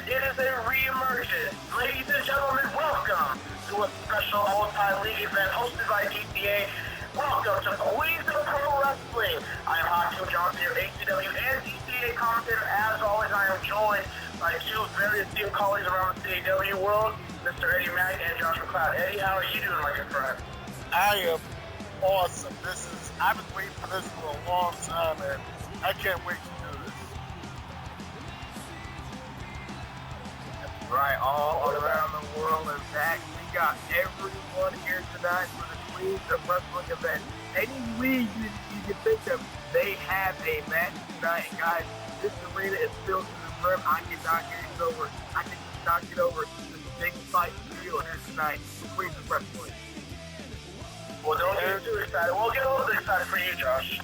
it is a re-emergence. Ladies and gentlemen, welcome to a special multi-league event hosted by DCA. Welcome to Queens of Pro Wrestling. I am Hakeem Johnson, your ACW and DCA commentator. As always, I am joined by two very esteemed colleagues around the CAW world, Mr. Eddie Mack and Josh McLeod. Eddie, how are you doing, my good friend? I am awesome. I've been waiting for this for a long time, and I can't wait to do this. That's right, all around the world is back. We got everyone here tonight for the Queens of Wrestling event. Any league you can think of, they have a match tonight. And guys, this arena is filled to the brim. I cannot get it over. I can just not get over this big fight feel here tonight for Queens of Wrestling. Well, don't get too excited. We'll get a little bit excited for you, Josh.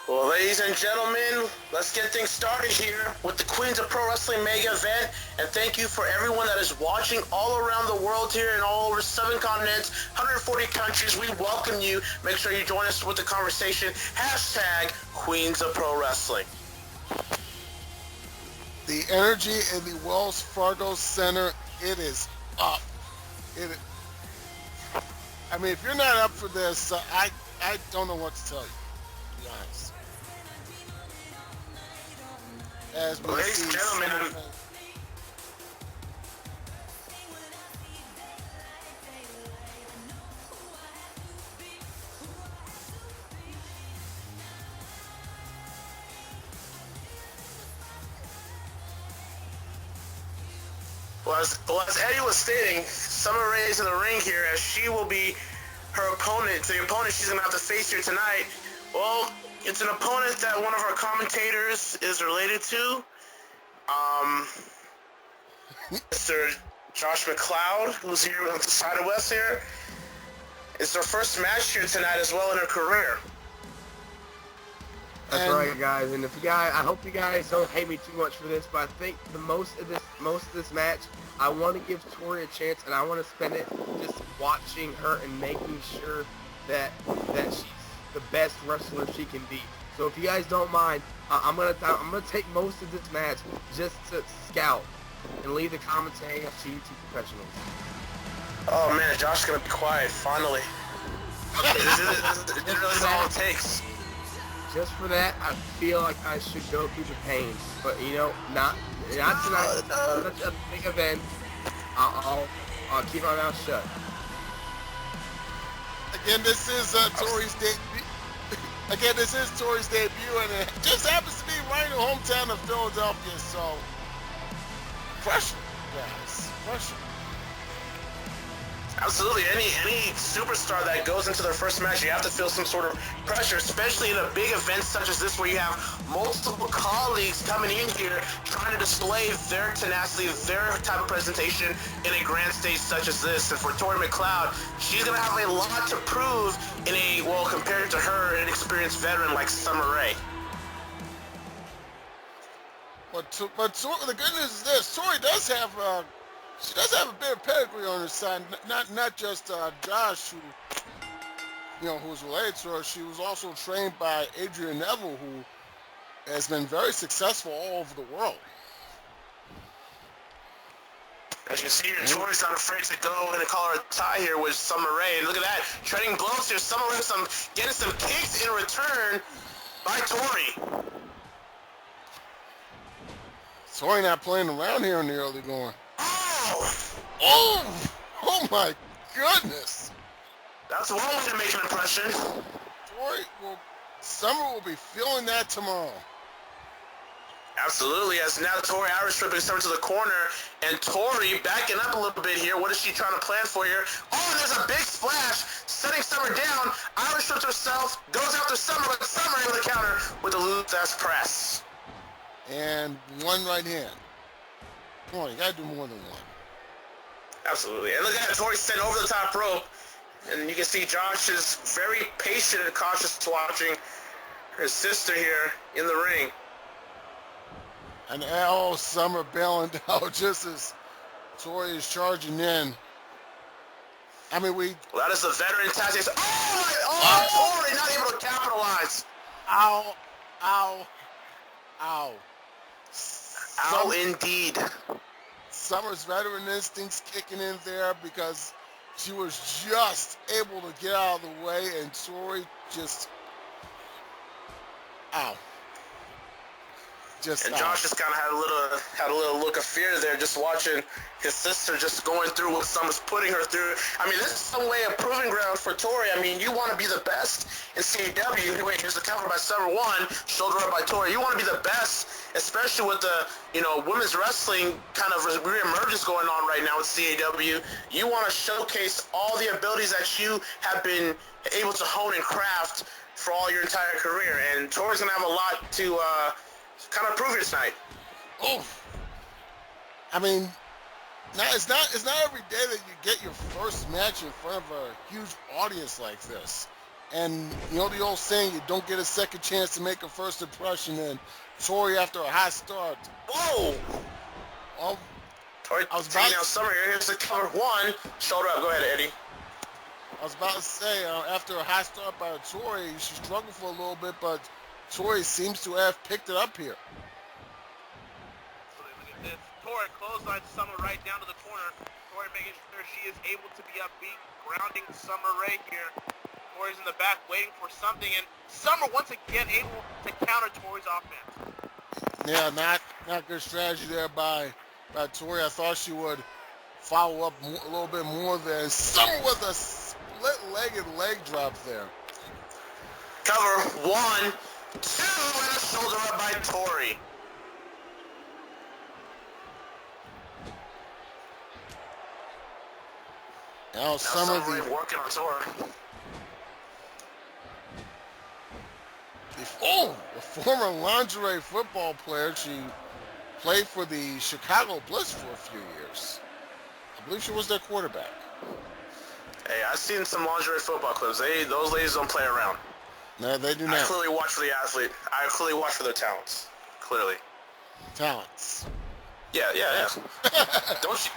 Well, ladies and gentlemen, let's get things started here with the Queens of Pro Wrestling Mega event. And thank you for everyone that is watching all around the world here in all over 7 continents, 140 countries. We welcome you. Make sure you join us with the conversation. Hashtag Queens of Pro Wrestling. The energy in the Wells Fargo Center, it is up. I mean, if you're not up for this, I don't know what to tell you, to be honest. As we ladies and gentlemen, Well, as Eddie was stating, Summer Rae is in the ring here as she will be her opponent. The opponent she's going to have to face here tonight. Well, it's an opponent that one of our commentators is related to. Mr. Josh McLeod, who's here on the side of West here. It's her first match here tonight as well in her career. That's right, guys. And I hope you guys don't hate me too much for this, but I think the most of this match, I want to give Tori a chance, and I want to spend it just watching her and making sure that she's the best wrestler she can be. So if you guys don't mind, I'm gonna take most of this match just to scout and leave the commentating up to you two professionals. Oh man, Josh's gonna be quiet finally. It really is all it takes. Just for that, I feel like I should go through the pain, but you know, not tonight. Such a big event. I'll keep my mouth shut. Again, this is Tori's debut. Again, this is Tori's debut, and it just happens to be right in the hometown of Philadelphia. So, pressure, guys, pressure. Absolutely. Any superstar that goes into their first match, you have to feel some sort of pressure, especially in a big event such as this where you have multiple colleagues coming in here trying to display their tenacity, their type of presentation in a grand stage such as this. And for Tori McLeod, she's going to have a lot to prove compared to her, an experienced veteran like Summer Rae. But the good news is this: Tori does have she does have a bit of pedigree on her side. Not just Josh, who's related to her. She was also trained by Adrian Neville, who has been very successful all over the world. As you see here, Tori's not afraid to go in and call her a tie here with Summer Rae. And look at that, trading blows here. Summer Rae getting some kicks in return by Tori. Tori not playing around here in the early going. Oh my goodness. That's one way to make an impression. Summer will be feeling that tomorrow. Absolutely, as now Tori Irish flipping Summer to the corner, and Tori backing up a little bit here. What is she trying to plan for here? Oh, and there's a big splash, setting Summer down. Irish flips herself, goes after Summer, but Summer able to counter with a loose-ass press. And one right hand. Come on, you gotta do more than one. Absolutely. And look at that, Tori sent over the top rope. And you can see Josh is very patient and cautious watching his sister here in the ring. And now Summer bailing out just as Tori is charging in. I mean, Well, that is the veteran Tasha. Oh Oh, Tori not able to capitalize. Ow. Ow. Ow. Ow, indeed. Summer's veteran instincts kicking in there because she was just able to get out of the way, and Tori just, ow. And Josh just kind of had a little look of fear there, just watching his sister just going through what Summer's putting her through. I mean, this is some way of proving ground for Tori. I mean, you want to be the best in CAW. Wait, here's the cover by Summer 1, shoulder up by Tori. You want to be the best, especially with the, women's wrestling kind of reemergence going on right now with CAW. You want to showcase all the abilities that you have been able to hone and craft for all your entire career. And Tori's going to have a lot to kind of prove it tonight. Oh, I mean, it's not every day that you get your first match in front of a huge audience like this. And the old saying, you don't get a second chance to make a first impression. And Tori, after a hot start. Whoa! Oh, Tori, I was about now Summer here. Here's the cover 1. Shoulder up. Go ahead, Eddie. I was about to say, after a hot start by Tori, she struggled for a little bit, but Tori seems to have picked it up here. Look at this. Tori clothesline Summer right down to the corner. Tori making sure she is able to be upbeat, grounding Summer right here. Tori's in the back waiting for something, and Summer once again able to counter Tori's offense. Yeah, not good strategy there by Tori. I thought she would follow up a little bit more than Summer with a split-legged leg drop there. Cover 1, 2, and a shoulder up by Tori. Now Summer working on Tori. The former lingerie football player. She played for the Chicago Bliss for a few years. I believe she was their quarterback. Hey, I've seen some lingerie football clips. Those ladies don't play around. No, they do not. I clearly watch for the athlete. I clearly watch for their talents. Clearly. Talents. Yeah. Don't you?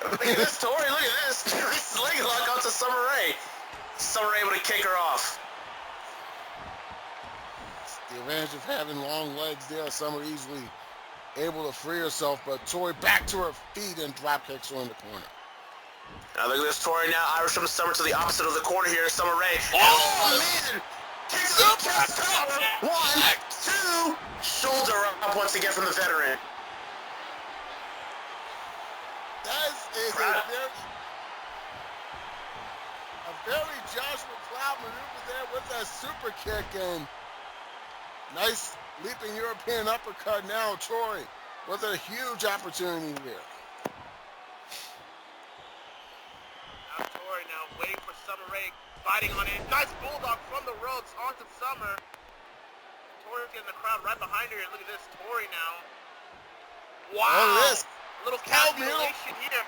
Look at this, Tori. Look at this. This leg lock onto Summer Rae. Summer able to kick her off. The advantage of having long legs there. Summer easily able to free herself, but Tori back to her feet and drop kicks her in the corner. Now look at this, Tori now Irish from Summer to the opposite of the corner here. Summer Rae. Oh, man! Kicks up, cover. 1, 2. Shoulder up once again from the veteran. That is a very Joshua Cloud maneuver there with that super kick, and nice leaping European uppercut now. Tori with a huge opportunity here. Now Tori now waiting for Summer Rae, fighting on it. Nice bulldog from the ropes onto Summer. Tori's getting the crowd right behind her. Look at this, Tori now. Wow! Oh, this. A little calculation here.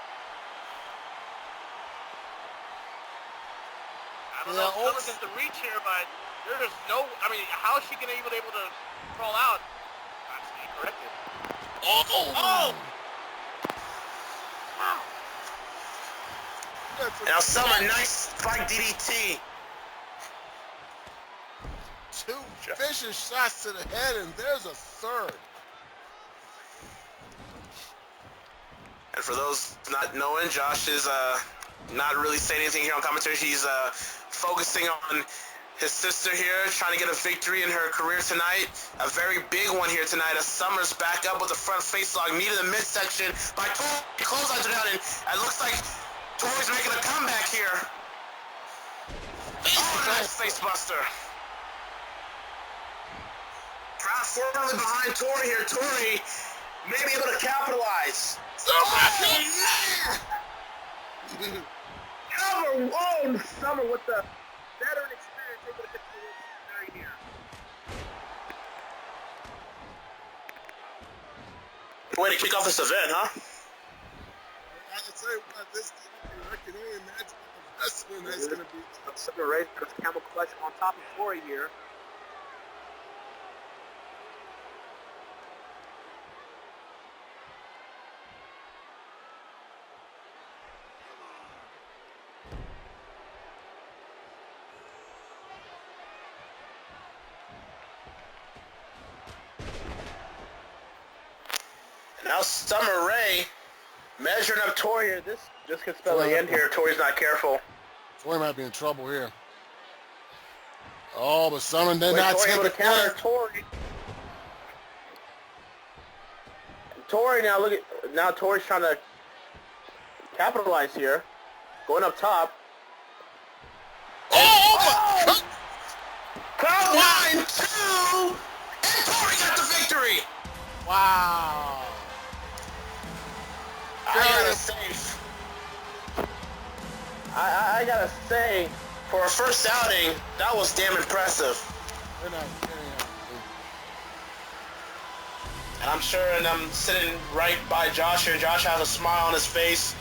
I don't know if Summer gets the reach here, but there's no, how is she going to be able to crawl out? That's incorrected. Oh! Wow. Now Summer, nice spike DDT. 2 vicious shots to the head, and there's a third. And for those not knowing, Josh is not really saying anything here on commentary. He's focusing on his sister here, trying to get a victory in her career tonight. A very big one here tonight as Summer's back up with a front face lock, knee to the midsection by Tori. Clotheslines her down, and it looks like Tori's making a comeback here. Oh, nice face buster. Crowd firmly behind Tori here. Tori may be able to capitalize. Cover 1. Summer with the veteran experience able to get to the ropes very near. Way to kick off this event, huh? I can tell you what, this can only imagine what the wrestling is going to be. Summer Rae got his camel clutch on top of Tori here. Now Summer Rae measuring up Tori here. This could spell the end here if Tori's not careful. Tori might be in trouble here. Oh, but Summer did not Tori take able it. to counter Tori. Tori now now Tori's trying to capitalize here. Going up top. Oh my God! Count 1, 2, and Tori got the victory. Wow. I gotta say, for a first outing, that was damn impressive. Very nice. And I'm sure, and I'm sitting right by Josh here. Josh has a smile on his face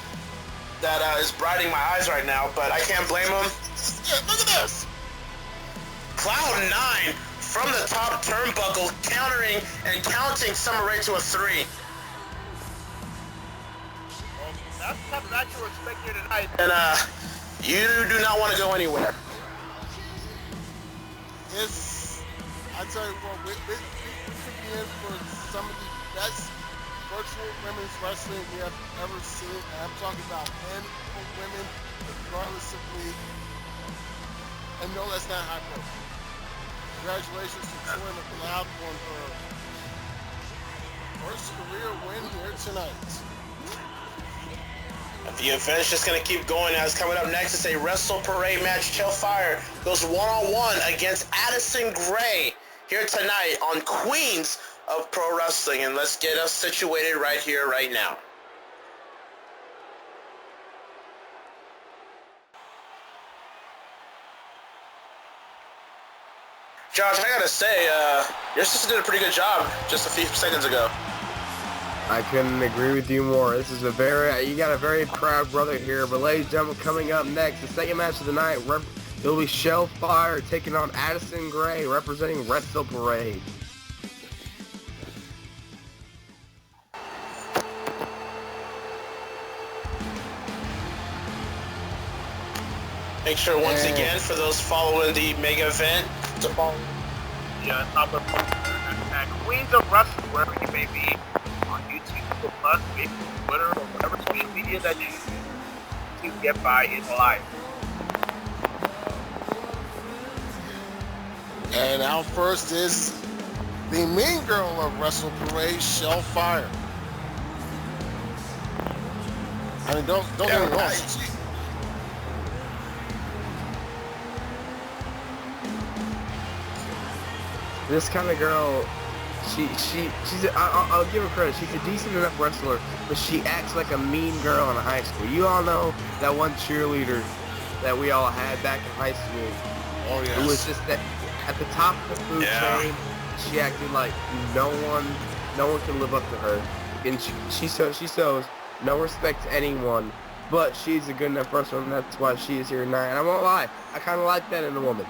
that is brightening my eyes right now, but I can't blame him. Yeah, look at this. Cloud 9 from the top turnbuckle, countering and counting Summer Rae to a 3. That's the type of match we're expecting here tonight. And you do not want to go anywhere. I tell you what, we could be in for some of the best virtual women's wrestling we have ever seen. And I'm talking about men or women, regardless of league. And no, that's not hyperbole. Congratulations to Tori McLeod on her first career win here tonight. The event's just going to keep going. As coming up next is a Wrestle Parade match. Hellfire goes one-on-one against Addison Gray here tonight on Queens of Pro Wrestling. And let's get us situated right here, right now. Josh, I got to say, your sister did a pretty good job just a few seconds ago. I couldn't agree with you more. This is you got a very proud brother here. But ladies and gentlemen, coming up next, the second match of the night, it'll be Hellfire taking on Addison Gray, representing Wrestle Parade. Make sure once again, for those following the mega event, to follow. Yeah, top of at Queens of Wrestling, wherever you may be, on YouTube, Google Plus, Facebook, Twitter, or whatever social media that you to get by in life. And out first is the mean girl of Wrestle Parade, Hellfire. I mean, don't get me wrong. This kind of girl, I'll give her credit. She's a decent enough wrestler, but she acts like a mean girl in high school. You all know that one cheerleader that we all had back in high school. Oh yes. It was just that at the top of the food chain, she acted like no one can live up to her, and she shows no respect to anyone. But she's a good enough wrestler, and that's why she is here tonight. And I won't lie, I kind of like that in a woman.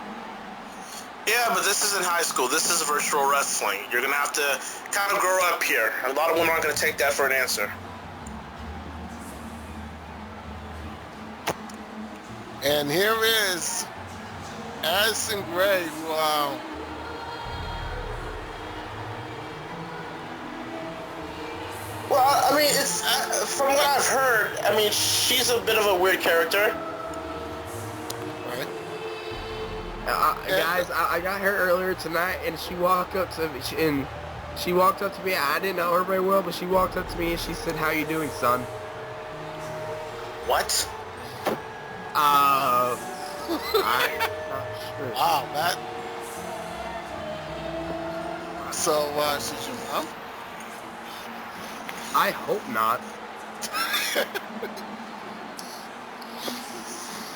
Yeah, but this isn't high school. This is virtual wrestling. You're going to have to kind of grow up here. A lot of women aren't going to take that for an answer. And here is Addison Gray, who, well, I mean, it's from what I've heard, I mean, she's a bit of a weird character. right? Guys, I got her earlier tonight, and she walked up to me, I didn't know her very well, but she walked up to me and she said, "How you doing, son?" What? I'm not sure. Wow, that. So, she's your mom? I hope not.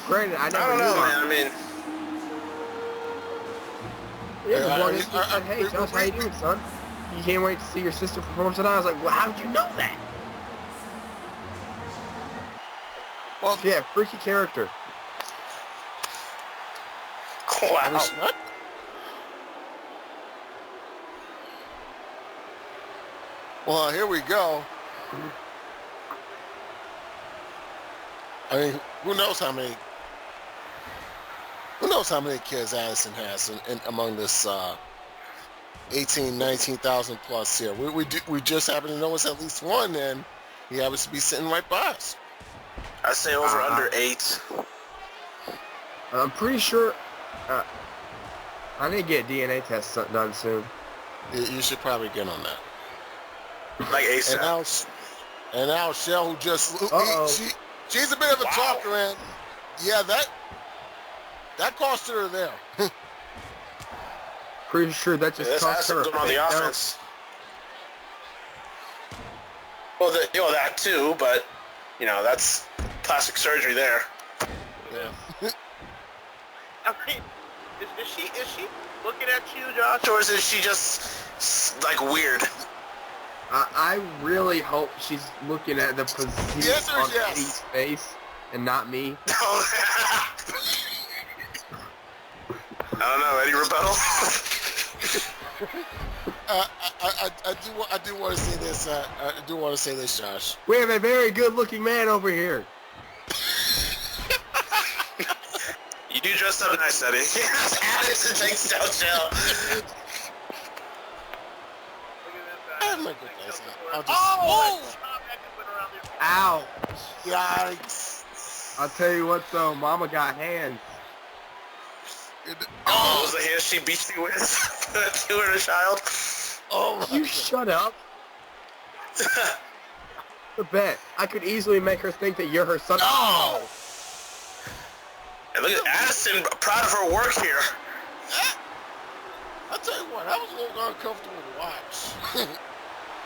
Granted, I never I don't knew know, her. man. I mean, Yeah, he said, "Hey, Josh, how you doing, son? You can't wait to see your sister perform tonight." I was like, "Well, how did you know that?" Well, Yeah, freaky character. wow. Well, here we go. I mean, who knows how many kids Addison has in among this 18, 19,000 plus here. We just happen to know it's at least one, and he happens to be sitting right by us. I say over under 8. I'm pretty sure. I need to get a DNA test done soon. You should probably get on that. Like ASAP. And now Shell, who just she's a bit of a talker, and yeah, that cost her there. Pretty sure that just cost her on the offense. Well, that too, but that's plastic surgery there. Yeah. I mean, is she looking at you, Josh, or is she just like weird? I really hope she's looking at the position on Eddie's face and not me. I don't know, Eddie rebuttal. I do want to say this. I do want to say this, Josh. We have a very good-looking man over here. You do dress up nice, Eddie. Addison takes down Shell. Oh my goodness! Ow! Yikes! I'll tell you what, though, Mama got hands. Oh, was the hand she beat you with to her child? Oh, you shut up. The bet. I could easily make her think that you're her son. Oh! And look at Addison, proud of her work here. I'll tell you what, that was a little uncomfortable to watch.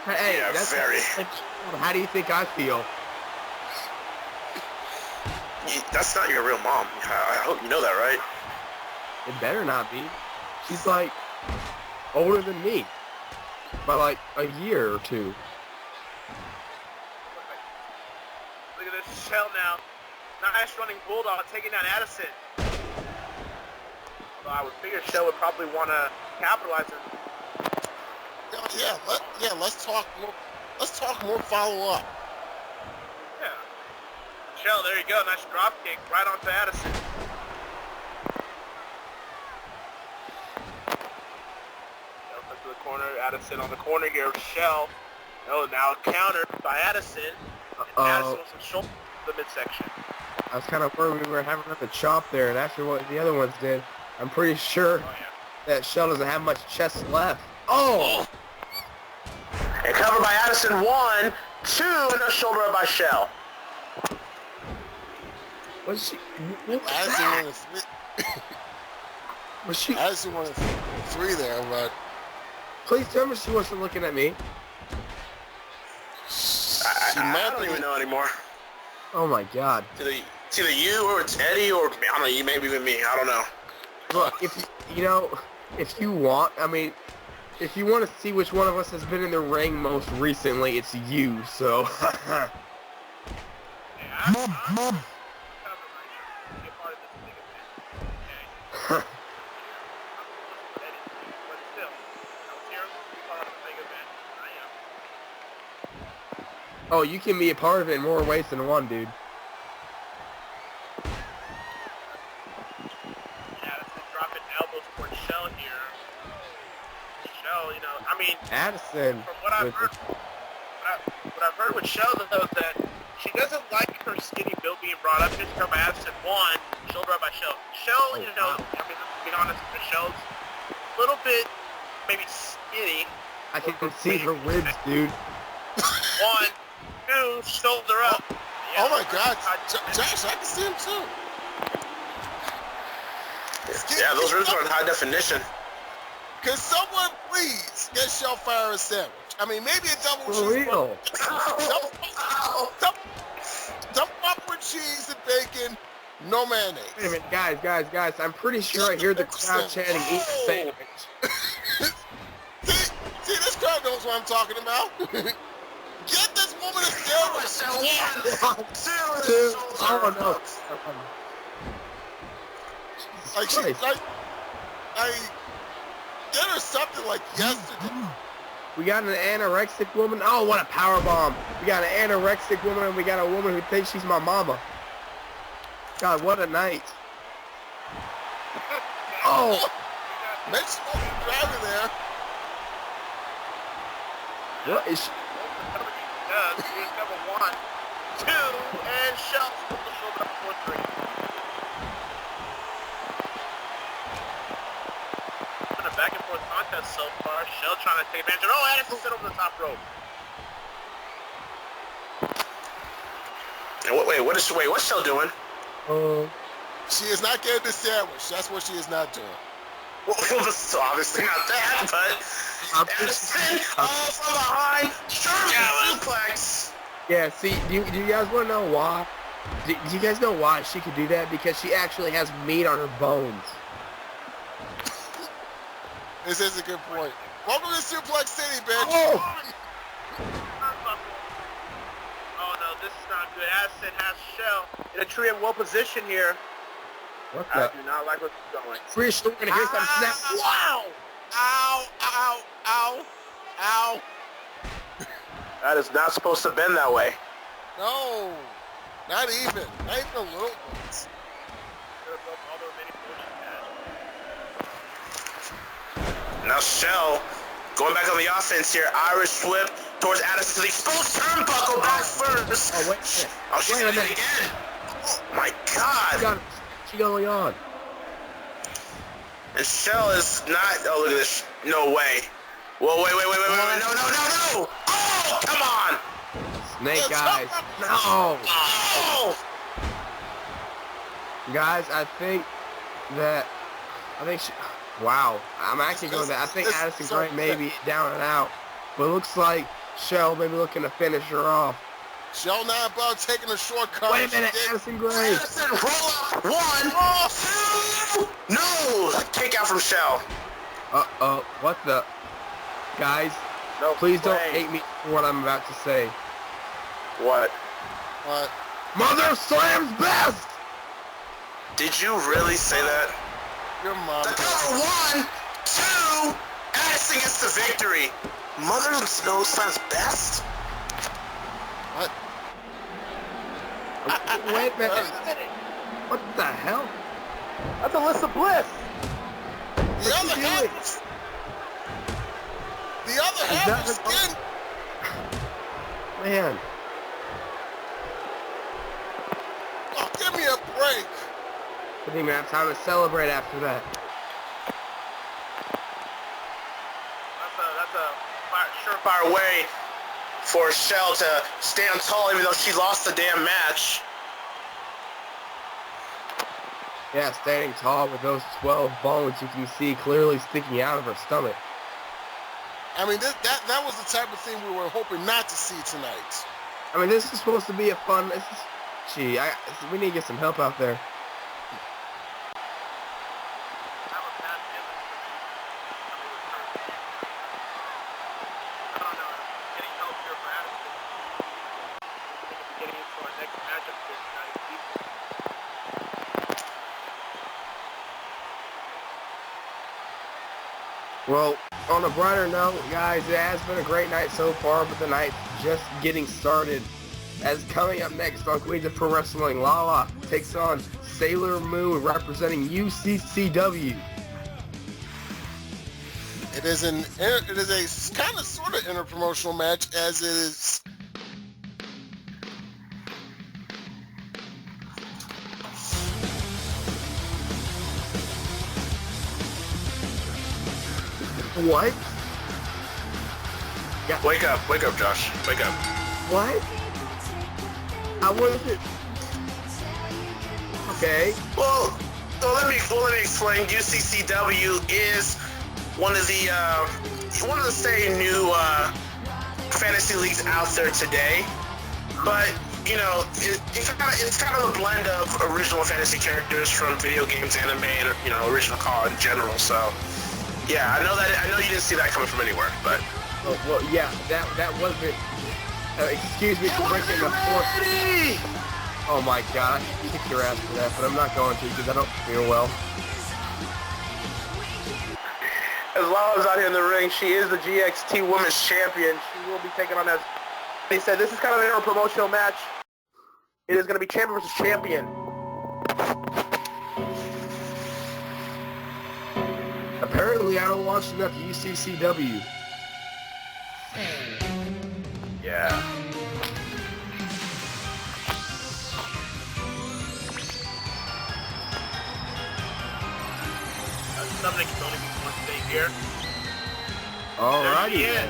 Hey, yeah, that's very. How do you think I feel? That's not your real mom. I hope you know that, right? It better not be. She's like older than me by like a year or two. Look at this Shell now. Nice running bulldog taking down Addison. Although I would figure Shell would probably want to capitalize on. Let's talk more. Let's talk more follow up. Yeah. Shell, there you go. Nice drop kick right onto Addison. To the corner, Addison on the corner here. Shell. Oh, now countered by Addison. Addison with some shoulder to the midsection. I was kind of worried we were having another chop there, and after what the other ones did, I'm pretty sure that Shell doesn't have much chest left. Oh! And covered by Addison, 1, 2, and a shoulder up by Shell. Was she? Addison wanted 3. Was she? Addison wanted 3 there, but Please tell me she wasn't looking at me. I don't even know anymore. Oh my God. It's either you or it's Eddie or I don't know, maybe even me. I don't know. Look, if you want, I mean, if you want to see which one of us has been in the ring most recently, it's you. So. Oh, you can be a part of it in more ways than one, dude. Yeah, that's dropping elbows towards Shell here. Shell, I mean, Addison. From what I've heard, what I've heard with Shell though is that she doesn't like her skinny build being brought up. Just come by Addison 1, shoulder up by Shell. Shell, I mean, let's be honest, Shell's a little bit maybe skinny. I can see her ribs, dude. 1, 2, shoulder up. Oh my God, Josh, I can see him too. Yeah, those ribs are in high definition. Can someone please get Shellfire a sandwich? I mean, maybe a double For real. Double up with cheese and bacon, no mayonnaise. Wait a minute, guys. I'm pretty sure I hear the crowd chanting, "Eat the sandwich." see, this crowd knows what I'm talking about. Get this woman a sandwich. 1, 2, Oh no. Get her something like yesterday. We got an anorexic woman. Oh, what a power bomb. We got an anorexic woman, and we got a woman who thinks she's my mama. God, what a night. Oh. Mexico driving there. What is she? Does. Here's number 1, 2, and Shell with the shoulder up for 3. It's been a back and forth contest so far. Shell trying to take advantage. Oh, Addison sit over the top rope. What's Shell doing? She is not getting the sandwich. That's what she is not doing. Well, this is obviously not that, but Addison, from behind, Sherman suplex. Yeah, see, do you guys want to know why? Do you guys know why she could do that? Because she actually has meat on her bones. This is a good point. Welcome to Suplex City, bitch. Oh! Oh no, this is not good. Addison has Shell in a tree of woe position here. What I the? do not like what's going. Pretty sure we're gonna hear some snap. Wow! Ow! Ow! Ow! Ow! That is not supposed to bend that way. No, not even a little bit. Now Shell going back on the offense here. Irish whip towards Addison. The exposed turnbuckle back first. Oh, wait a minute. Oh, she's Wait a doing it minute. again. Oh my God. What's going on? And Shell is not. Oh, look at this. No way. Whoa, wait. No. Oh, come on. Snake eyes. No. Oh. Guys, I think she, wow. I'm actually going that. I think Addison Gray may be down and out. But it looks like Shell may be looking to finish her off. Shell not about taking a shortcut. Wait a minute, Addison Gray. Addison, roll up. 1, 2. No. Kick out from Shell. Uh-oh. What the? Guys, No, please don't hate me for what I'm about to say. What? What? Mother slams best! Did you really say that? Your mom. The cover 1, 2. Addison gets the victory. Mother Snow slams best. What? Wait a minute. What the hell? That's Alyssa Bliss. The other half. The other half is skin. Man. Oh, give me a break. Didn't even have time to celebrate after that. That's a Surefire way for Shell to stand tall even though she lost the damn match. Yeah, standing tall with those 12 bones you can see clearly sticking out of her stomach. I mean, that was the type of thing we were hoping not to see tonight. I mean, this is supposed to be a fun. We need to get some help out there. Well, on a brighter note, guys, it has been a great night so far, but the night's just getting started. As coming up next on Queens of Pro Wrestling, Lala takes on Sailor Moon representing UCCW. It is a kind of sort of interpromotional match, as it is. What? Yeah. Wake up, Josh. Wake up. What? I wasn't. Okay. Well, let me explain. UCCW is one of the say new fantasy leagues out there today, but you know it's kind of a blend of original fantasy characters from video games, anime, and original call in general. So. Yeah, I know you didn't see that coming from anywhere, but. Oh, well, yeah, that wasn't. Excuse me for breaking the fourth. Oh my God, I kick your ass for that, but I'm not going to because I don't feel well. As Lala's out here in the ring, she is the GXT Women's Champion. She will be taking on as he said. This is kind of an inter-promotional match. It is going to be champion versus champion. Apparently, I don't watch enough UCCW. Yeah. Something can only be one thing here. Alrighty. There she is.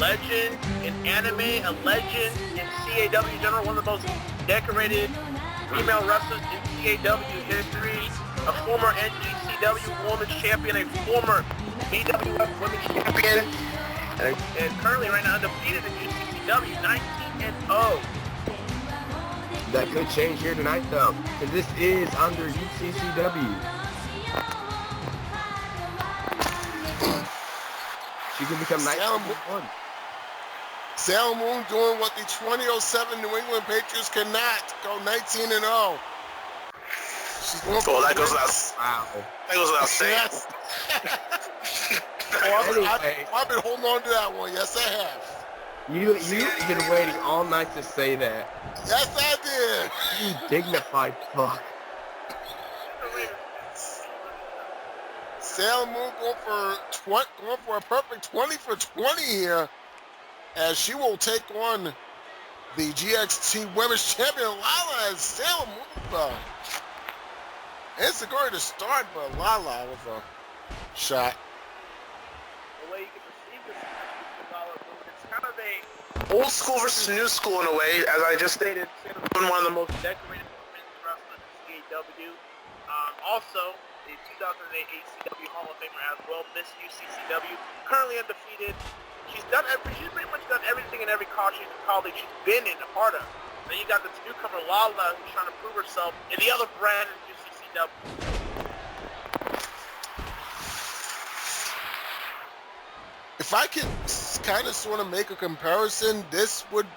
Legend in anime, a legend in CAW general, one of the most decorated female wrestlers in CAW history, a former NGCW Women's Champion, a former BWF Women's Champion, and currently right now undefeated in UCCW, 19-0. That could change here tonight, though, because this is under UCCW. She can become 19-1. Sailor Moon doing what the 2007 New England Patriots cannot, go 19-0. She's going for That goes without. Wow. That goes without saying. I've been holding on to that one. Yes, I have. You've been waiting all night to say that. Yes, I did. You dignified fuck. Sailor Moon going for a perfect 20 for 20 here, as she will take on the GXT Women's Champion Lala as Sailor Moon. It's going to start, but Lala with a shot. The way you can perceive this Lala move, it's kind of a Old school versus new school in a way, as I just stated. one of the most decorated women's wrestlers in CAW. Also, a 2008 ACW Hall of Famer as well, Miss UCCW, currently undefeated. She's pretty much done everything in every college she's been in, a part of. Then you got this newcomer Lala, who's trying to prove herself in the other brand in UCCW. If I could kind of sort of make a comparison, this would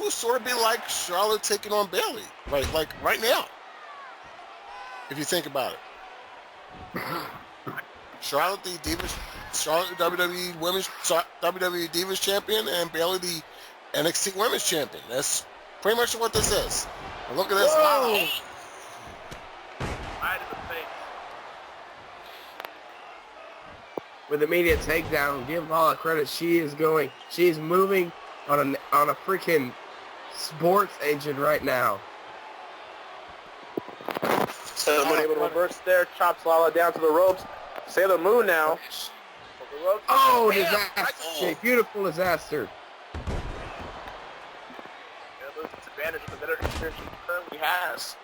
sort of be like Charlotte taking on Bayley, like right now. If you think about it, Charlotte the WWE Divas Champion, and Bayley the NXT Women's Champion. That's pretty much what this is. And look at this. Whoa. Right in the face. With immediate takedown, give Lala credit. She is moving on a freaking sports engine right now. Sailor Moon able to reverse there, chops Lala down to the ropes. Sailor Moon now. The ropes. Oh, Bam! disaster! Beautiful disaster. Yeah, loses advantage of the better experience she currently has.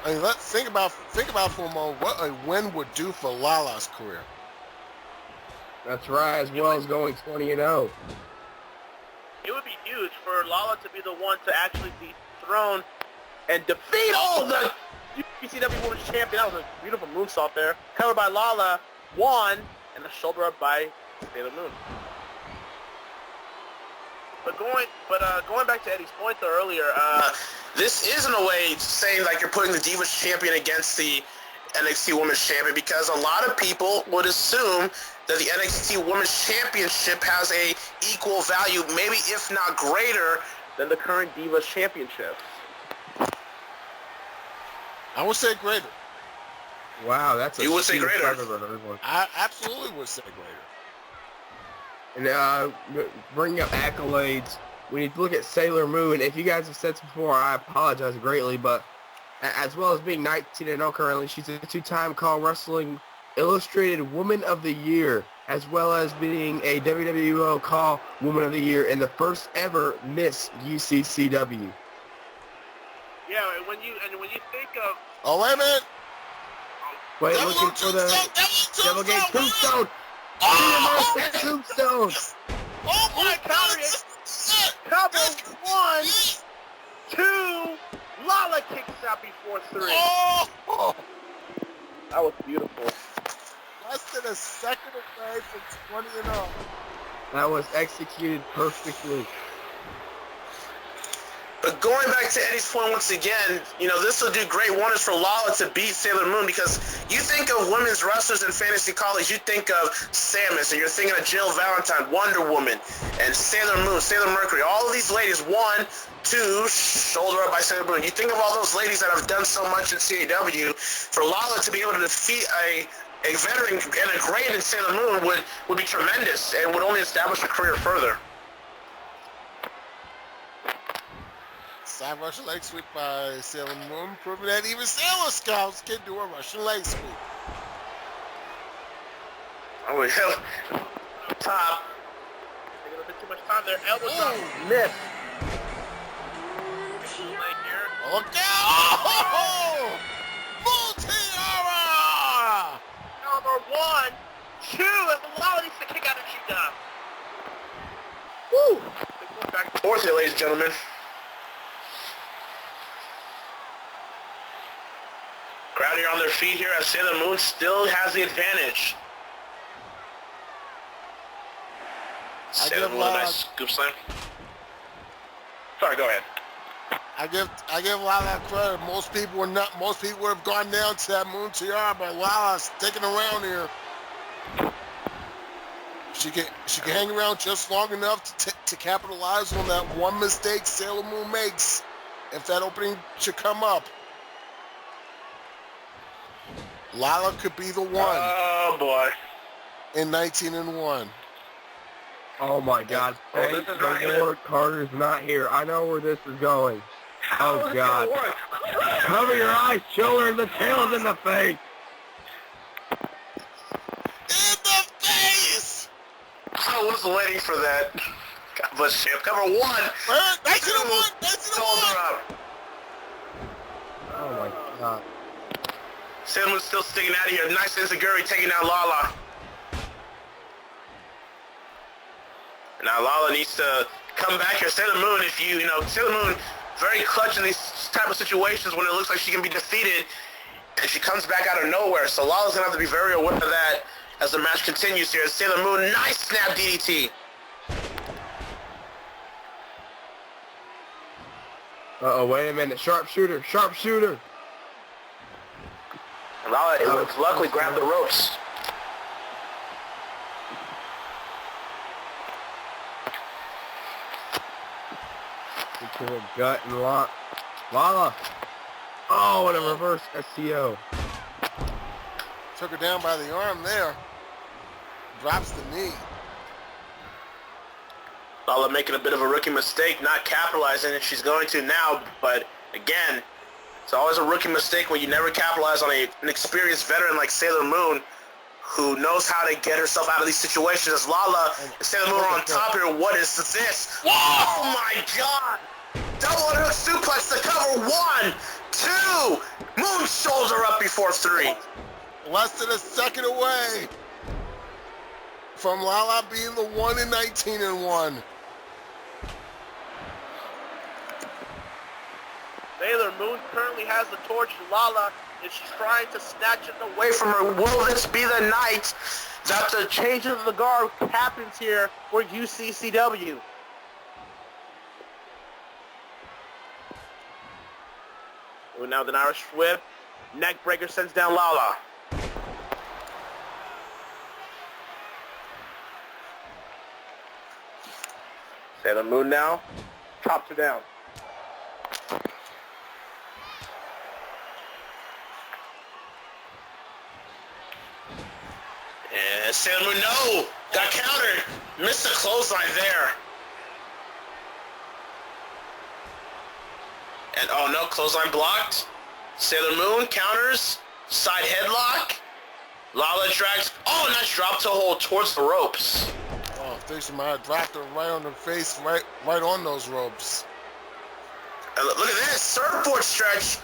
I mean, let's think about for a moment what a win would do for Lala's career. That's right, as well as going 20-0. It would be huge for Lala to be the one to actually dethrone and defeat the UCCW Women's Champion. That was a beautiful moonsault there. Covered by Lala, won, and a shoulder up by Sailor Moon. But going back to Eddie's point though earlier, This is in a way saying like you're putting the Divas Champion against the NXT Women's Champion, because a lot of people would assume that the NXT Women's Championship has a equal value, maybe if not greater, than the current Divas Championship. I would say greater. Wow, that's a You would say huge greater. I've ever heard one. I absolutely would say greater. And bringing up accolades, when you look at Sailor Moon, if you guys have said this before, I apologize greatly, but as well as being 19-0 currently, she's a two-time Call Wrestling Illustrated Woman of the Year, as well as being a WWO Call Woman of the Year and the first ever Miss UCCW. Yeah, and when you think of Oh, wait a minute. Wait, looking for the Devil Gate Tombstone. Oh, that Tombstone. Oh my God! Couple 1, 2, Lala kicks out before 3. Oh! That was beautiful. Less than a second away from 20-0. That was executed perfectly. But going back to Eddie's point once again, you know, this will do great wonders for Lala to beat Sailor Moon, because you think of women's wrestlers in fantasy college, you think of Samus, and you're thinking of Jill Valentine, Wonder Woman, and Sailor Moon, Sailor Mercury. All of these ladies, 1, 2, shoulder up by Sailor Moon. You think of all those ladies that have done so much in CAW. For Lala to be able to defeat a a veteran and a great in Sailor Moon would be tremendous and would only establish her career further. Side Russian leg sweep by Sailor Moon, proving that even Sailor Scouts can do a Russian leg sweep. Oh, hell. Top. Taking a bit too much time there. Elbow drop. Miss. Leg here. Look out! Oh! Multi-Aura! Number 1, 2, and Lala needs to kick out and she does. Woo! Back and forth here, ladies and gentlemen. Crowd here on their feet here as Sailor Moon still has the advantage. Sailor Moon, nice scoop slam. Sorry, go ahead. I give Lala credit. Most people would have gone down to that Moon Tiara, but Lala's sticking around here. She can hang around just long enough to capitalize on that one mistake Sailor Moon makes if that opening should come up. Lala could be the one. Oh boy. In 19-1. Oh my God! Thank the Lord Carter's not here. I know where this is going. Oh God! Cover your eyes, children. The tail is in the face. In the face! I was waiting for that. God bless you. Cover 1. 19-1. 19-1. Oh my God! Sailor Moon's still sticking out of here. Nice Enziguri taking out Lala. Now Lala needs to come back here. Sailor Moon, Sailor Moon, very clutch in these type of situations when it looks like she can be defeated, and she comes back out of nowhere. So Lala's gonna have to be very aware of that as the match continues here. Sailor Moon, nice snap DDT. Uh-oh, wait a minute. Sharpshooter, sharpshooter. Lala, it looks luckily grabbed the ropes. Into the gut and lock. Lala. Oh, and a reverse STO. Took her down by the arm there. Drops the knee. Lala making a bit of a rookie mistake, not capitalizing, and she's going to now, but again, it's always a rookie mistake when you never capitalize on an experienced veteran like Sailor Moon, who knows how to get herself out of these situations. As Lala and Sailor Moon are on top here, what is this? Whoa! Oh my God! Double underhook suplex to cover 1, 2, Moon shoulder up before 3. Less than a second away from Lala being the one in 19-1. Sailor Moon currently has the torch. Lala, and she's trying to snatch it away from her. Will this be the night that the change of the guard happens here for UCCW? Ooh, now the Irish whip. Neck breaker sends down Lala. Sailor Moon now chops her down. And Sailor Moon, no! Got countered! Missed the clothesline there. And oh no, clothesline blocked. Sailor Moon counters. Side headlock. Lala drags. Oh, nice drop to hold towards the ropes. Oh, I think she might have dropped her right on the face, right on those ropes. And look at this surfboard stretch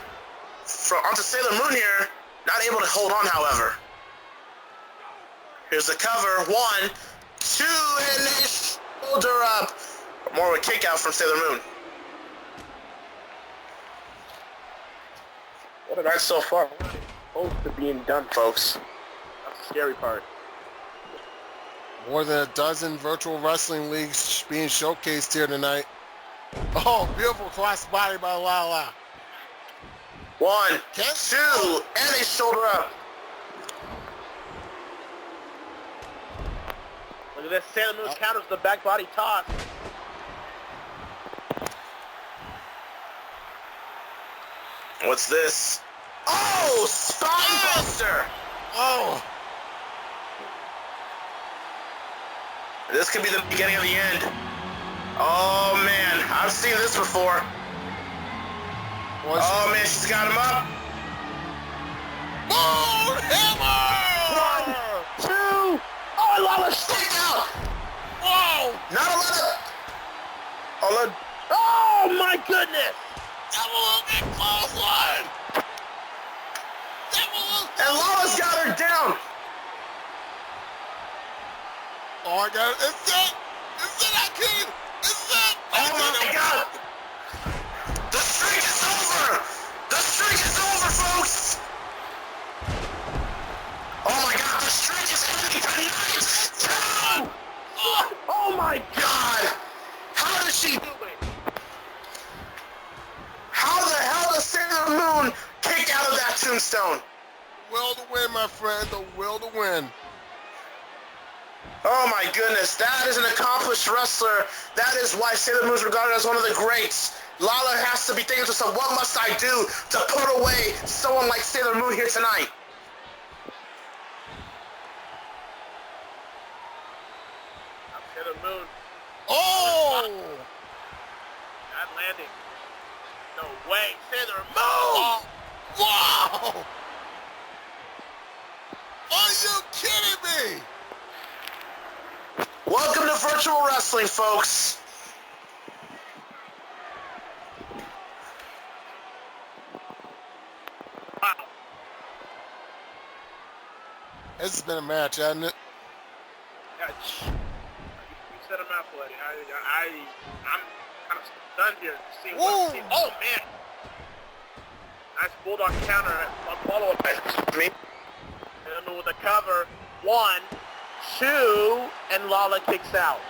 onto Sailor Moon here. Not able to hold on, however. Here's the cover. 1, 2, and then shoulder up. More of a kick out from Sailor Moon. What a night so far. Close to being done, folks. That's the scary part. More than a dozen virtual wrestling leagues being showcased here tonight. Oh, beautiful crossbody by Lala. 1, 2, and a shoulder up. Look at this. Sailor Moon counters the back body toss. What's this? Oh, spine buster! Oh, This could be the beginning of the end. Oh, man. I've seen this before. Oh, man, she's got him up. Moon Hammer! 1, 2. Oh, Lala, stick out. Whoa! Not a lot of... Oh, my goodness. Double big clothesline! And Lala's got her down. Oh, I got it. It's it! It's it, I can't! It's it! Oh, my God. The streak is over. The streak is over, folks. Oh, my God. The streak is ending tonight. Oh, my God. How does she do it? How the hell does Sailor Moon kick out of that tombstone? Will to win, my friend. The will to win. Oh my goodness, that is an accomplished wrestler. That is why Sailor Moon is regarded as one of the greats. Lala has to be thinking to herself, what must I do to put away someone like Sailor Moon here tonight? Sailor Moon. Oh! Not landing. No way, Sailor Moon! Oh! Wow! Are you kidding me? Welcome to virtual wrestling, folks. Wow. This has been a match, hasn't it? Yeah, you set him out, buddy. I'm kind of stunned here seeing what I'm seeing. Oh, man. Nice bulldog counter on follow-up. Me? And then with a cover. 1, 2, and Lala kicks out.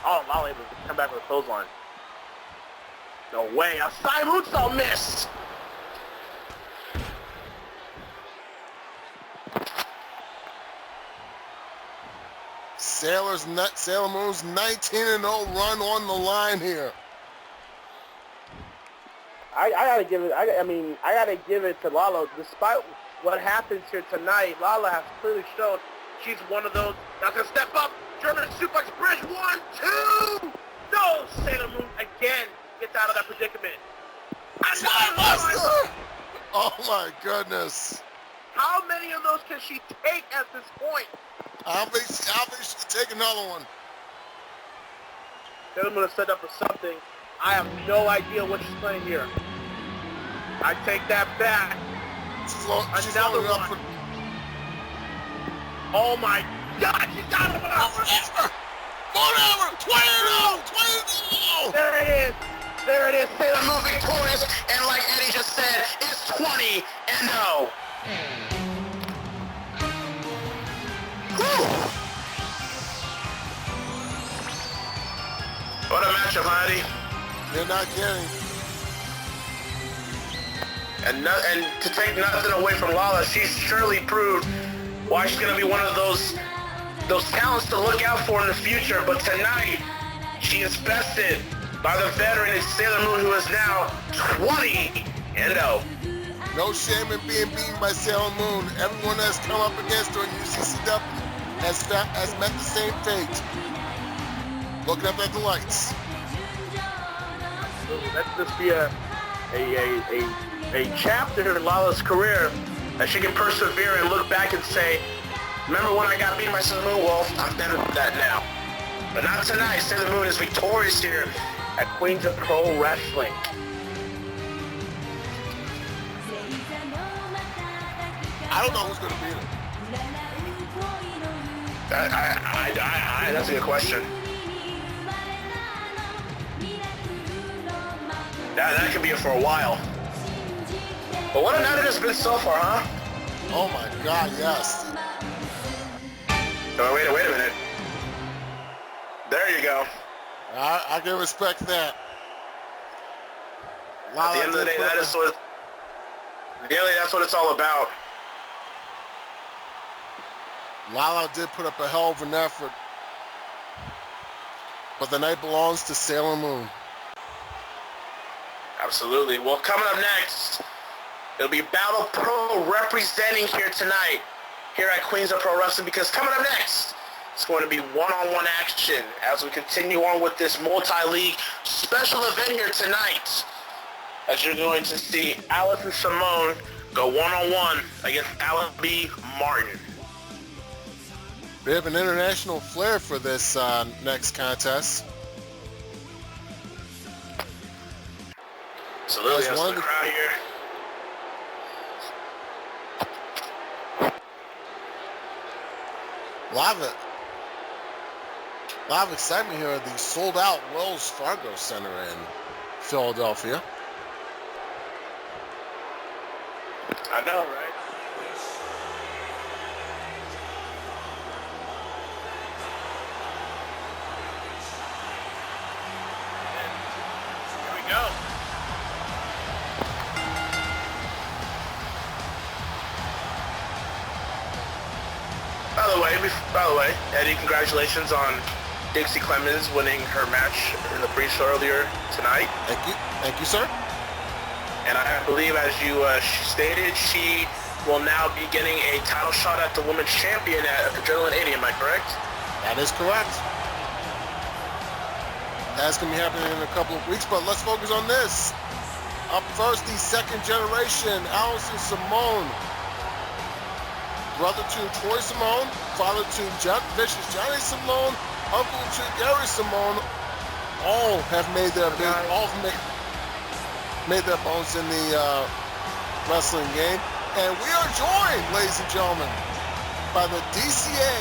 Oh, Lala able to come back with a clothesline. No way. A Saimutsu miss. Sailor Moon's 19-0 run on the line here. I gotta give it. I gotta give it to Lala. Despite what happens here tonight, Lala has clearly shown she's one of those that's gonna step up. German suplex bridge. 1, 2. No, Sailor Moon again gets out of that predicament. Oh my goodness! How many of those can she take at this point? I think she can take another one. Sailor Moon is set up for something. I have no idea what she's playing here. I take that back. Another one. Oh my God, she got him out. Whatever. 20-0. There it is. There it is. Sailor Moon victorious. And like Eddie just said, it's 20-0. What a matchup, Heidi. You're not kidding. And to take nothing away from Lala, she's surely proved why she's going to be one of those talents to look out for in the future. But tonight, she is bested by the veteran Sailor Moon, who is now 20-0. No shame in being beaten by Sailor Moon. Everyone that's come up against her in UCCW has met the same fate. Looking up at the lights. Let this be a chapter in Lala's career that she can persevere and look back and say, remember when I got beaten by Sailor Moon? Well, I'm better than that now. But not tonight. Sailor Moon is victorious here at Queens of Pro Wrestling. I don't know who's going to beat her. That's a good question. That could be it for a while. But what a night it has been so far, huh? Oh my God, yes. Oh, wait a minute. There you go. I can respect that. At the end of the day, that's what it's all about. Lala did put up a hell of an effort. But the night belongs to Sailor Moon. Absolutely. Well, coming up next, it'll be Battle Pro representing here tonight, here at Queens of Pro Wrestling, because coming up next, It's going to be one-on-one action as we continue on with this multi-league special event here tonight. As you're going to see Allison Simone go one-on-one against Alan B. Martin. We have an international flair for this next contest. So Lily has the crowd here. A lot of excitement here at the sold-out Wells Fargo Center in Philadelphia. I know, right? Here we go. By the way, Eddie, congratulations on Dixie Clemens winning her match in the pre-show earlier tonight. Thank you, sir. And I believe, as you stated, she will now be getting a title shot at the Women's Champion at Adrenaline 80, am I correct? That is correct. That's going to be happening in a couple of weeks, but let's focus on this. Up first, the second generation, Allison Simone. Brother to Troy Simone, father to Vicious Johnny Simone, uncle to Gary Simone. All have made their made their bones in the wrestling game. And we are joined, ladies and gentlemen, by the DCA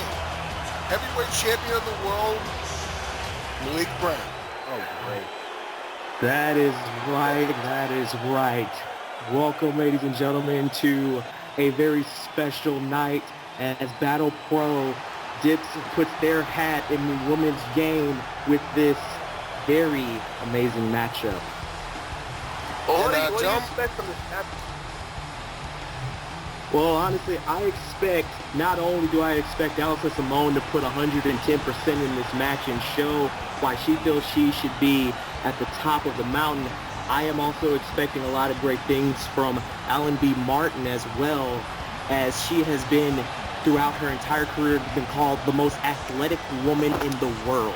heavyweight champion of the world, Malik Brown. Oh, great. That is right. That is right. Welcome, ladies and gentlemen, to a very special night as Battle Pro puts their hat in the women's game with this very amazing matchup. Well, what do you expect from this match? Well, honestly, not only do I expect Allison Simone to put 110% in this match and show why she feels she should be at the top of the mountain, I am also expecting a lot of great things from Alan B. Martin, as well, as she has been, throughout her entire career, been called the most athletic woman in the world.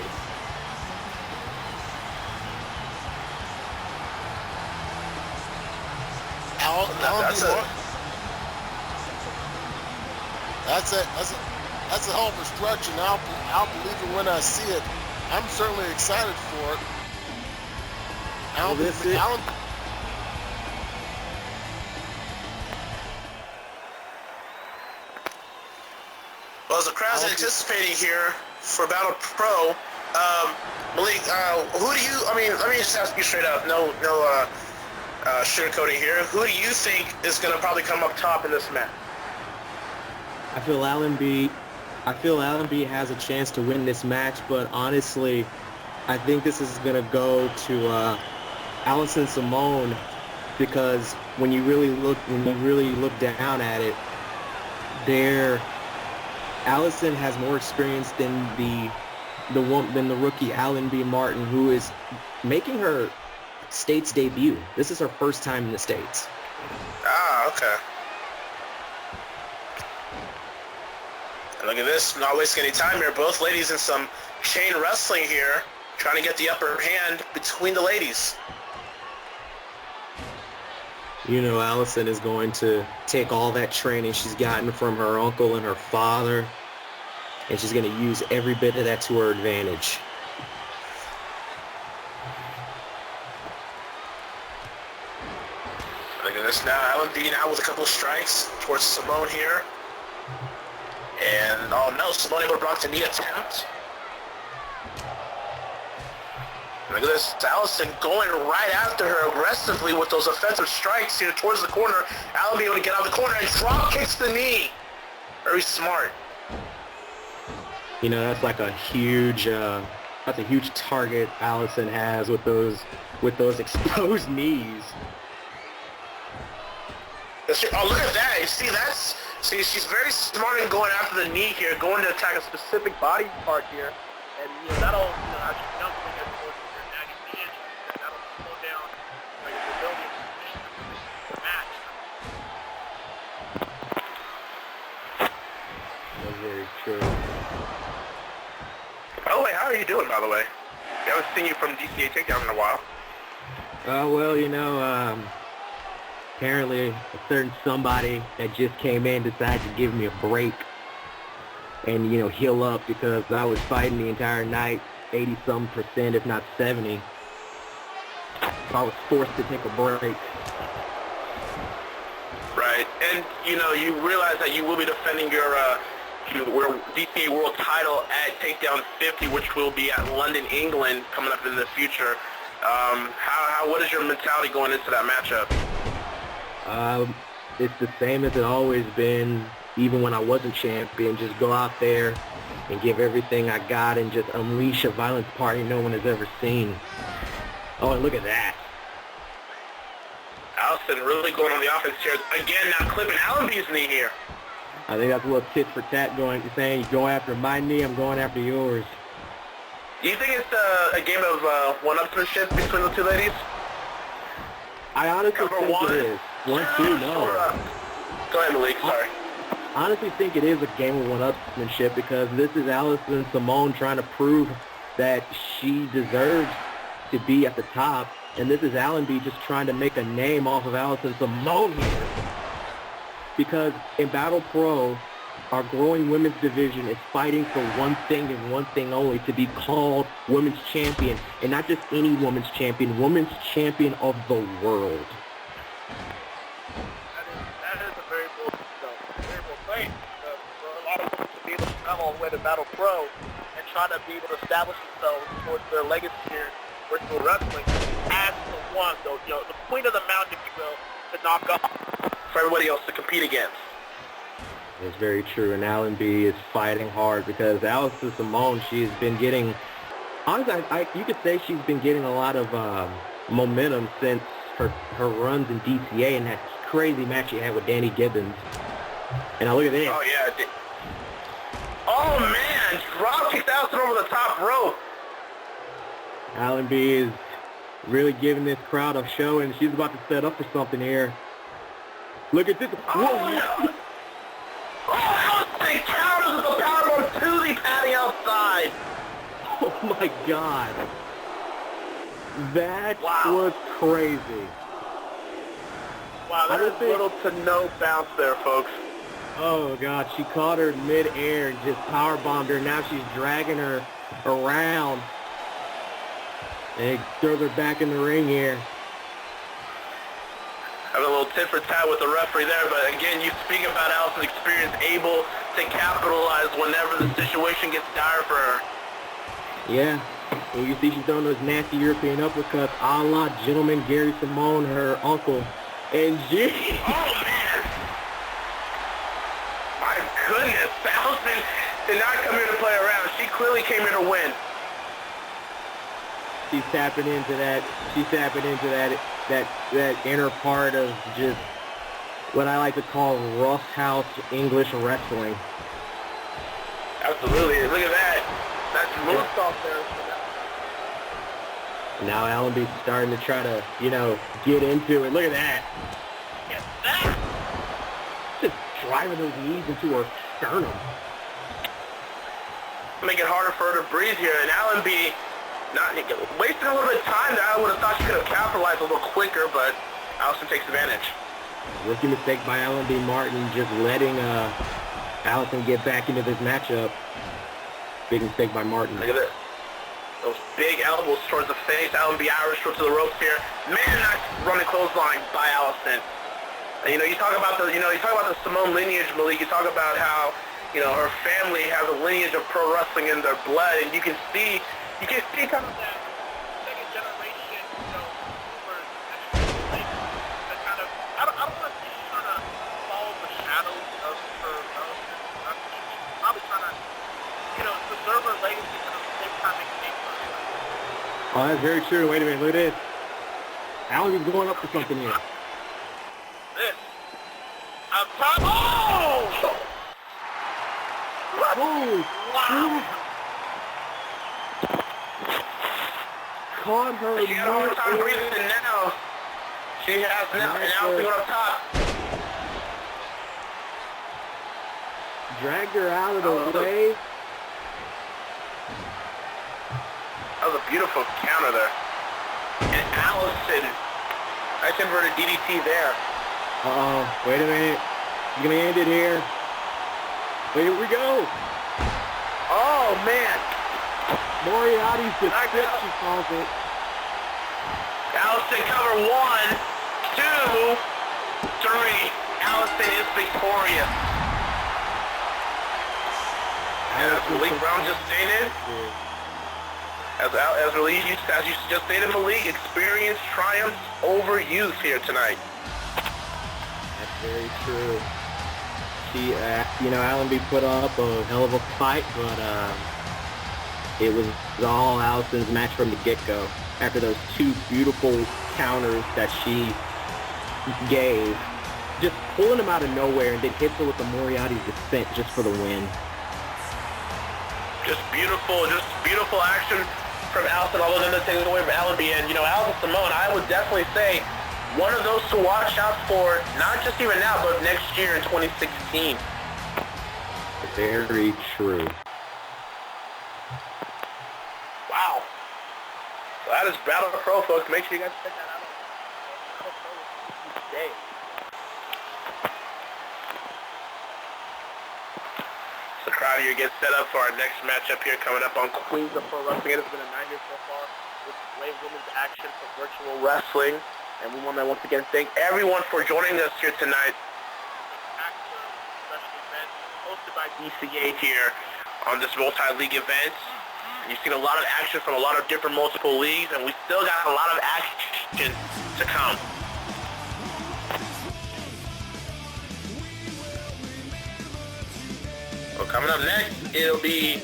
That's a hell of a stretch, and I'll believe it when I see it. I'm certainly excited for it. Well, as the crowd's anticipating here for Battle Pro, Malik, let me just ask you straight up, no sugarcoating here. Who do you think is going to probably come up top in this match? I feel Alan B has a chance to win this match, but honestly, I think this is going to go to Allison Simone, because when you really look down at it, Allison has more experience than the rookie Alan B. Martin, who is making her States debut. This is her first time in the States. Ah, okay. And look at this, not wasting any time here. Both ladies in some chain wrestling here, trying to get the upper hand between the ladies. You know, Allison is going to take all that training she's gotten from her uncle and her father, and she's going to use every bit of that to her advantage. Look at this now, Alan being out with a couple of strikes towards Simone here. And, oh no, Simone able to block the knee attempt. Look at this, Allison going right after her aggressively with those offensive strikes here towards the corner. Alan being able to get out of the corner and drop kicks the knee. Very smart. You know, that's like a huge target Allison has with those exposed knees. Oh, look at that. You see, she's very smart in going after the knee here, going to attack a specific body part here. And, that'll, as you jump when you're towards your nagging knee injury, that'll slow down your ability to the match. That's very true. you doing, by the way? I haven't seen you from DCA Takedown in a while. Well, you know, apparently a certain somebody that just came in decided to give me a break and, you know, heal up because I was fighting the entire night, 80-some%, if not 70. So I was forced to take a break. Right, and, you know, you realize that you will be defending your DCA World title at Takedown 50, which will be at London, England, coming up in the future. What is your mentality going into that matchup? It's the same as it always been, even when I wasn't champion. Just go out there and give everything I got and just unleash a violence party no one has ever seen. Oh, and look at that. Allison really going on the offense here. Again, now clipping Allenby's knee here. I think that's a little tit for tat saying, you're going after my knee, I'm going after yours. Do you think it's a game of one-upsmanship between the two ladies? I honestly think it is. 1-2, no. Go ahead, Malik, sorry. I honestly think it is a game of one-upsmanship because this is Allison Simone trying to prove that she deserves to be at the top, and this is Allenby just trying to make a name off of Allison Simone here. Because in Battle Pro, our growing women's division is fighting for one thing and one thing only, to be called women's champion. And not just any women's champion of the world. That is a very bold claim. For a lot of women to be able to come all the way to Battle Pro and try to be able to establish themselves towards their legacy here in virtual wrestling as the one, though, you know, the queen of the mountain, if you will, to knock off for everybody else to compete against. It's very true, and Allenby is fighting hard because Allison Simone, she's been getting, honestly, you could say she's been getting a lot of momentum since her runs in DCA and that crazy match she had with Danny Gibbons. And now look at this. Oh, yeah. Oh, man, drop kicked Allison over the top rope. Allenby is really giving this crowd a show, and she's about to set up for something here. Look at this. Oh, no. Oh, Allison counters with the powerbomb to the padding outside. Oh, my God. That was crazy. Wow, that is little to no bounce there, folks. Oh, God, she caught her mid-air and just powerbombed her. Now she's dragging her around. And throws her back in the ring here. Having a little tit for tat with the referee there, but again, you speak about Allison's experience, able to capitalize whenever the situation gets dire for her. Yeah, and you see she's throwing those nasty European uppercuts, a la Gentleman Gary Simone, her uncle. And gee. Oh, man. My goodness, Allison did not come here to play around. She clearly came here to win. She's tapping into that. She's tapping into that inner part of just what I like to call rough house English wrestling. Absolutely. Look at that. That's moonsault there. Now Allenby's starting to try to, you know, get into it. Look at that. Get that. Just driving those knees into her sternum. Make it harder for her to breathe here. And Allenby wasting a little bit of time there. I would have thought she could have capitalized a little quicker, but Allison takes advantage. Rookie mistake by Allenby Martin, just letting Allison get back into this matchup. Big mistake by Martin. Look at that. Those big elbows towards the face. Allenby Irish whip to the ropes here. Man, nice running clothesline by Allison. And, you talk about the Simone lineage, Malik. You talk about how, her family has a lineage of pro wrestling in their blood, and you can see kind of that second generation, movers that kind of, I don't want to say she's trying to follow the shadows of her relatives. She's probably trying to, preserve her legacy, but at the same time make a name for herself. Oh, that's very true. Wait a minute, look at this. Allenby's going up for something here. This. Up top. Oh! Oh! Wow! Caught her. She got a hard time breathing now. She has now, and now going up top. Dragged her out of the way. was a beautiful counter there. And Allison, nice inverted DDT there. Uh-oh, wait a minute. He's gonna end it here. Here we go. Oh, man. Moriarty's defeat, she calls it. Allison cover 1, 2, 3. Allison is victorious. As Malik Brown just stated, as you just stated, Malik, experience triumphs over youth here tonight. That's very true. She, Allenby put up a hell of a fight, but it was all Allison's match from the get-go. After those 2 beautiful counters that she gave, just pulling them out of nowhere and then hits her with the Moriarty's descent just for the win. Just beautiful action from Allison, although then taking away from Allenby. And, Allison Simone, I would definitely say one of those to watch out for, not just even now, but next year in 2016. Very true. Wow. So that is Battle Pro, folks. Make sure you guys check that out. Battle Pro today. So the crowd here gets set up for our next matchup here coming up on Queens of Pro Wrestling. It has been a night here so far with great women's action for virtual wrestling. And we want to once again thank everyone for joining us here tonight. Special event hosted by DCA here on this multi-league event. And you've seen a lot of action from a lot of different multiple leagues, and we still got a lot of action to come. Well, coming up next, it'll be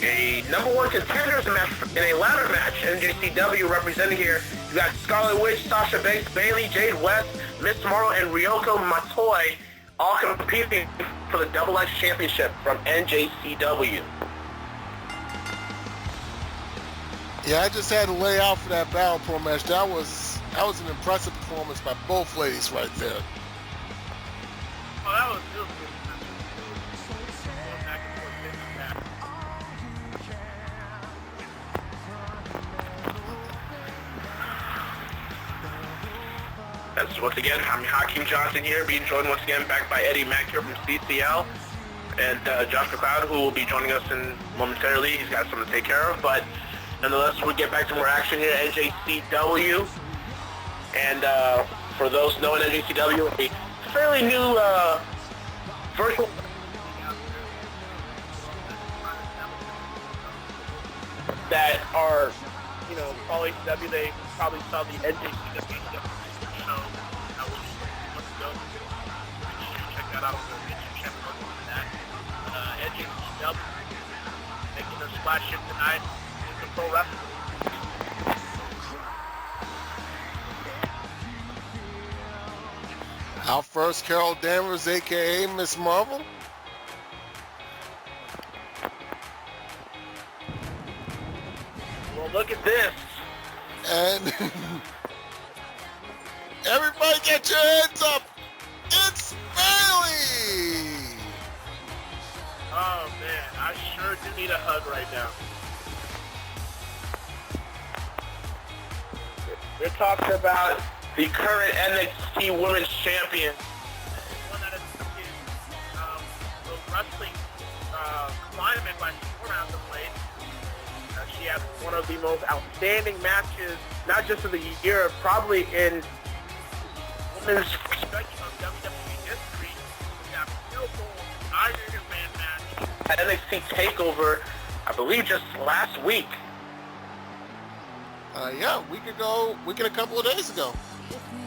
a number 1 contenders match in a ladder match. NJCW representing here. You got Scarlet Witch, Sasha Banks, Bailey, Jade West, Miss Tomorrow, and Ryoko Matoi all competing for the Double X Championship from NJCW. Yeah, I just had to lay out for that Battle Pro match. That was an impressive performance by both ladies right there. Oh, that was real good. Going back and forth, this and that. That's once again, I'm Hakeem Johnson here, being joined once again back by Eddie Mack here from CCL, and Josh McLeod, who will be joining us in momentarily. He's got something to take care of, but nonetheless, we'll get back to more action here at NJCW. And for those knowing NJCW, a fairly new virtual that are, probably CW, they probably saw the NJCW show a months ago. Check that out on the YouTube channel. Look at that. NJCW making their splash hit tonight in the pro wrestling. Our first Carol Danvers, a.k.a. Miss Marvel. Well, look at this. And everybody get your hands up. It's Bailey. Oh, man. I sure do need a hug right now. We're talking about the current NXT Women's Champion. One that has taken the wrestling climate by 4 rounds of late. She had one of the most outstanding matches, not just of the year, probably in women's perspective of WWE history. That beautiful Iron Man match At NXT TakeOver, I believe just last week. Yeah, a week and a couple of days ago.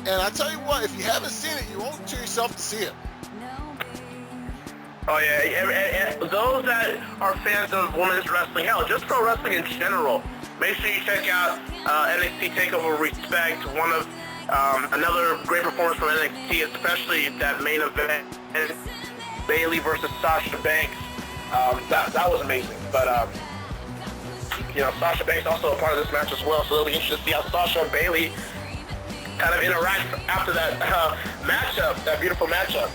And I tell you what, if you haven't seen it, you owe it to yourself to see it. Oh yeah, and those that are fans of women's wrestling, hell, just pro wrestling in general, make sure you check out NXT TakeOver Respect, one of another great performance from NXT, especially that main event, Bailey versus Sasha Banks. That was amazing. But Sasha Banks also a part of this match as well, so it'll be interesting to see how Sasha and Bailey kind of interact after that matchup, that beautiful matchup.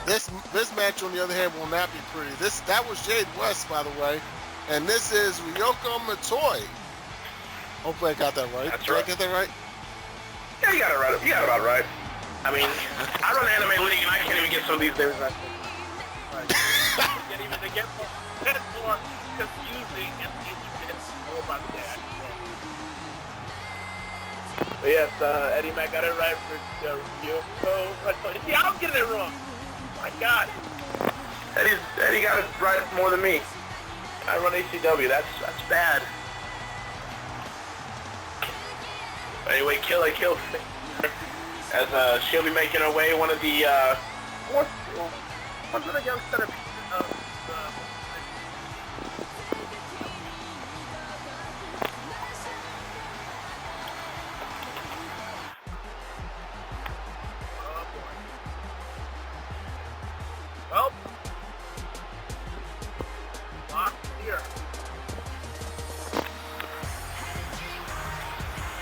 This match, on the other hand, will not be pretty. That was Jade West, by the way, and this is Reiko Matoi. Hopefully, I got that right. That's Did right. I get that right? Yeah, you got it right. You got it about right. I mean, I run an anime league and I can't even get some of these names right. They get more confusing and it's all about that. But yes, Eddie Mac got it right for Ryoko. See, I'm getting it wrong. My God. Eddie got it right more than me. I run ACW. That's bad. Anyway, kill. As she'll be making her way, one of the young centerpieces of the. Well, lock here.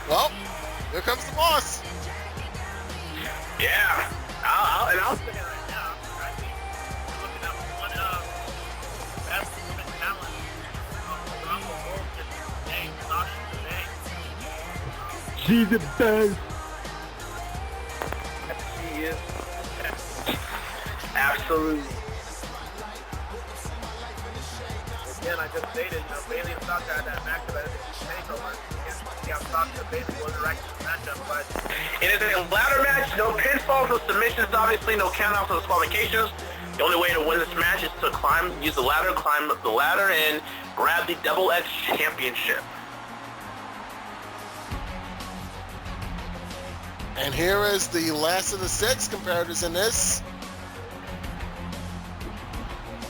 Well, here comes the boss. Yeah. I'll say it right now. I think we're looking at one of the best human talent around the world today. Tasha today. She's the best. She is. Absolutely. Again, I just stated, Bailey and Asuka had that match about takeover. Yeah, Asuka Bailey was the right matchup, but It is a ladder match, no pinfalls, no submissions, obviously, no countouts or disqualifications. The only way to win this match is to use the ladder, climb the ladder, and grab the Double X Championship. And here is the last of the 6 competitors in this.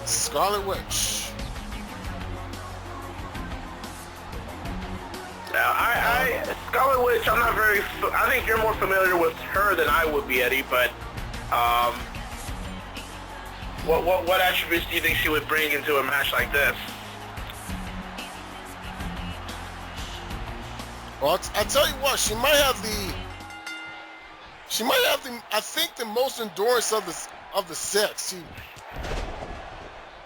Scarlet Witch. Now, Scarlet Witch, I'm not very, I think you're more familiar with her than I would be, Eddie, but, what attributes do you think she would bring into a match like this? Well, I tell you what, she might have I think the most endurance of the 6.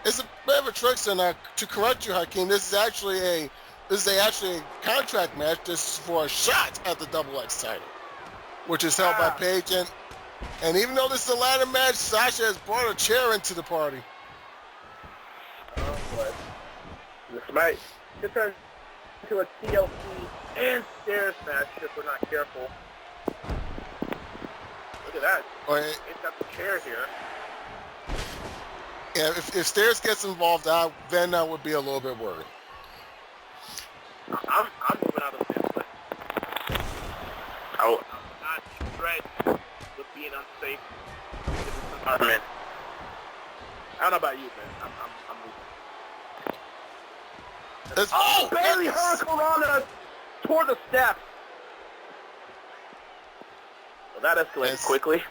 It's a bit of a trickster. Now, to correct you, Hakeem, this is actually a contract match. This is for a shot at the Double X title, which is held by Paige. And even though this is a ladder match, Sasha has brought a chair into the party. oh boy. This might turn into a TLC and stairs match if we're not careful. Look at that. It's got the chair here. Yeah, if Stairs gets involved, then I would be a little bit worried. I'm moving out of this, but Oh, I'm not right with being unsafe. I mean, I don't know about you, man. I'm moving. oh, Bailey Hurricanrana toward the steps. Well, that escalated quickly.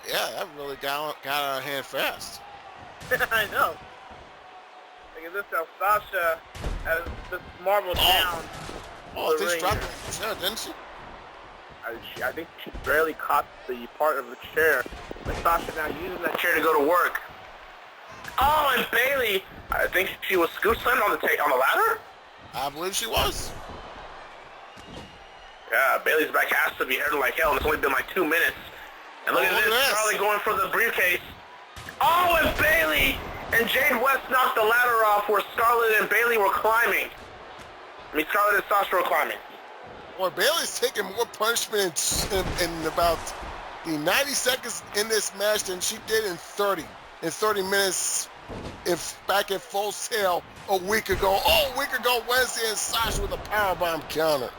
Yeah, that really got out of hand fast. I know. Look at this now. Sasha has just marbled down. Oh, the this ring dropped here. the chair, didn't she? I think she barely caught the part of the chair. But Sasha now using that chair Chair to go to work. Oh, and Bailey, I think she was scoop slammed on the ladder? I believe she was. Yeah, Bailey's back has to be hurting like hell, and it's only been like 2 minutes. And look at this, Charlie going for the briefcase. Oh, and Bailey and Jade West knocked the ladder off where Scarlett and Bailey were climbing. I mean, Scarlett and Sasha were climbing. Boy, Bailey's taking more punishment in about the 90 seconds in this match than she did in 30 minutes back at Full Sail a week ago. Oh, a week ago Wednesday, and Sasha with a powerbomb counter.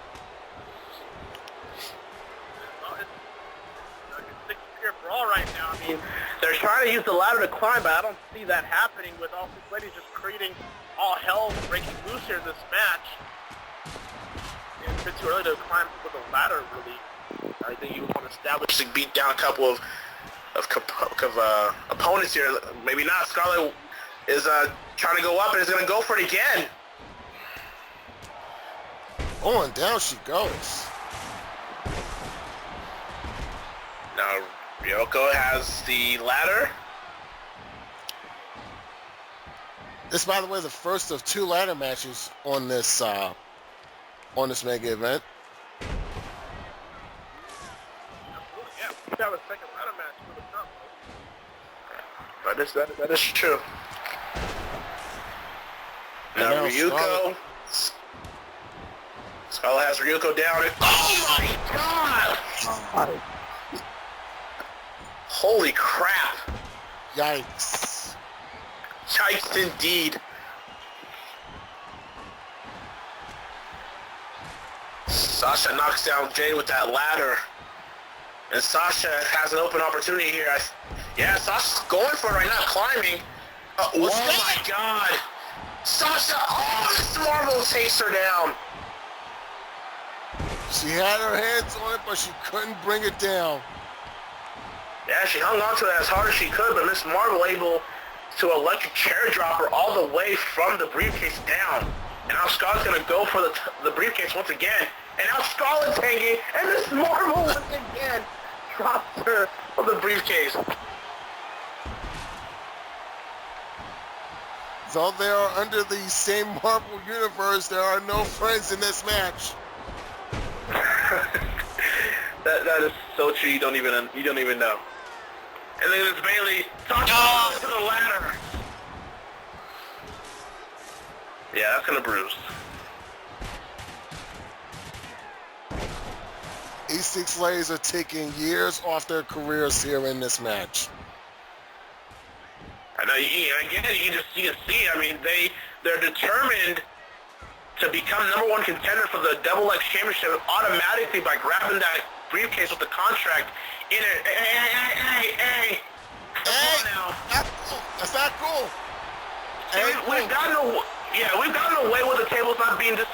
brawl right now. I mean, they're trying to use the ladder to climb, but I don't see that happening with all six ladies just creating all hell breaking loose here in this match. It's a bit too early to climb with a ladder, really. I think you want to establish To beat down a couple of opponents here. Maybe not. Scarlett is trying to go up and is going to go for it again. Oh, and down she goes. Now, Reiko has the ladder. This, by the way, the first of 2 ladder matches on this mega event. Yeah, we have a second ladder match for the combo. That is true. Now Reiko. Scarlett has Reiko down. Oh my god! Holy crap! Yikes. Yikes indeed. Sasha knocks down Jay with that ladder. And Sasha has an open opportunity here. Yeah, Sasha's going for it right now, climbing. Oh my god. Sasha, this Marvel takes her down. She had her hands on it, but she couldn't bring it down. Yeah, she hung on to it as hard as she could, but Miss Marvel able to electric chair drop her all the way from the briefcase down. And now Scarlett's going to go for the briefcase once again. And now Scarlett's hanging, and Miss Marvel once again drops her from the briefcase. Though they are under the same Marvel universe, there are no friends in this match. that is so true. You don't even know. And then it's Bailey talking to the ladder. Yeah, that's gonna bruise. These 6 ladies are taking years off their careers here in this match. I know. Again, you can see. I mean, they're determined to become #1 contender for the Double X Championship automatically by grabbing that briefcase with the contract in it. Hey! Come on now. That's not cool. We've gotten away with the tables not being just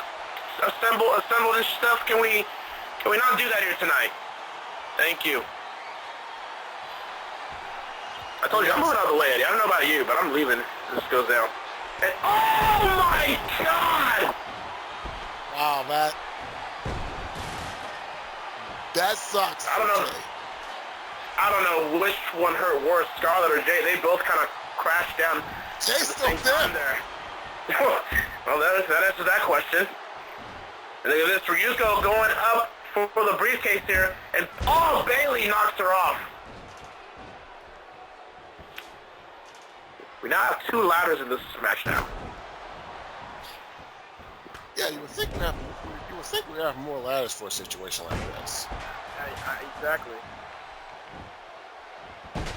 assembled and stuff. Can we not do that here tonight? Thank you. I told you I'm moving out of the way, Eddie. I don't know about you, but I'm leaving. This goes down. And, oh my God! Wow, that sucks. I don't know which one hurt worse, Scarlett or Jay. They both kind of crashed down. Jay's still there. Well, that answers that question. And look at this, Reiko going up for the briefcase here, and Bailey knocks her off. We now have 2 ladders in this match now. Yeah, you would think we have more ladders for a situation like this. Exactly.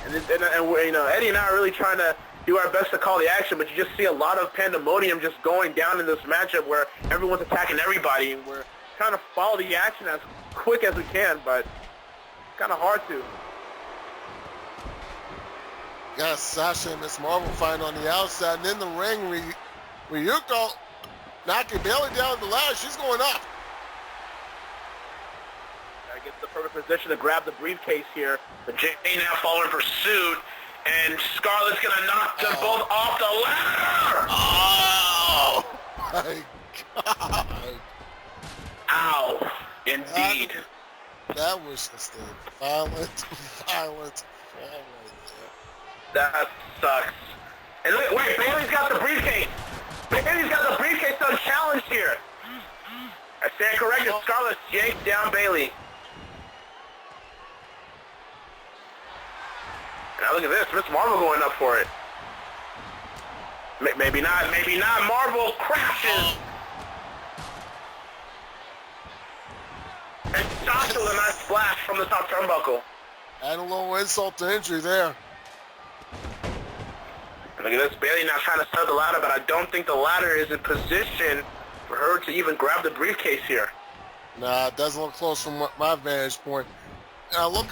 And Eddie and I are really trying to do our best to call the action, but you just see a lot of pandemonium just going down in this matchup where everyone's attacking everybody, and we're trying to follow the action as quick as we can, but it's kind of hard to. Got Sasha and Miss Marvel fighting on the outside, and in the ring, Reiko knocking Bailey down the ladder. She's going up. Gets the perfect position to grab the briefcase here. But Jay now following pursuit, and Scarlett's going to knock them both off the ladder. Oh, my God. Ow. Indeed. That was just a violent fall right there. That sucks. And wait, Bailey's got the briefcase. Bailey's got the briefcase unchallenged here. I stand corrected. Scarlett yanked down Bailey. Now look at this, Miss Marvel going up for it. Maybe not. Marvel crashes. And Tasha with a nice splash from the top turnbuckle. Add a little insult to injury there. And look at this, Bailey now trying to set the ladder, but I don't think the ladder is in position for her to even grab the briefcase here. Nah, it doesn't look close from my vantage point. Now look,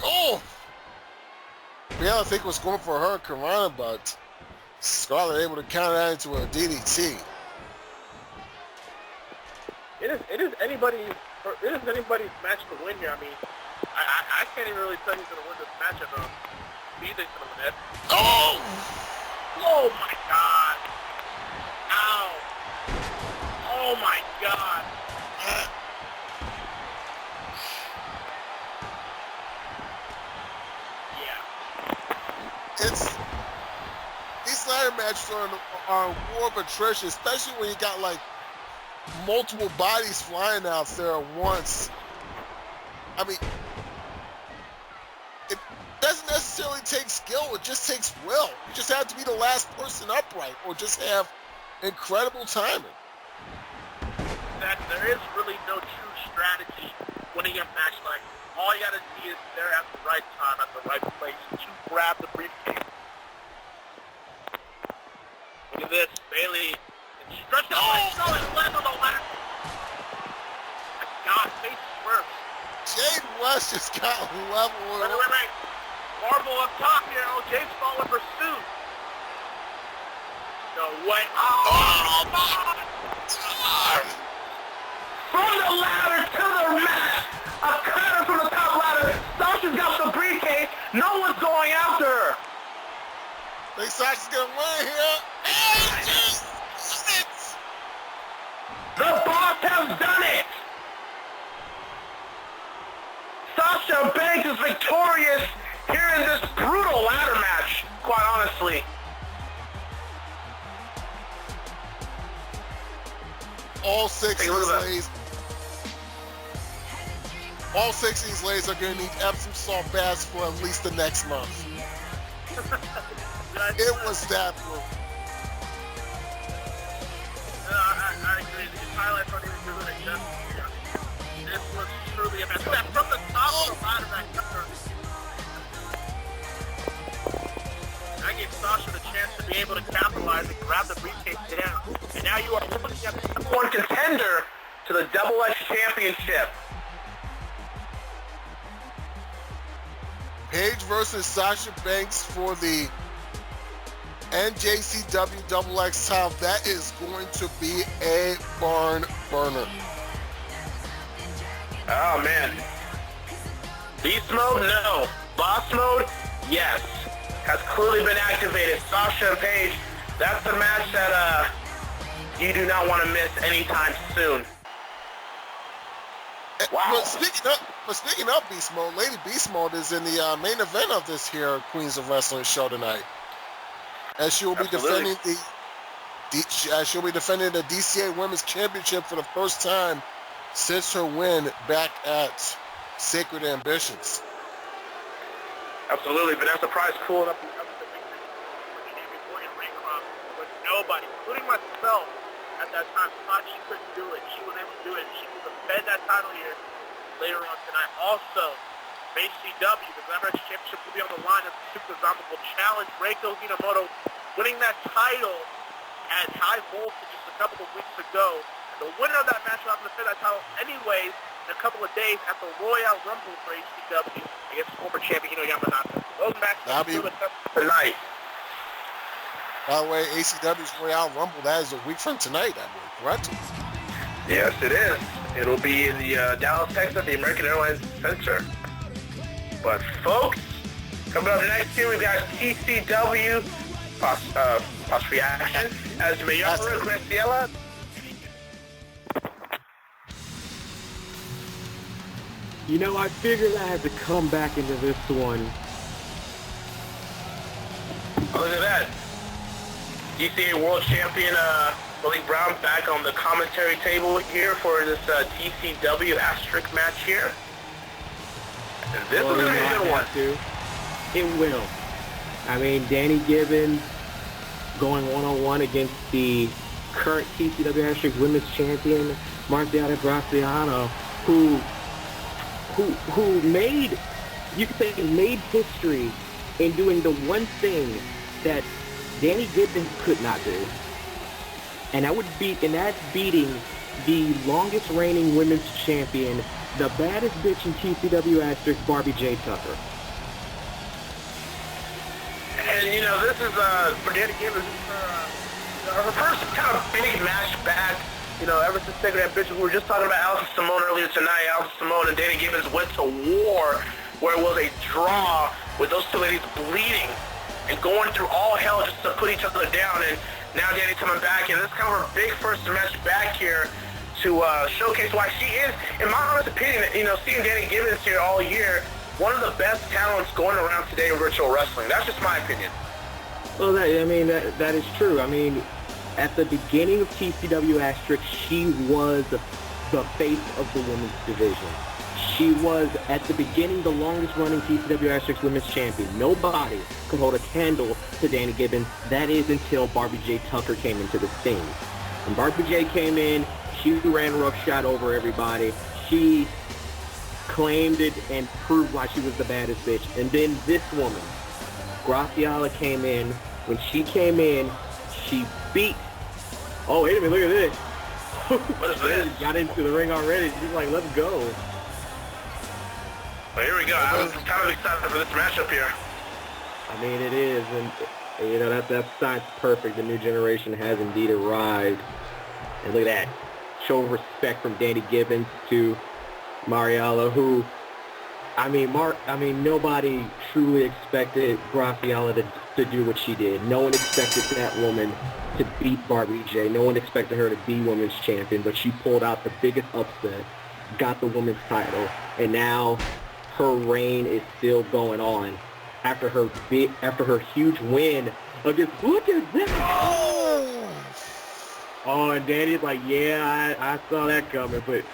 yeah, I think was going for her Karana, but Scarlett able to counter that into a DDT. It is anybody's match to win here. I mean, I can't even really tell who's gonna win this matchup. BJ's gonna win it. Oh! Oh my God! Ow! Oh my God! Yeah. it's these ladder matches are war of attrition, especially when you got like multiple bodies flying out there at once. I mean, it doesn't necessarily take skill, it just takes will. You just have to be the last person upright or just have incredible timing. That there is really no true strategy winning a match like all you gotta see is there at the right time, at the right place to grab the briefcase. Look at this, Bailey stretched out my show and lands on the ladder. My God, face first. Jade West just got level. Wait. Marvel up top here. Oh, James Ball in pursuit. No way. Oh my God! From the ladder to the mat. A cutter from the top ladder. Sasha's got the briefcase. No one's going after her. Think Sasha's gonna win here. And she's done it. The boss has done it. Sasha Banks is victorious here in this brutal ladder match, quite honestly. All six of these ladies are going to need Epsom salt baths for at least the next month. It was that brutal. I agree. These highlights aren't even doing it justice. This was truly a match. From the top of the ladder, that cover. I gave Sasha the chance to be able to capitalize and grab the briefcase down. And now you are looking at the number one contender to the Double X Championship. Paige versus Sasha Banks for the NJCW Double X title. That is going to be a barn burner. Oh, man. Beast mode? No. Boss mode? Yes. Has clearly been activated. Sasha and Paige, that's a match that you do not want to miss anytime soon. Wow. But speaking of Beast Mode, Lady Beast Mode is in the main event of this here Queens of Wrestling show tonight, as she will be defending the DCA Women's Championship for the first time since her win back at Sacred Ambitions. Absolutely. Vanessa Pryce pulling up the but nobody, including myself, at that time thought she couldn't do it. She was able to do it. She will defend that title here later on tonight. Also, HCW, the Glamour Championship will be on the line as the Super Kazama will challenge Reiko Himomoto, winning that title at high voltage just a couple of weeks ago. And the winner of that match will have to defend that title anyways in a couple of days at the Royal Rumble for HCW against former champion Hino Yamanaka. Those matches will be tonight. By the way, ACW's Royal Rumble, that is a week from tonight, I believe, correct? Yes, it is. It'll be in the Dallas, Texas, at the American Airlines Center. But folks, coming up next here, we've got TCW, Post Reaction, as Mayara Graciela. You know, I figured I had to come back into this one. Oh, look at that. DCA World Champion Malik Brown back on the commentary table here for this TCW asterisk match here. And this is going to be a good one. It will. I mean, Danny Gibbons going one-on-one against the current TCW asterisk women's champion, Marciana Graciano, who made, you could say, made history in doing the one thing that Danny Gibbons could not do, and that's beating the longest reigning women's champion, the baddest bitch in TCW asterisk, Barbie J. Tucker. And you know, this is for Danny Gibbons, her first kind of big match back. You know, ever since Sacred Ambition, we were just talking about Alison Simone earlier tonight. Alison Simone and Danny Gibbons went to war, where it was a draw with those two ladies bleeding and going through all hell just to put each other down. And now Danny's coming back, and this is kind of her big first match back here to showcase why she is, in my honest opinion, you know, seeing Danny Gibbons here all year, one of the best talents going around today in virtual wrestling. That's just my opinion. Well, that is true. I mean, at the beginning of TCW Asterisk, she was the face of the women's division. She was, at the beginning, the longest-running TCW Asterisk Women's Champion. Nobody could hold a candle to Danny Gibbons. That is until Barbie J. Tucker came into the scene. When Barbie J. came in, she ran roughshod over everybody. She claimed it and proved why she was the baddest bitch. And then this woman, Graciela, came in. When she came in, she beat... Oh, wait a minute, look at this. What is this? Got into the ring already. She's like, let's go. Well, here we go. I was kind of excited for this matchup here. I mean, it is, and you know that sign's perfect. The new generation has indeed arrived. And look at that. Show of respect from Danny Gibbons to Mariella, who, I mean, nobody truly expected Graciela to do what she did. No one expected that woman to beat Barbie J. No one expected her to be women's champion, but she pulled out the biggest upset, got the women's title, and now her reign is still going on after her huge win against, look at this. Oh, and Danny's like, yeah, I saw that coming, but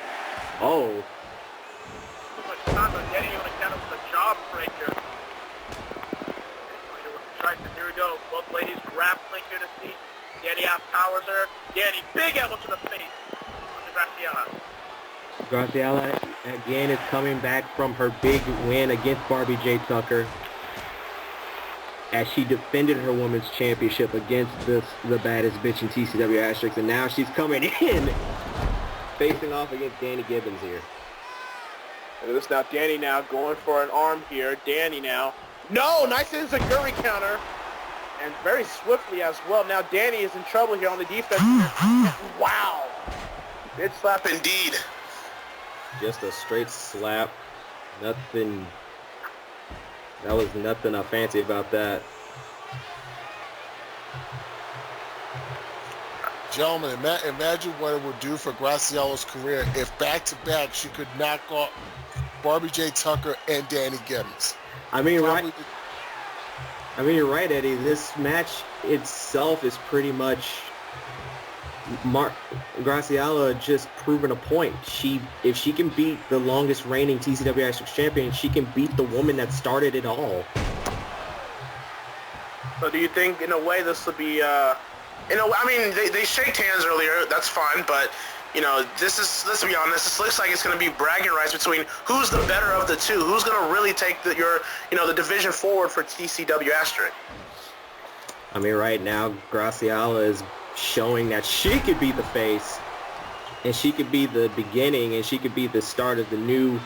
oh. Danny on account of the job breaker. Here we go. Both ladies grappling here to see. Danny outpowers her. Danny, big elbow to the face. Graciela again is coming back from her big win against Barbie J. Tucker as she defended her women's championship against the baddest bitch in TCW Asterisk, and now she's coming in facing off against Danny Gibbons here. Look at this now. Danny now going for an arm here. Danny now. No! Nice enziguri counter. And very swiftly as well. Now Danny is in trouble here on the defense. Wow. Bitch slap indeed. Just a straight slap. Nothing. That was nothing fancy about that. Gentlemen, imagine what it would do for Graciela's career if back-to-back she could knock off Barbie J. Tucker and Danny Gibbons. I mean, right. I mean, you're right, Eddie. This match itself is pretty much Graciela just proving a point. If she can beat the longest reigning TCW Asterisk champion, she can beat the woman that started it all. So do you think, in a way, this will be, I mean, they shaked hands earlier, that's fine, but, you know, let's be honest, this looks like it's going to be bragging rights between who's the better of the two, who's going to really take the division forward for TCW Asterisk. I mean, right now, Graciela is showing that she could be the face, and she could be the beginning, and she could be the start of the new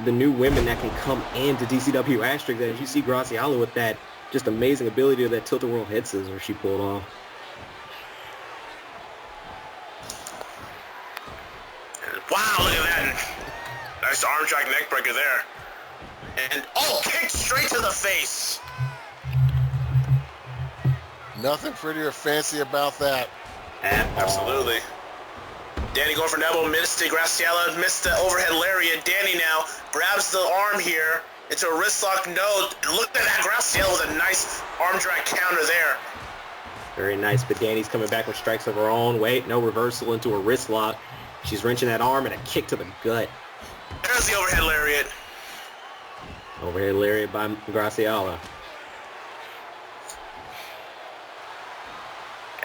women that can come into TCW Asterisk. As you see Graciela with that just amazing ability of that tilt-a-whirl head scissors she pulled off. Wow, look at that. Nice arm drag neck breaker there. And, kick straight to the face. Nothing pretty or fancy about that. Absolutely. Danny going for an elbow, missed it. Graciela missed the overhead lariat. Danny now grabs the arm here into a wrist lock. No, look at that. Graciela with a nice arm drag counter there. Very nice, but Danny's coming back with strikes of her own. Wait, no, reversal into a wrist lock. She's wrenching that arm and a kick to the gut. There's the overhead lariat. Overhead lariat by Graciela.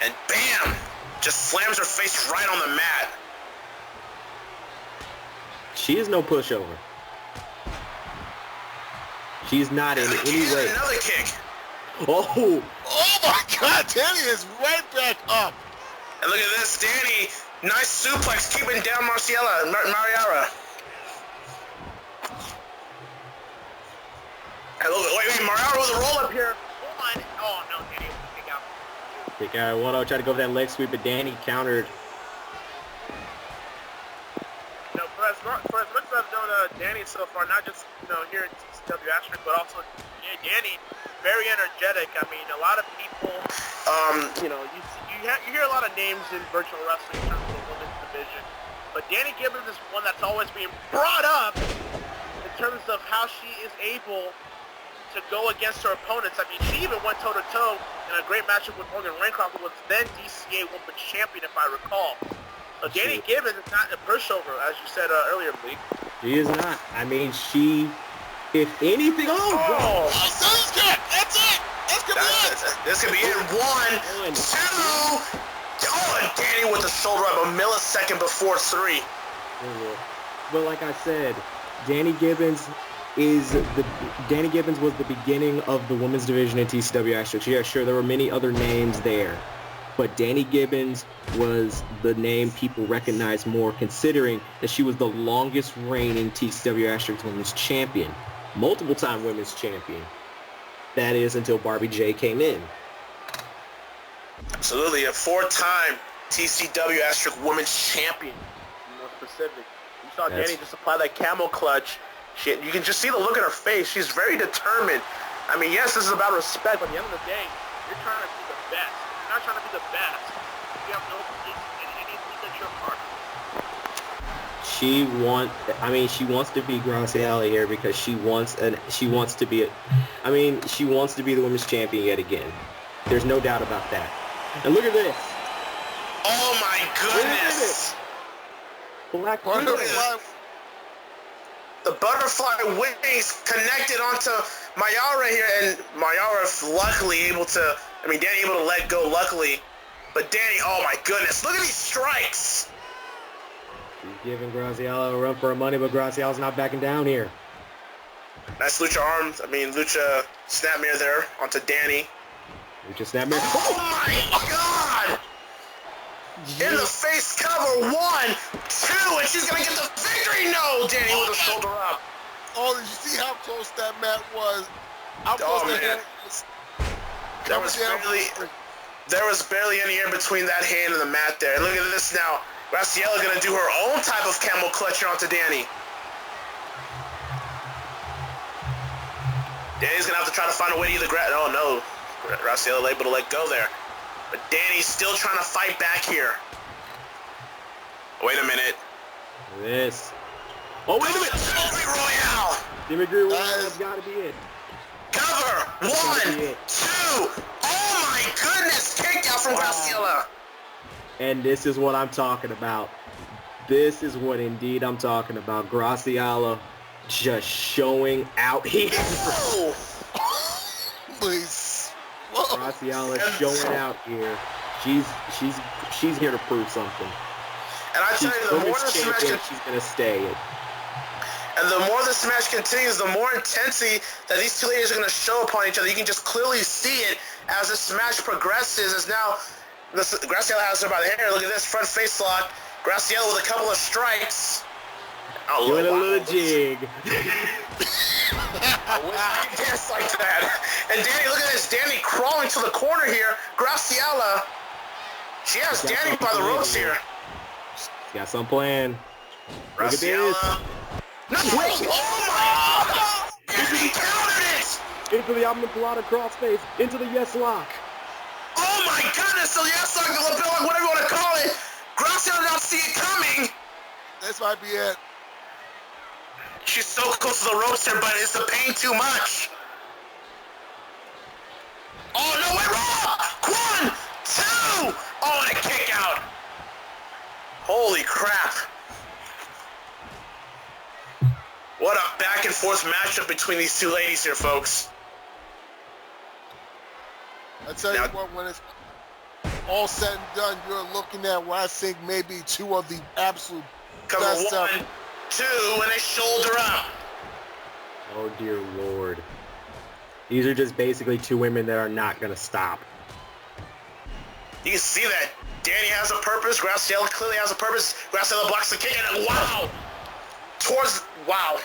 And bam! Just slams her face right on the mat. She is no pushover. She's not in any way. Another kick. Oh my God! Danny is right back up. And look at this, Danny. Nice suplex, keeping down Mariara. And look, wait, Mariara with a roll up here. Oh no, Danny with the kick out. Kick out. 1-0. Tried to go for that leg sweep, but Danny countered. No, for as much as I've known Danny so far, not just here in TCW Asterisk, but also Danny, very energetic. I mean, a lot of people, you hear a lot of names in virtual wrestling in terms of the women's division, but Danny Gibbons is one that's always being brought up in terms of how she is able to go against her opponents. I mean, she even went toe-to-toe in a great matchup with Morgan Rancroft, who was then DCA Women's Champion, if I recall. So Danny Gibbons is not a pushover, as you said earlier, Lee. She is not. I mean, if anything... Oh! That's it! That's gonna be it! This could be it. 1, 2... Oh, and Danny with the shoulder up a millisecond before 3. But like I said, Danny Gibbons was the beginning of the women's division in TCW Asterix. Yeah, sure, there were many other names there, but Danny Gibbons was the name people recognized more, considering that she was the longest reigning TCW Asterix women's champion, multiple-time women's champion. That is until Barbie J came in. Absolutely, a 4-time TCW Asterix women's champion. More specific. You saw Danny just apply that camel clutch. You can just see the look in her face. She's very determined. I mean, yes, this is about respect, but at the end of the day, you're trying to be the best. You're not trying to be the best. You have no belief in anything that you're a part of. She wants to be Graciela here because she wants to be the women's champion yet again. There's no doubt about that. And look at this. Oh my goodness. Black Butterfly. The butterfly wings connected onto Mayara here, and Mayara luckily able to, Danny able to let go luckily. But Danny, oh my goodness, look at these strikes. She's giving Graciela a run for her money, but Graciela's not backing down here. Nice lucha snapmare there onto Danny. Lucha snapmare. Oh my God! In the face cover, 1, 2, and she's gonna get the victory. No, Danny with the shoulder up. Oh, did you see how close that mat was? How close that hand was? There was barely any air between that hand and the mat there. And look at this now. Graciela gonna do her own type of camel clutch here onto Danny. Danny's gonna have to try to find a way to either oh no. Graciela able to let go there. But Danny's still trying to fight back here. Wait a minute. This. Oh, wait a minute. Royale. Dimmigree Royale's got to be it. Cover. 1, 2. Oh my goodness. Kick out from Graciela. And this is what I'm talking about. This is what indeed I'm talking about. Graciela just showing out here. Please. Graciela showing out here. She's here to prove something. And I tell you, the more this match she's gonna stay. And the more this match continues, the more intensity that these two ladies are gonna show upon each other. You can just clearly see it as this match progresses. As now, Graciela has her by the hair. Look at this front face lock. Graciela with a couple of strikes. Oh, doing a little jig. I wish I could dance like that. And Danny, look at this. Danny crawling to the corner here. Graciela. She has Danny by the ropes here. She's got some plan. Look at this. No! Oh my God! He countered it! Into the Omnipolata crossface. Into the yes lock. Oh my goodness! The yes lock, the lapel lock, whatever you want to call it. Graciela did not see it coming. This might be it. She's so close to the ropes here, but is the pain too much? Oh, no, wait, Raw! 1, 2! Oh, and a kick out. Holy crap. What a back and forth matchup between these two ladies here, folks. I tell you what, when it's all said and done, you're looking at what I think maybe two of the absolute Cover best 1, 2, and they shoulder up. Oh, dear Lord. These are just basically two women that are not going to stop. You can see that Danny has a purpose. Graciela clearly has a purpose. Graciela blocks the kick, and wow!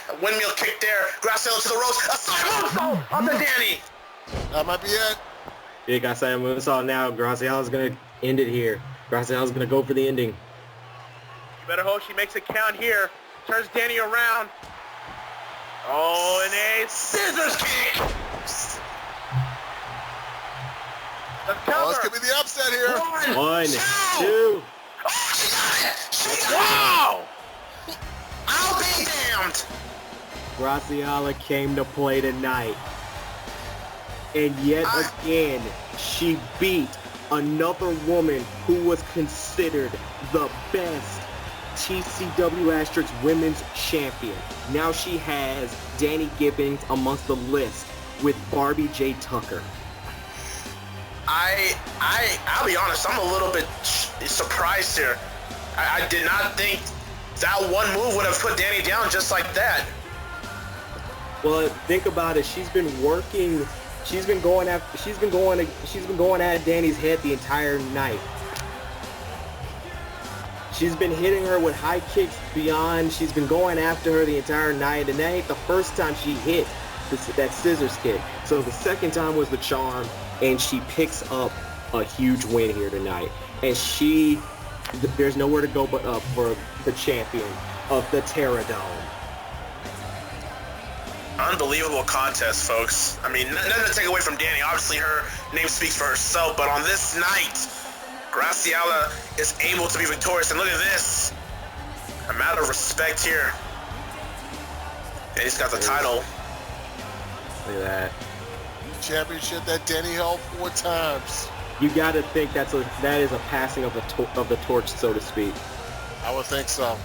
A windmill kick there. Graciela to the ropes. A side moonsault on the Danny. That might be it. Big side moonsault now. Graciela's going to end it here. Graciela's going to go for the ending. You better hope she makes it count here. Turns Danny around. Oh, and a scissors kick. Oh, this could be the upset here. 1, 2. Oh, she got it. She got it. Wow. I'll be damned. Graciela came to play tonight. And yet again, she beat another woman who was considered the best TCW Women's Champion. Now she has Danny Gibbons amongst the list with Barbie J. Tucker. I'll be honest, I'm a little bit surprised here. I did not think that one move would have put Danny down just like that. Well, think about it. She's been working. She's been going at Danny's head the entire night. She's been hitting her with high kicks beyond. She's been going after her the entire night, and that ain't the first time she hit that scissors kick. So the second time was the charm, and she picks up a huge win here tonight. And there's nowhere to go but up for the champion of the Terra Dome. Unbelievable contest, folks. I mean, nothing to take away from Danny. Obviously, her name speaks for herself. But on this night, Graciela is able to be victorious. And look at this. A matter of respect here. Danny's got the title. Look at that. Championship that Danny held 4 times. You got to think that is a passing of the torch, so to speak. I would think so.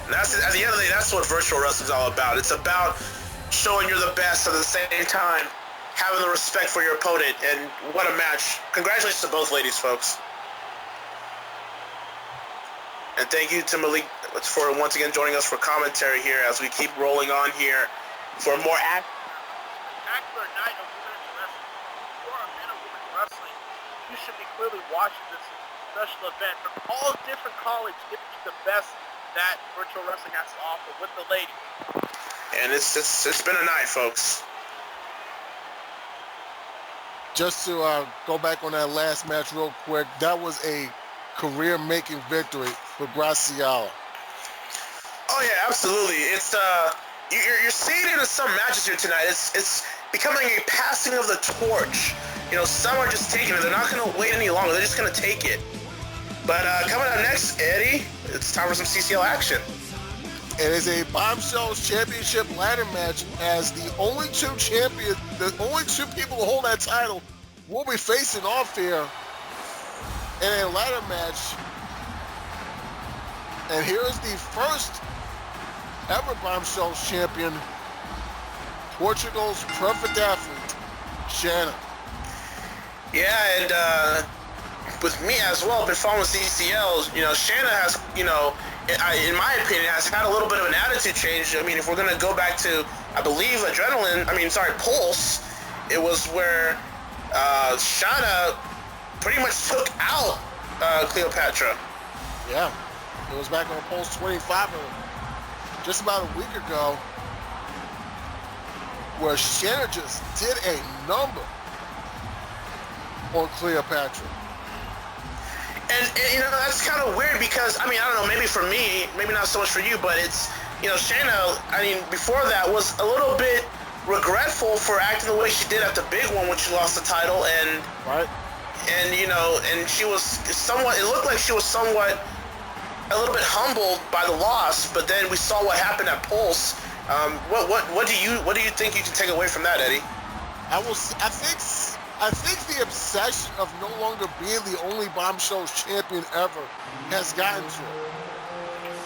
And that's, at the end of the day, that's what virtual wrestling is all about. It's about showing you're the best at the same time, having the respect for your opponent, and what a match. Congratulations to both ladies, folks. And thank you to Malik for once again joining us for commentary here as we keep rolling on here for more Spectacular night of women's wrestling. For a man of women's wrestling, you should be clearly watching this special event from all different colleges, giving you the best that virtual wrestling has to offer with the ladies. And it's been a night, folks. Just to go back on that last match real quick, that was a career-making victory for Graciela. Oh yeah, absolutely. It's you're seeing it in some matches here tonight. It's becoming a passing of the torch. You know, some are just taking it. They're not going to wait any longer. They're just going to take it. But coming up next, Eddie, it's time for some CCL action. It is a Bombshells Championship ladder match as the only two people to hold that title will be facing off here in a ladder match. And here is the first ever Bombshells champion, Portugal's perfect athlete, Shanna. Yeah, and with me as well, been following CCL, you know, Shanna has, you know, in my opinion, has had a little bit of an attitude change. I mean, if we're going to go back to, I believe, Pulse, it was where Shanna pretty much took out Cleopatra. Yeah, it was back on Pulse 25 just about a week ago where Shanna just did a number on Cleopatra. And you know, that's kind of weird because, I mean, I don't know, maybe for me, maybe not so much for you, but it's, you know, Shanna, I mean, before that was a little bit regretful for acting the way she did at the big one when she lost the title, and right. And, you know, and she was somewhat, it looked like she was somewhat a little bit humbled by the loss, but then we saw what happened at Pulse. What do you think you can take away from that, Eddie? I think the obsession of no longer being the only Bombshells champion ever has gotten to her.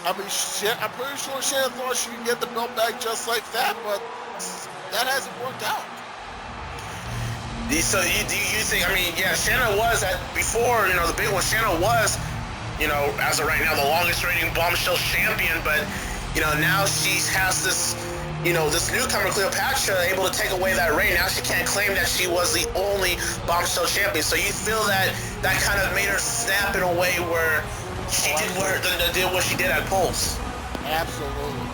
I mean, I'm pretty sure Shanna thought she could get the belt back just like that, but that hasn't worked out. So you think, I mean, yeah, Shanna was before, you know, the big one, Shanna was, you know, as of right now, the longest reigning Bombshells champion, but, you know, now she has this, you know, this newcomer, Cleopatra, able to take away that reign. Now she can't claim that she was the only Bombshell champion. So you feel that kind of made her snap in a way where she did what she did at Pulse. Absolutely.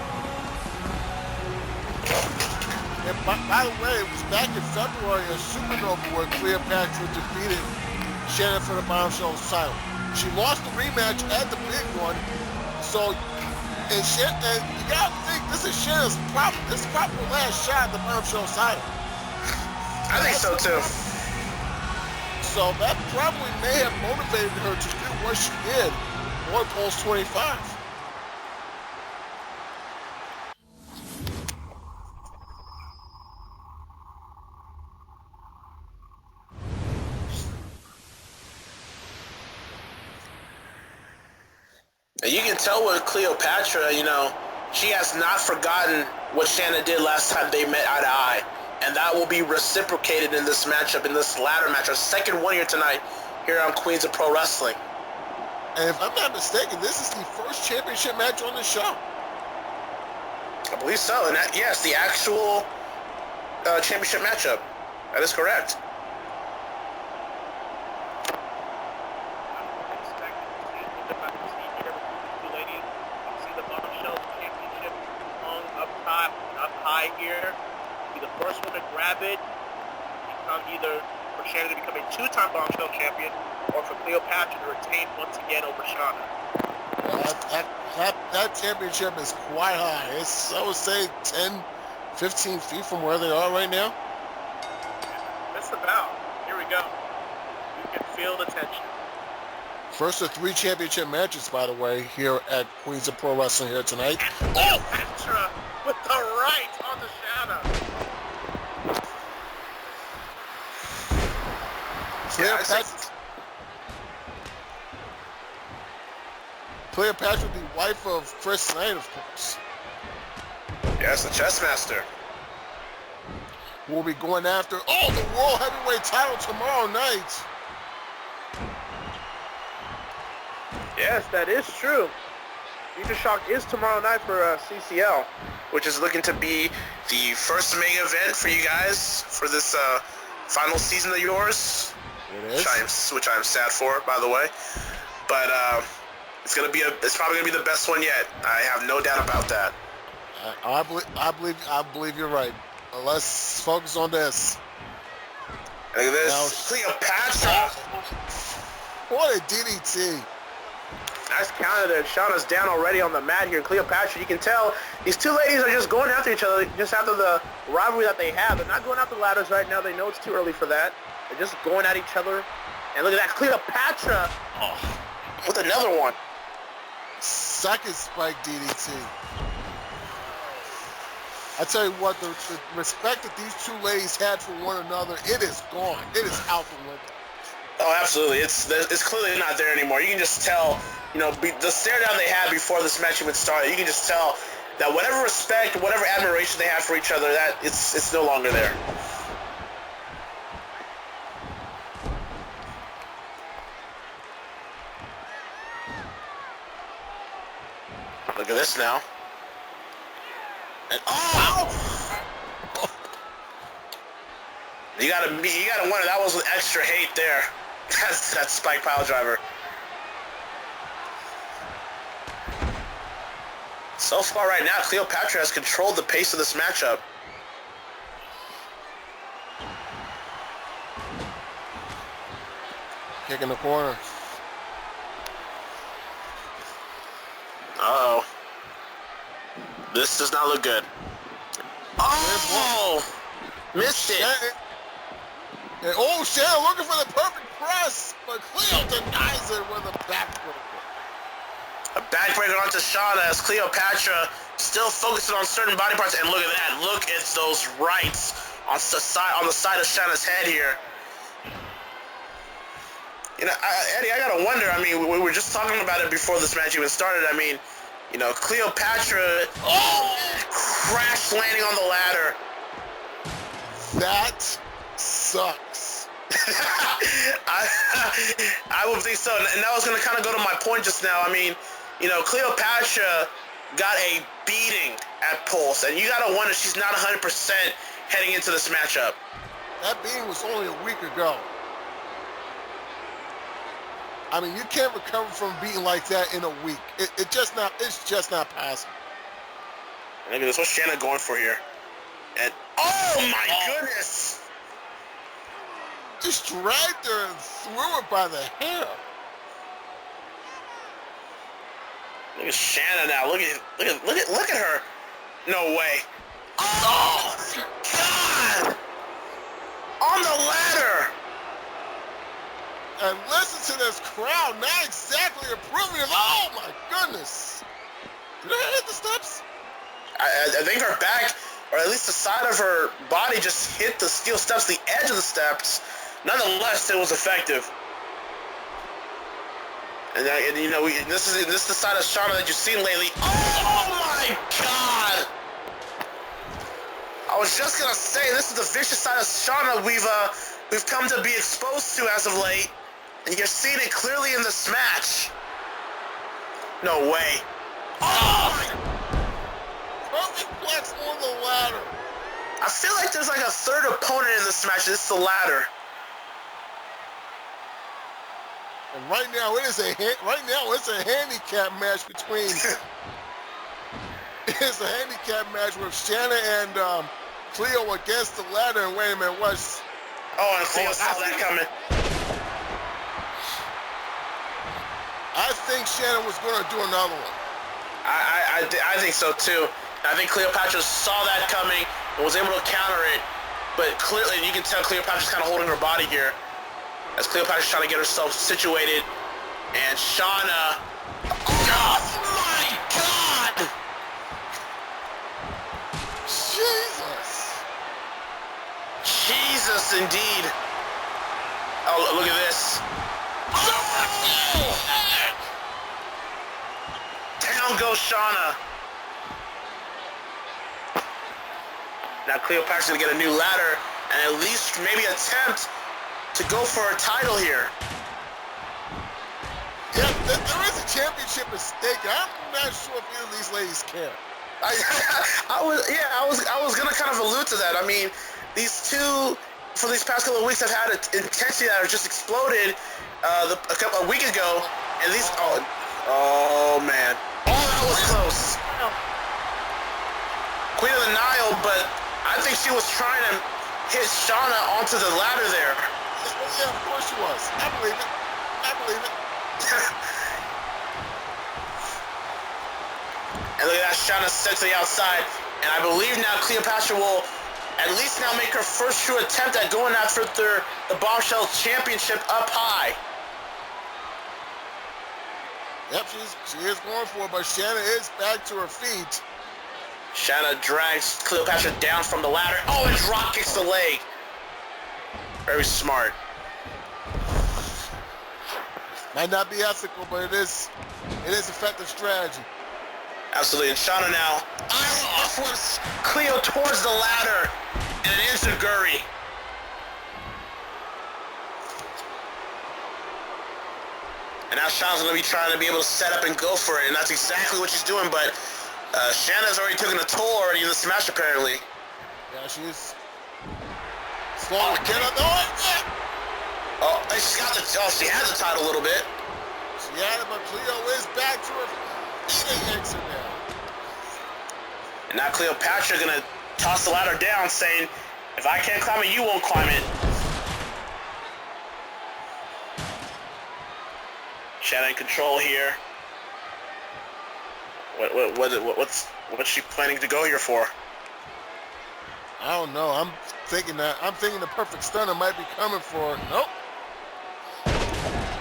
And by the way, it was back in February of Supernova where Cleopatra defeated Shanna for the Bombshells title. She lost the rematch at the big one, so and you gotta think this is Shanna's probably her last shot at the Bombshells title. I think so too. So that probably may have motivated her to do what she did on Pulse 25. And you can tell with Cleopatra, you know, she has not forgotten what Shanna did last time they met eye to eye. And that will be reciprocated in this matchup, in this ladder match, our second one here tonight, here on Queens of Pro Wrestling. And if I'm not mistaken, this is the first championship match on the show. I believe so. And that, yes, the actual championship matchup. That is correct. Here, be the first one to grab it, become either for Shanna to become a two-time Bombshell champion, or for Cleopatra to retain once again over Shanna. That championship is quite high. It's, I would say, 10, 15 feet from where they are right now. Just about. Here we go. You can feel the tension. First of 3 championship matches, by the way, here at Queens of Pro Wrestling here tonight. And Cleopatra with the right on the Shanna. Cleopatra, the wife of Chris Knight, of course. Yes, the chess master. We'll be going after, the World Heavyweight title tomorrow night. Yes, that is true. Future Shock is tomorrow night for CCL. Which is looking to be the first mega event for you guys for this final season of yours. It is. Which I am sad for, by the way. But it's probably gonna be the best one yet. I have no doubt about that. I believe you're right. Let's focus on this. Look at this. Now, Cleopatra. What a DDT. Nice counter there. Shanna's down already on the mat here. Cleopatra, you can tell these two ladies are just going after each other, just after the rivalry that they have. They're not going after the ladders right now. They know it's too early for that. They're just going at each other. And look at that, Cleopatra. With another one. Second spike DDT. I tell you what, the respect that these two ladies had for one another, it is gone. It is out the window. Oh, absolutely. It's clearly not there anymore. You can just tell, you know, the stare down they had before this match even started, you can just tell that whatever respect, whatever admiration they have for each other, that it's no longer there. Look at this now. And, You gotta wonder, that was with extra hate there. That's that spike pile driver. So far right now, Cleopatra has controlled the pace of this matchup. Kick in the corner. Uh-oh. This does not look good. Oh! Missed it. And Shanna looking for the perfect press, but Cleo denies it with a backbreaker. A backbreaker onto Shanna as Cleopatra still focusing on certain body parts. And look at that. Look at those rights on the side of Shanna's head here. You know, Eddie, I gotta wonder. I mean, we were just talking about it before this match even started. I mean, you know, Cleopatra crash landing on the ladder. That sucks. I would think so. And that was going to kind of go to my point just now. I mean, you know, Cleopatra got a beating at Pulse, and you got to wonder she's not 100% heading into this matchup. That beating was only a week ago. I mean, you can't recover from a beating like that in a week. It's just not possible. Look at this. What's Shanna going for here? And oh my goodness! Just dragged her and threw it by the hair. Look at Shanna now. Look at her. No way. Oh God! On the ladder. And listen to this crowd, not exactly approving of. Oh my goodness! Did I hit the steps? I think her back, or at least the side of her body, just hit the steel steps, the edge of the steps. Nonetheless, it was effective. And you know, this is the side of Shanna that you've seen lately. Oh my God! I was just gonna say, this is the vicious side of Shanna we've come to be exposed to as of late, and you're seeing it clearly in this match. No way. Oh! Perfect flex on the ladder. I feel like there's like a third opponent in this match. This is the ladder. And right now it's a handicap match between. It's a handicap match with Shanna and Cleo against the ladder. And wait a minute, what's? Oh, and Cleo saw that coming. I think Shanna was going to do another one. I think so too. I think Cleopatra saw that coming and was able to counter it. But clearly, you can tell Cleopatra's kind of holding her body here as Cleopatra's trying to get herself situated. And Shanna... Oh my God! Jesus, indeed. Oh, look at this. Oh! Down goes Shanna. Now Cleopatra's gonna get a new ladder and at least maybe attempt to go for a title here. Yeah, there is a championship at stake. I'm not sure if either of these ladies care. I was gonna kind of allude to that. I mean, these two for these past couple of weeks have had an intensity that has just exploded a week ago, and these oh man, that was close. Queen of the Nile, but I think she was trying to hit Shanna onto the ladder there. Yeah, of course she was. I believe it. And look at that, Shanna set to the outside. And I believe now Cleopatra will at least now make her first true attempt at going after the Bombshells championship up high. Yep, she is going for it, but Shanna is back to her feet. Shanna drags Cleopatra down from the ladder. Oh, and drop kicks the leg. Very smart. Might not be ethical, but it is effective strategy. Absolutely, and Shanna now off with Cleo towards the ladder, and an enziguri. And now Shanna's going to be trying to be able to set up and go for it, and that's exactly what she's doing, but Shanna's already taken a toll already in this match, apparently. Yeah, she's slowing to get up. Oh, She had the title a little bit. She had it, but Cleo is back to her eating exit now. And now Cleopatra going to toss the ladder down, saying, if I can't climb it, you won't climb it. Shanna in control here. What's she planning to go here for? I don't know. I'm thinking the perfect stunner might be coming for. Nope.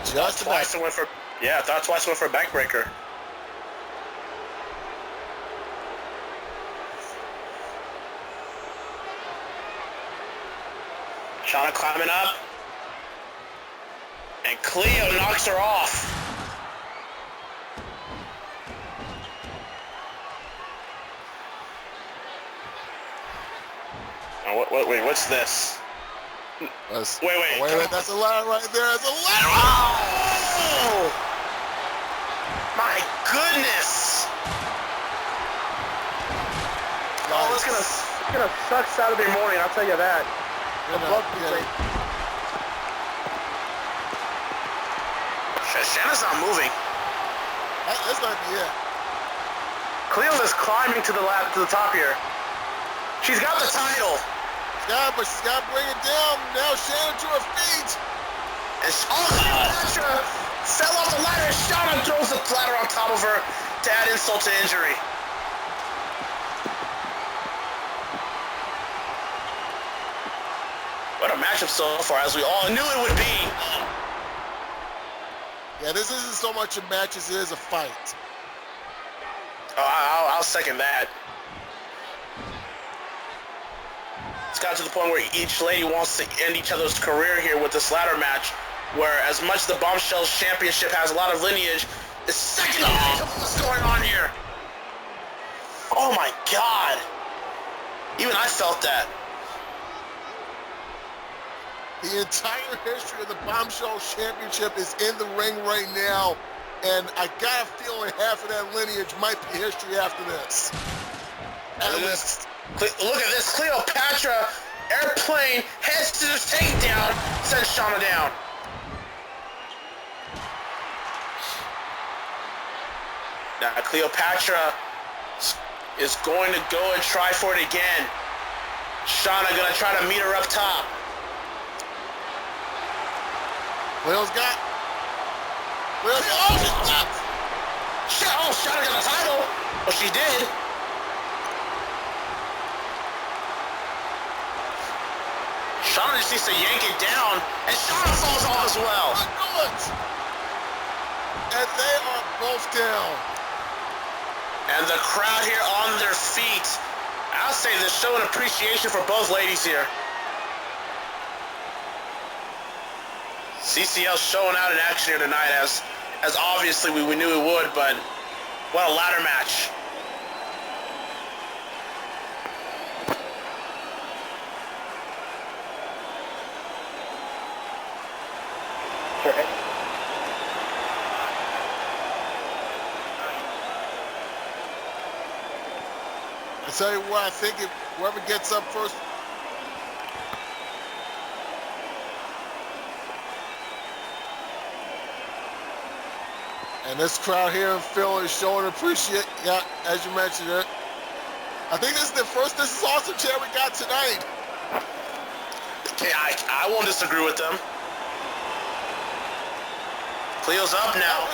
Just twice went for. Yeah, I thought twice went for a backbreaker. Shanna climbing up. And Cleo knocks her off. Oh, wait, what's this? Wait. Wait, that's a ladder right there. That's a ladder. Oh! My goodness! Oh, it's gonna suck Saturday morning, I'll tell you that. Shanna's not moving. That's not it. Cleo is climbing to the top here. She's got the title. But she's got to bring it down. Now Shanna to her feet. And Cleopatra fell off the ladder. Shanna throws the ladder on top of her to add insult to injury. What a matchup so far, as we all knew it would be. Yeah, this isn't so much a match as it is a fight. Oh, I'll second that. It's got to the point where each lady wants to end each other's career here with this ladder match. where as much as the Bombshells Championship has a lot of lineage, the second what's going on here? Oh my God. Even I felt that. The entire history of the Bombshells Championship is in the ring right now, and I got a feeling half of that lineage might be history after this. At least. Look at this. Cleopatra, airplane, head scissors takedown, sends Shanna down. Now Cleopatra is going to go and try for it again. Shanna gonna try to meet her up top. Will's got. Shanna got the title. Well, she did. Shanna just needs to yank it down, and Shanna falls off as well. And they are both down. And the crowd here on their feet. I'll say they're showing appreciation for both ladies here. CCL showing out in action here tonight, as obviously we knew it would, but what a ladder match. I tell you what, I think if whoever gets up first. And this crowd here in Philly is showing appreciation, yeah, as you mentioned it. I think this is this is awesome chair we got tonight. Okay, I won't disagree with them. Cleo's up now.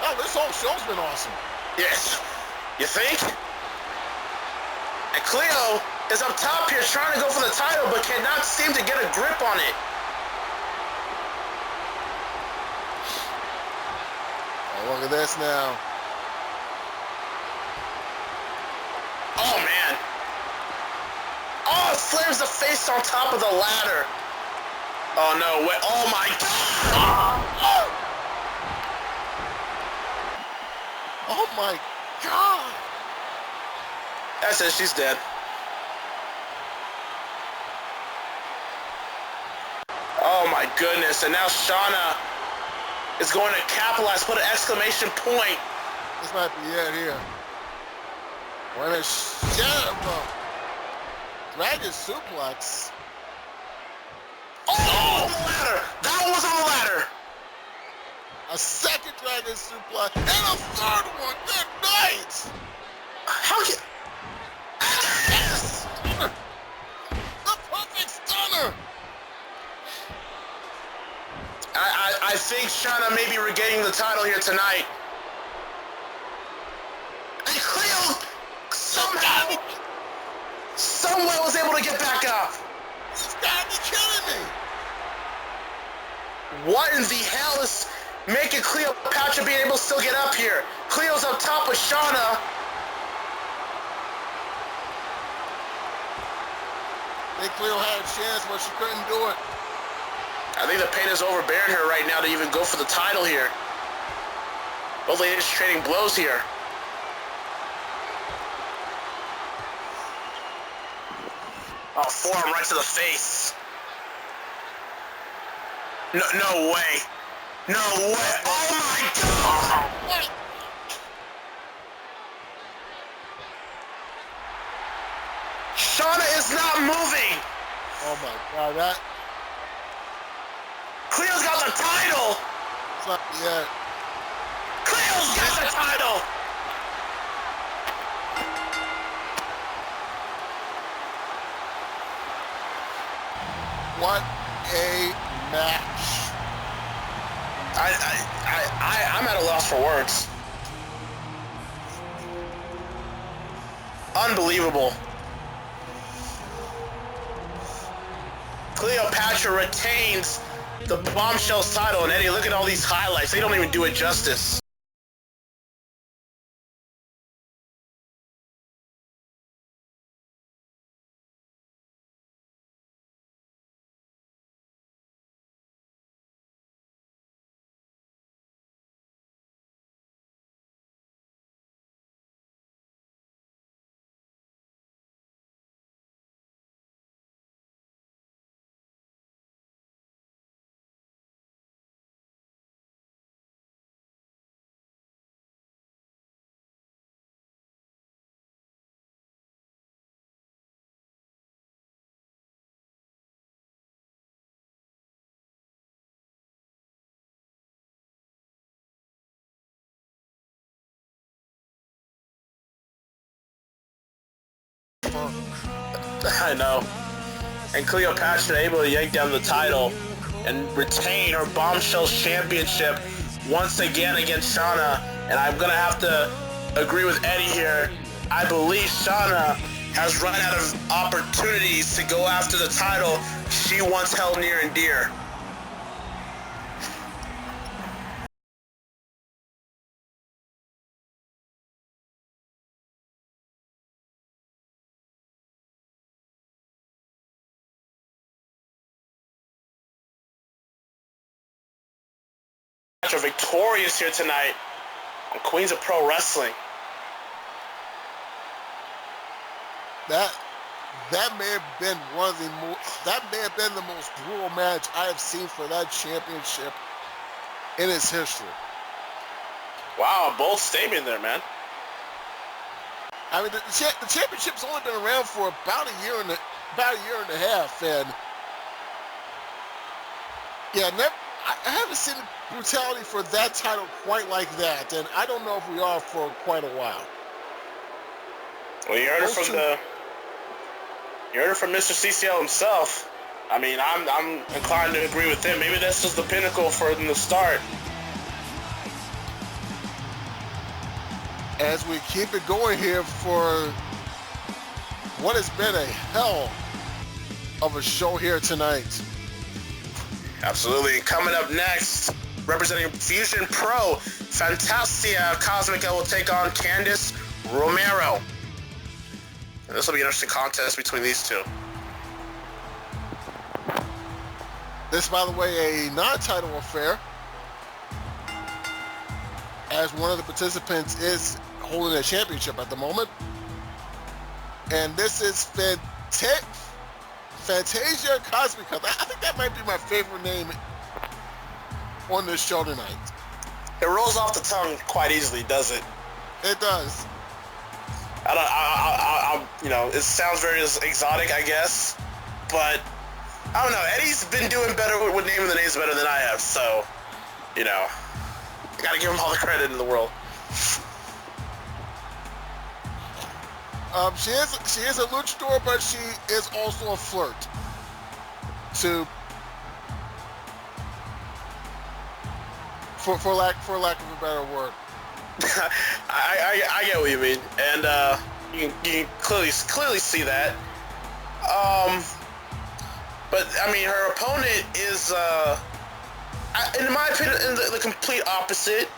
Oh, this whole show's been awesome. Yes. You think? And Cleo is up top here trying to go for the title, but cannot seem to get a grip on it. Oh, look at this now. Oh, man. Oh, it slams the face on top of the ladder. Oh, no. Wait. Oh, my God. Oh, my God. That's it. She's dead. Oh, my goodness. And now Shanna is going to capitalize, put an exclamation point. This might be it here. What a Shanna. Dragon suplex. Oh, the ladder. That one was on the ladder. A second dragon suplex and a third one. Good night. How can... Yes! The perfect stunner. I think Shanna may be regaining the title here tonight. And Cleo somehow, somewhere was able to get back up. You've got to be kidding me. What in the hell is making Cleopatra being able to still get up here? Cleo's up top with Shanna. I think Cleo had a chance, but she couldn't do it. I think the pain is overbearing her right now to even go for the title here. Both ladies trading blows here. Oh, forearm right to the face. No way. No way. Oh my God! Shanna is not moving. Oh my God, that. Cleo's got the title. It's not yet. Cleo's got the title. What a match. I'm at a loss for words. Unbelievable. Cleopatra retains the Bombshells title, and Eddie, look at all these highlights. They don't even do it justice. I know. And Cleopatra able to yank down the title and retain her Bombshells championship once again against Shanna. And I'm going to have to agree with Eddie here. I believe Shanna has run out of opportunities to go after the title she once held near and dear. Are victorious here tonight on Queens of Pro Wrestling. That may have been the most brutal match I have seen for that championship in its history. Wow, bold statement there, man. I mean, the championship's only been around for about a year and a half, and yeah, I haven't seen brutality for that title quite like that, and I don't know if we are for quite a while. Well, you heard it from Mr. CCL himself. I mean, I'm inclined to agree with him. Maybe this is the pinnacle from the start. As we keep it going here for what has been a hell of a show here tonight. Absolutely. Coming up next, representing Fusion Pro, Fantasia Comsmica will take on Candice Romero. And this will be an interesting contest between these two. This, by the way, a non-title affair, as one of the participants is holding a championship at the moment. And this is Fantasia Comsmica. I think that might be my favorite name on this show tonight. It rolls off the tongue quite easily, does it? It does. It sounds very exotic, I guess, but I don't know. Eddie's been doing better with naming the names better than I have, so, I gotta give him all the credit in the world. She is a luchador, but she is also a flirt. For lack of a better word. I get what you mean, and you can clearly see that. But I mean, her opponent is, in my opinion, the complete opposite.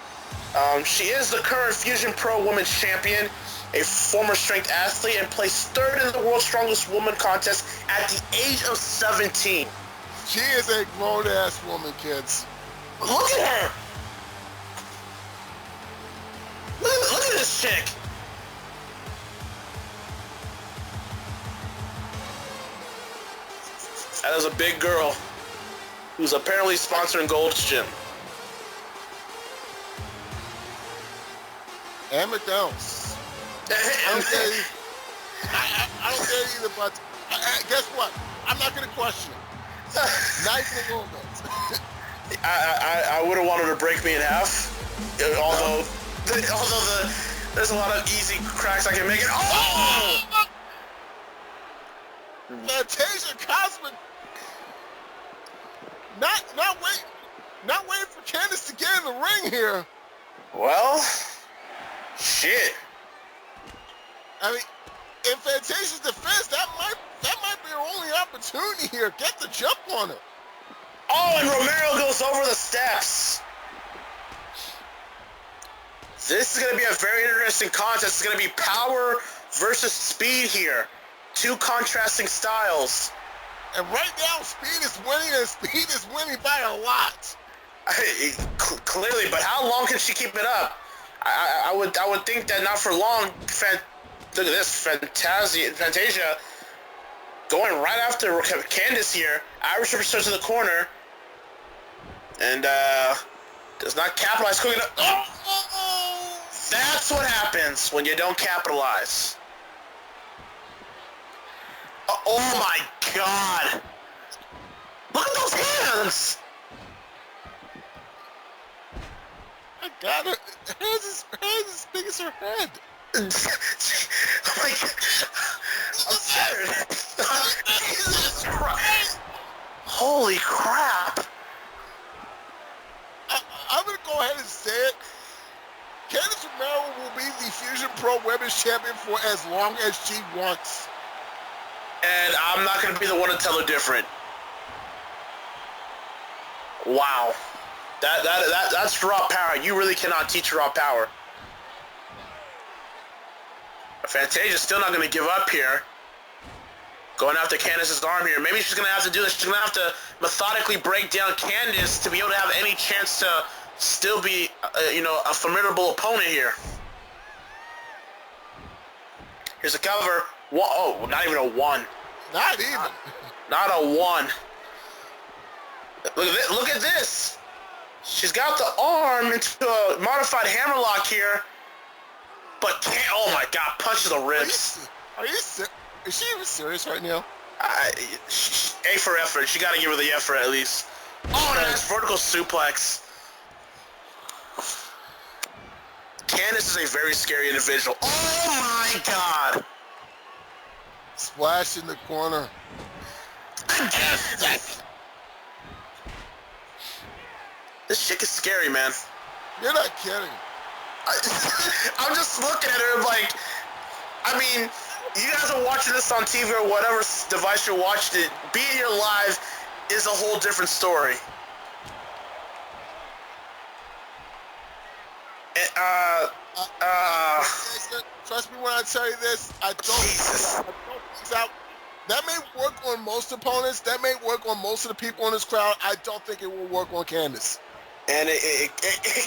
She is the current Fusion Pro Women's Champion, a former strength athlete, and placed third in the World's Strongest Woman contest at the age of 17. She is a grown-ass woman, kids. Look at her! Look at this chick! That is a big girl who's apparently sponsoring Gold's Gym. And McDonald's. I don't get it. I don't get it either, but guess what? I'm not going to question it. Not even a little bit. I would have wanted her to break me in half, although there's a lot of easy cracks I can make it. Oh! Fantasia Cosmic. Not waiting for Candice to get in the ring here. Well, shit. I mean, in Fantasia's defense, that might be her only opportunity here. Get the jump on it. Oh, and Romero goes over the steps. This is going to be a very interesting contest. It's going to be power versus speed here. Two contrasting styles. And right now, speed is winning, and speed is winning by a lot. Clearly, but how long can she keep it up? I would think that not for long. Look at this, Fantasia going right after Candice here. Irish Ripper to the corner, and does not capitalize quick enough. Oh! That's what happens when you don't capitalize. Oh my God! Look at those hands! I got her. Her hands as big as her head. Oh my God. I'm scared. crap. I'm going to go ahead and say it. Candice Romero will be the Fusion Pro Women's Champion for as long as she wants. And I'm not going to be the one to tell her different. Wow. That's raw power. You really cannot teach raw power. Fantasia's still not going to give up here. Going after Candice's arm here. Maybe she's going to have to do this. She's going to have to methodically break down Candice to be able to have any chance to still be, a formidable opponent here. Here's a cover. Oh, not even a 1. Not even. Not a 1. Look at this. She's got the arm into a modified hammerlock here, but can't. Oh my God! Punch to the ribs. Is she even serious right now? A for effort. She got to give her the effort at least. Oh, nice vertical suplex. Candice is a very scary individual. Oh my God! Splash in the corner. This chick is scary, man. You're not kidding. I'm just looking at her like, I mean, you guys are watching this on TV or whatever device you're watching it. Being here live is a whole different story. Trust me when I tell you this, I don't think out. That may work on most opponents. That may work on most of the people in this crowd. I don't think it will work on Candice. And it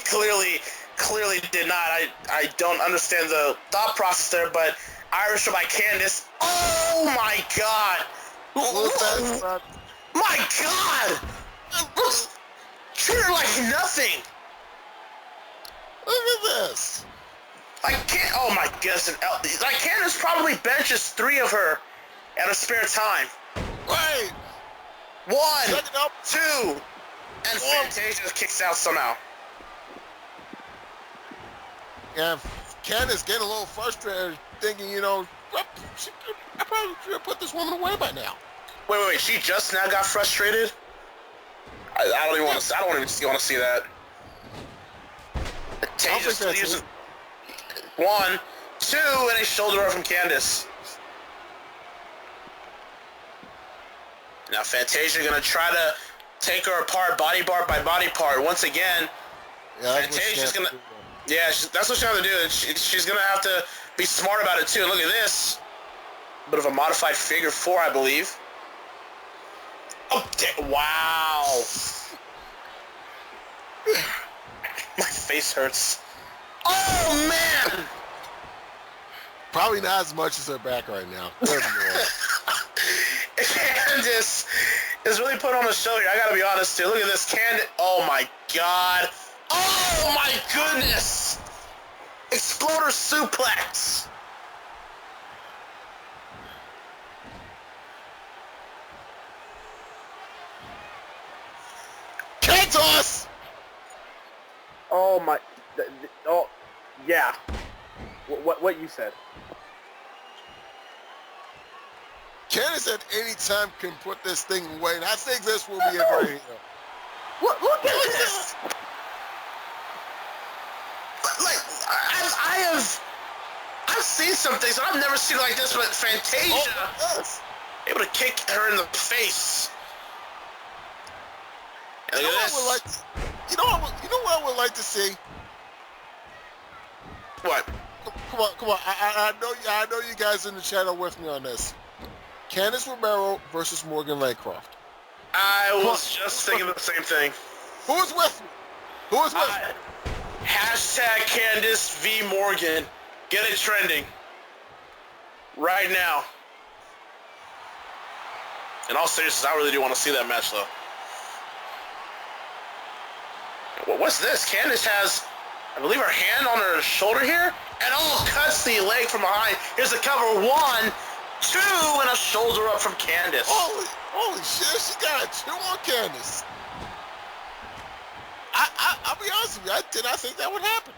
clearly did not. I don't understand the thought process there, but Irish by Candice. Oh my God! My God! Treat her like nothing. Look at this. I can't. Oh my goodness! Like Candice probably benches 3 of her at her spare time. Right. 1, Check it out. 2. And Fantasia kicks out somehow. Yeah, Candice getting a little frustrated, thinking, I probably should have put this woman away by now. Wait. She just now got frustrated? I don't even want to see that. Fantasia still using 1, 2, and a shoulder up from Candice. Now Fantasia gonna try to take her apart, body part by body part. Once again, Fantasia's gonna. Yeah, that's what she's gonna do. She's gonna have to be smart about it too. Look at this. A bit of a modified figure 4, I believe. Oh, wow. My face hurts. Oh man. Probably not as much as her back right now. Candice is really put on a show here. I gotta be honest too. Look at this, Candice. Oh my God. Oh my goodness. Exploder suplex. Toss. Oh my. Oh, yeah. What you said. Candice at any time can put this thing away, and I think this will be a very. Look at this. Like I've seen some things, and I've never seen it like this. But Fantasia able to kick her in the face. You know what I would like? You know what I would like to see? What? Come on! I know you guys in the chat are with me on this. Candice Romero versus Morgan Laycroft. I was just thinking the same thing. Who is with me? Hashtag Candice v Morgan. Get it trending. Right now. In all seriousness, I really do want to see that match though. What's this? Candice has, I believe, her hand on her shoulder here, and cuts the leg from behind. Here's the cover. 1, 2, and a shoulder up from Candice. Holy shit, she got a 2 on Candice. I'll be honest with you, I did not think that would happen.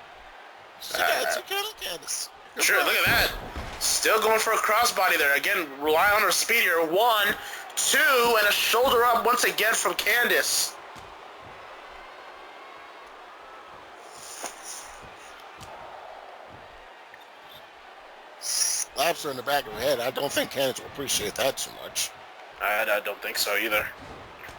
She got a 2 on Candice. Sure, look at that. Still going for a crossbody there. Again, rely on her speed here. 1, 2, and a shoulder up once again from Candice. Slaps her in the back of the head. I don't think Candice will appreciate that too much. I don't think so either.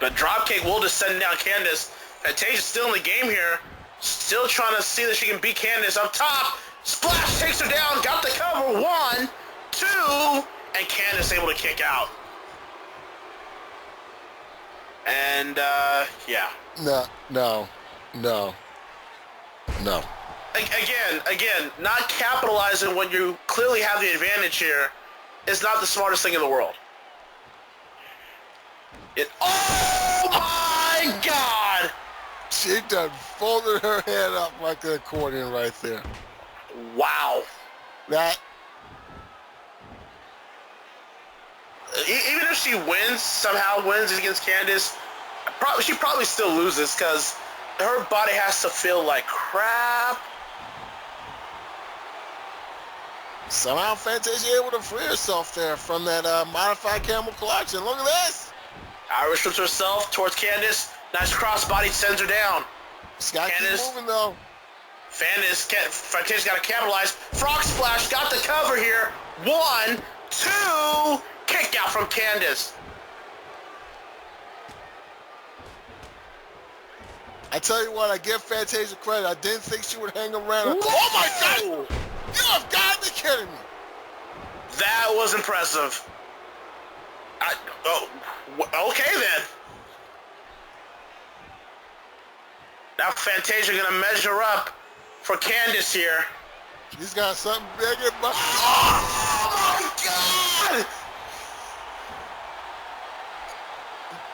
But dropkick will just send down Candice. Fantasia's still in the game here. Still trying to see that she can beat Candice up top. Splash takes her down. Got the cover. 1, 2, and Candice able to kick out. And, yeah. No. Again, not capitalizing when you clearly have the advantage here is not the smartest thing in the world. Oh my God! She done folded her head up like an accordion right there. Wow. That. Even if she somehow wins against Candice, she probably still loses because her body has to feel like crap. Somehow Fantasia able to free herself there from that modified camel collection. Look at this. Irish whips herself towards Candice. Nice crossbody sends her down. She's got to keep moving though. Fantasia's got to capitalize. Frog splash got the cover here. 1, 2, kick out from Candice. I tell you what, I give Fantasia credit. I didn't think she would hang around. Oh my God! You have got to be kidding me. That was impressive. Okay then. Now Fantasia gonna measure up for Candice here. She's got something big in my... Oh my God!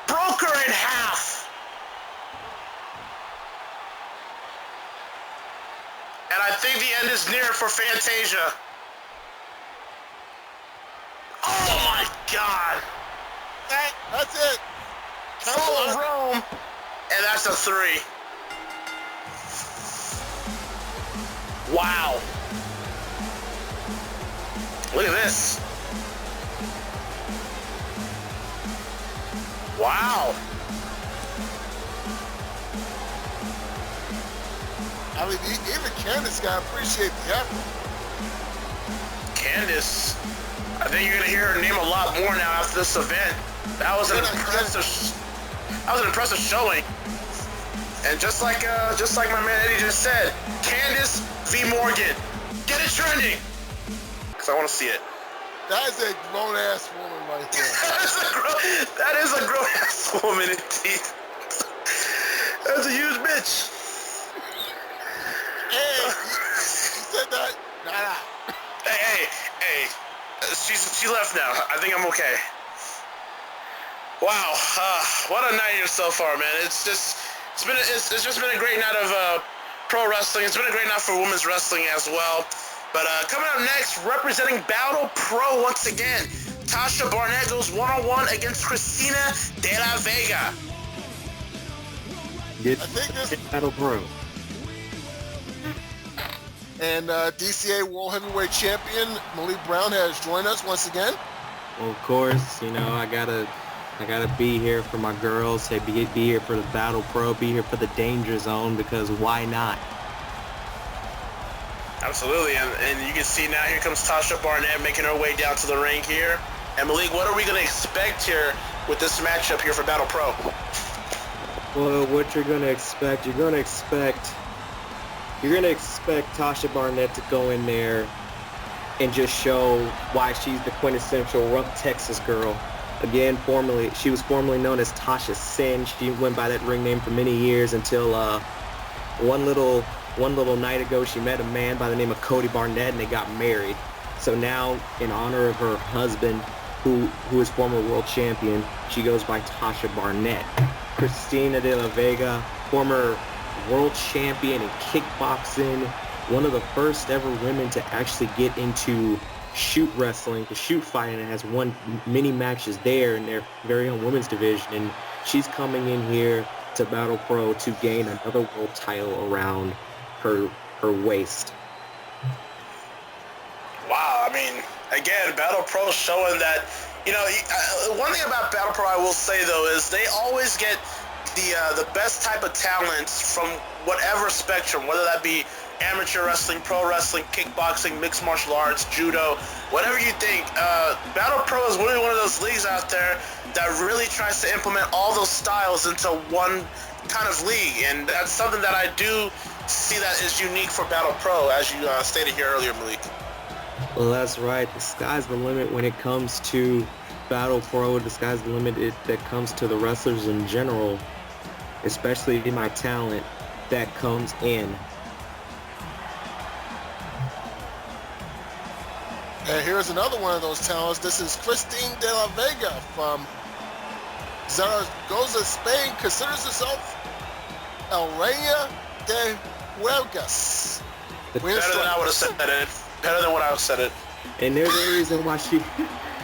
Broke her in half. And I think the end is near for Fantasia. Oh my God! That's it. Full of Rome, and that's a 3. Wow. Look at this. Wow. I mean, even Candice got to appreciate the effort. Candice, I think you're going to hear her name a lot more now after this event. That was an impressive showing. And just like my man Eddie just said, Candice v. Morgan. Get it trending. Because I want to see it. That is a grown-ass woman right there. that is a grown-ass woman indeed. That's a huge bitch. Hey, you said that? Nah. Hey. She left now. I think I'm okay. Wow, what a night here so far, man. It's just been a great night of pro wrestling. It's been a great night for women's wrestling as well. But coming up next, representing Battle Pro once again, Tasha Barnett goes one-on-one against Christina de la Vega. Get I think this Battle Pro. And DCA World Heavyweight Champion Malik Brown has joined us once again. Well, of course, you know I gotta be here for my girls. Hey, be here for the Battle Pro. Be here for the Danger Zone because why not? Absolutely, and you can see now here comes Tasha Barnett making her way down to the ring here. And Malik, what are we gonna expect here with this matchup here for Battle Pro? Well, what you're gonna expect Tasha Barnett to go in there and just show why she's the quintessential rough Texas girl. Again, she was formerly known as Tasha Sin. She went by that ring name for many years until one little night ago she met a man by the name of Cody Barnett and they got married. So now, in honor of her husband, who is former world champion, she goes by Tasha Barnett. Christina de la Vega, former world champion in kickboxing, one of the first ever women to actually get into shoot wrestling, to shoot fighting, and has won many matches there in their very own women's division. And she's coming in here to Battle Pro to gain another world title around her waist. Wow, I mean, again, Battle Pro showing that One thing about Battle Pro I will say though is they always get the best type of talents from whatever spectrum, whether that be amateur wrestling, pro wrestling, kickboxing, mixed martial arts, judo, whatever you think. Battle Pro is really one of those leagues out there that really tries to implement all those styles into one kind of league, and that's something that I do see that is unique for Battle Pro, as you stated here earlier, Malik. Well, that's right. The sky's the limit when it comes to Battle Pro. The sky's the limit that comes to the wrestlers in general, especially my talent that comes in. And here's another one of those talents. This is Christina de la Vega from Zaragoza, Spain. Considers herself El Reina de Huelgas. Better than I would have said it. Better than what I would have said it. And there's a reason why she...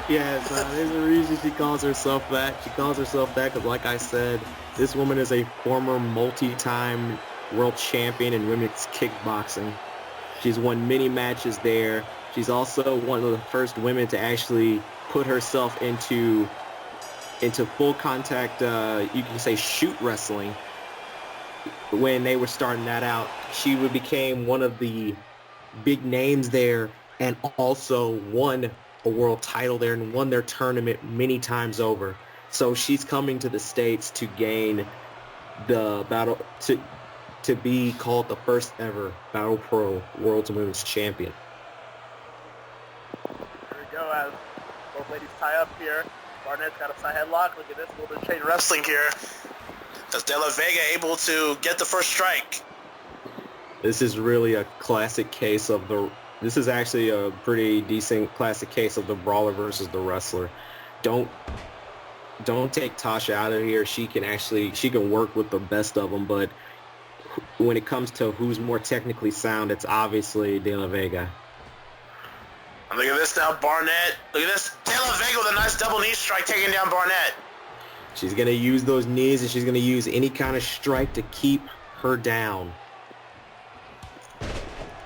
Yes, there's a reason she calls herself that. She calls herself that because, like I said, this woman is a former multi-time world champion in women's kickboxing. She's won many matches there. She's also one of the first women to actually put herself into full contact, you can say shoot wrestling. When they were starting that out, she became one of the big names there and also won a world title there and won their tournament many times over. So she's coming to the States to gain the battle, to be called the first ever Battle Pro World Women's Champion. Here we go as both ladies tie up here. Barnett's got a side headlock. Look at this little bit of chain Wrestling here. As De La Vega able to get the first strike. This is really a classic case of this is actually a pretty decent classic case of the brawler versus the wrestler. Don't take Tasha out of here. She can work with the best of them, but when it comes to who's more technically sound, it's obviously De La Vega. And look at this now, Barnett. Look at this, De La Vega with a nice double knee strike taking down Barnett. She's going to use those knees, and she's going to use any kind of strike to keep her down.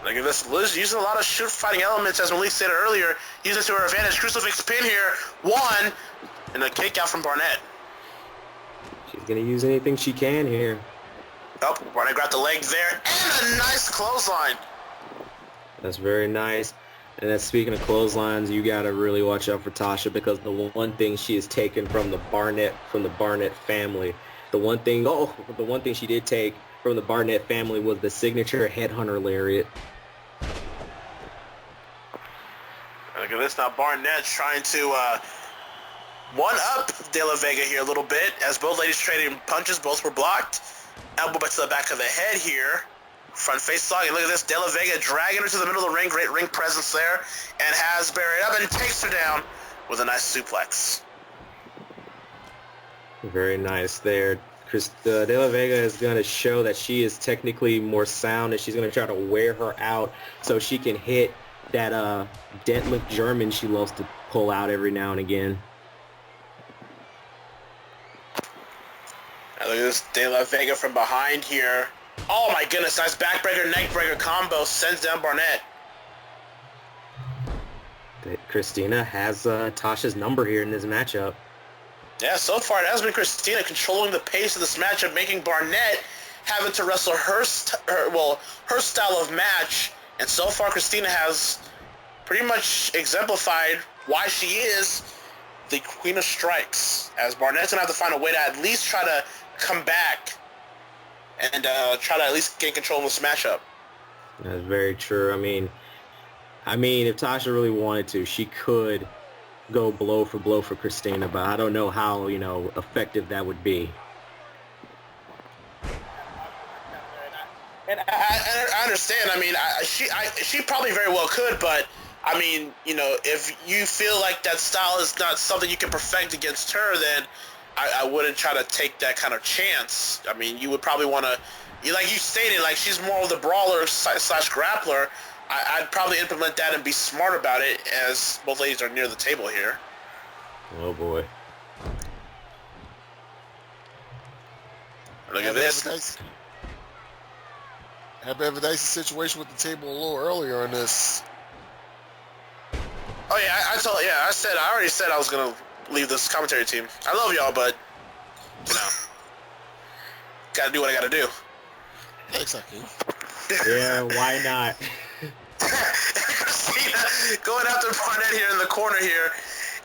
Look at this, Liz using a lot of shoot fighting elements, as Malik said earlier. Using it to her advantage. Crucifix pin here, one, and a kick out from Barnett. She's going to use anything she can here. Oh, Barnett grabbed the leg there, and a nice clothesline. That's very nice. And that's, speaking of clotheslines, you got to really watch out for Tasha, because the one thing she has taken from the Barnett family, the one thing she did take from the Barnett family was the signature headhunter lariat. Look at this now, Barnett trying to one-up De La Vega here a little bit, as both ladies trading punches. Both were blocked. Elbow back to the back of the head here. Front face lock, and look at this, De La Vega dragging her to the middle of the ring. Great ring presence there, and has buried up and takes her down with a nice suplex. Very nice there. De La Vega is going to show that she is technically more sound, and she's going to try to wear her out so she can hit that deadlift German she loves to pull out every now and again. Now look at this, De La Vega from behind here. Oh my goodness, nice backbreaker, neckbreaker combo, sends down Barnett. Christina has Tasha's number here in this matchup. Yeah, so far it has been Christina controlling the pace of this matchup, making Barnett having to wrestle her style of match. And so far Christina has pretty much exemplified why she is the Queen of Strikes, as Barnett's going to have to find a way to at least try to come back and try to at least gain control of this matchup. That's very true. I mean, if Tasha really wanted to, she could go blow for Christina, but I don't know how, effective that would be. And I understand. I mean, she probably very well could, but I mean, if you feel like that style is not something you can perfect against her, then I wouldn't try to take that kind of chance. I mean, you would probably want to, like you stated, like she's more of the brawler / grappler. I'd probably implement that and be smart about it, as both ladies are near the table here. Oh boy. Look at this. Had a bit of a dicey situation with the table a little earlier in this. Oh yeah, I already said I was gonna leave this commentary team. I love y'all, but you know, gotta do what I gotta do. Exactly. Yeah, why not? Christina going after Barnett here in the corner here,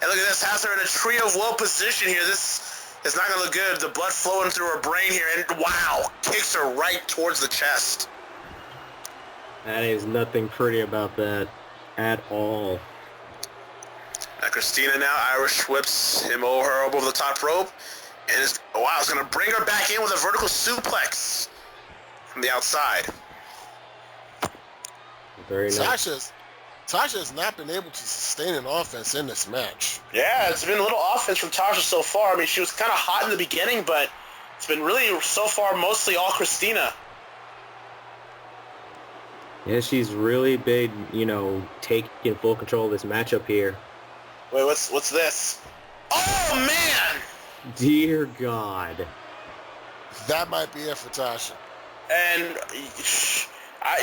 and look at this, has her in a tree of woe position here. This is not gonna look good. The blood flowing through her brain here, and wow, kicks her right towards the chest. That is nothing pretty about that at all. Now Christina now Irish whips him over her over the top rope, and it's gonna bring her back in with a vertical suplex from the outside. Very nice. Tasha has not been able to sustain an offense in this match. Yeah, it's been a little offense from Tasha so far. I mean, she was kind of hot in the beginning, but it's been really, so far, mostly all Christina. Yeah, she's really been, taking full control of this matchup here. Wait, what's this? Oh, man! Dear God. That might be it for Tasha. And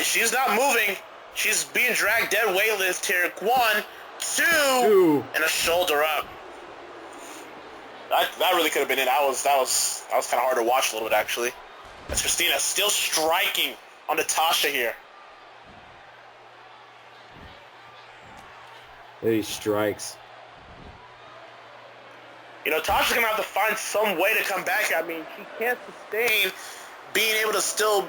she's not moving. She's being dragged dead weightlift here. 1, 2, and a shoulder up. That really could have been it. That was kind of hard to watch a little bit, actually. That's Christina still striking on the Tasha here. These strikes. Tasha's going to have to find some way to come back. I mean, she can't sustain being able to still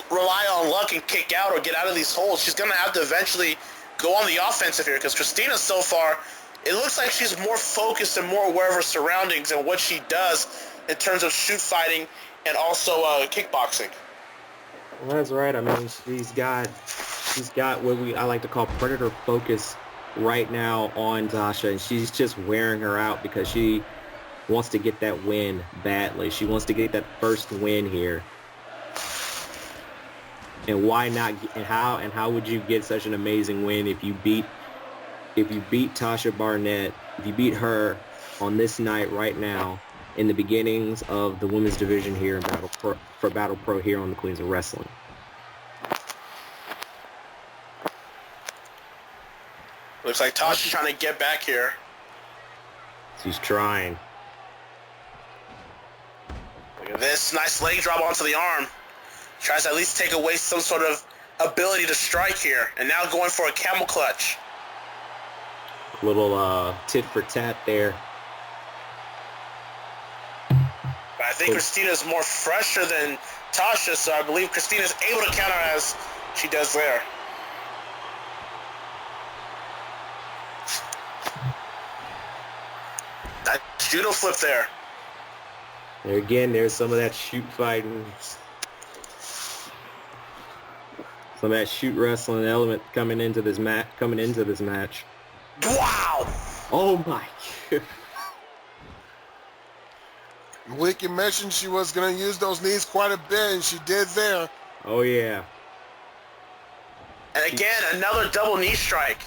rely on luck and kick out or get out of these holes. She's going to have to eventually go on the offensive here, because Christina so far, it looks like she's more focused and more aware of her surroundings and what she does in terms of shoot fighting and also kickboxing. Well, that's right. I mean, she's got what I like to call predator focus right now on Tasha, and she's just wearing her out because she wants to get that win badly. She wants to get that first win here. And why not? And how would you get such an amazing win if you beat Tasha Barnett, if you beat her on this night right now in the beginnings of the women's division here in Battle Pro here on the Queens of Wrestling? Looks like Tasha's trying to get back here. She's trying. Look at this nice leg drop onto the arm. Tries to at least take away some sort of ability to strike here. And now going for a camel clutch. Little tit for tat there. But I think Christina's more fresher than Tasha, so I believe Christina's able to counter as she does there. That judo flip there. There again, there's some of that shoot fighting, some of that shoot wrestling element coming into this match. Wow! Oh my! Wiki mentioned she was going to use those knees quite a bit, and she did there. Oh yeah. And again, another double knee strike.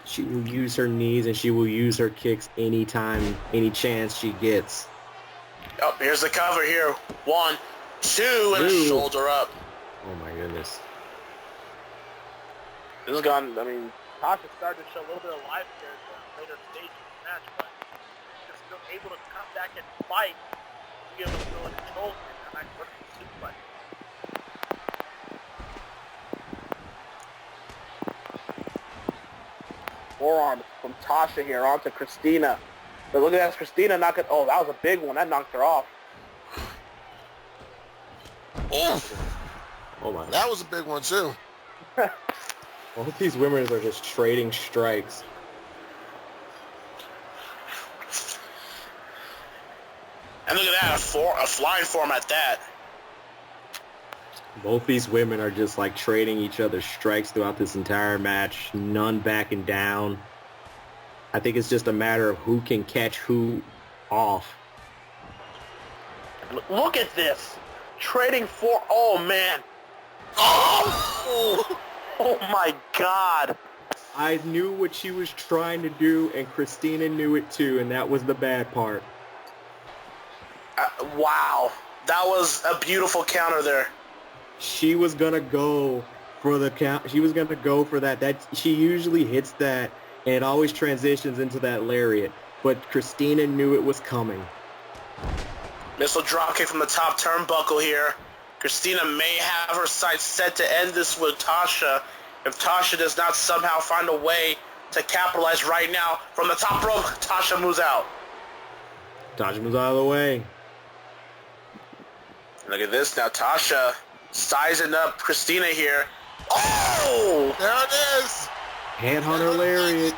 She will use her knees and she will use her kicks anytime, any chance she gets. Oh, here's the cover here. 1, 2, and a shoulder up. Oh my goodness. This has gone, Tasha started to show a little bit of life here at the later stage of the match, but she's still able to come back and fight to be able to go and control it. And I work the suplex. Forearm from Tasha here onto Christina. But look at that, Christina knocking. Oh, that was a big one. That knocked her off. Oh my. That was a big one too. Both these women are just trading strikes. And look at that, a flying form at that. Both these women are just like trading each other's strikes throughout this entire match. None backing down. I think it's just a matter of who can catch who off. Look at this. Trading for... Oh, man. Oh! Oh, my God. I knew what she was trying to do, and Christina knew it too, and that was the bad part. Wow. That was a beautiful counter there. She was going to go for the count. She was going to go for that. She usually hits that, and it always transitions into that lariat. But Christina knew it was coming. Missile dropkick from the top turnbuckle here. Christina may have her sights set to end this with Tasha. If Tasha does not somehow find a way to capitalize right now from the top rope, Tasha moves out. Tasha moves out of the way. Look at this now. Tasha sizing up Christina here. Oh! There it is. Headhunter lariat.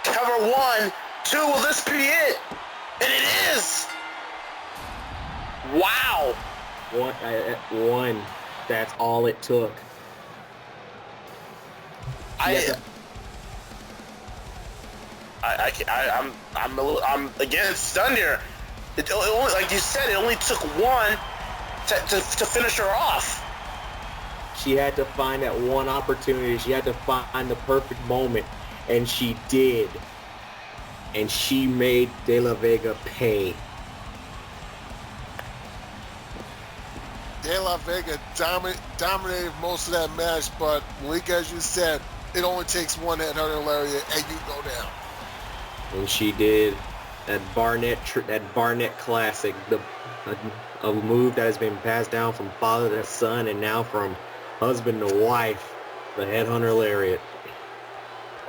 Cover 1, 2, will this be it? And it is! Wow! One. That's all it took. I'm again stunned here. It only, like you said, it only took one to finish her off. She had to find that one opportunity. She had to find the perfect moment, and she did. And she made De La Vega pay. De La Vega dominated most of that match, but Malik, as you said, it only takes one headhunter lariat and you go down. And she did. That Barnett classic, a move that has been passed down from father to son and now from husband to wife, the headhunter lariat.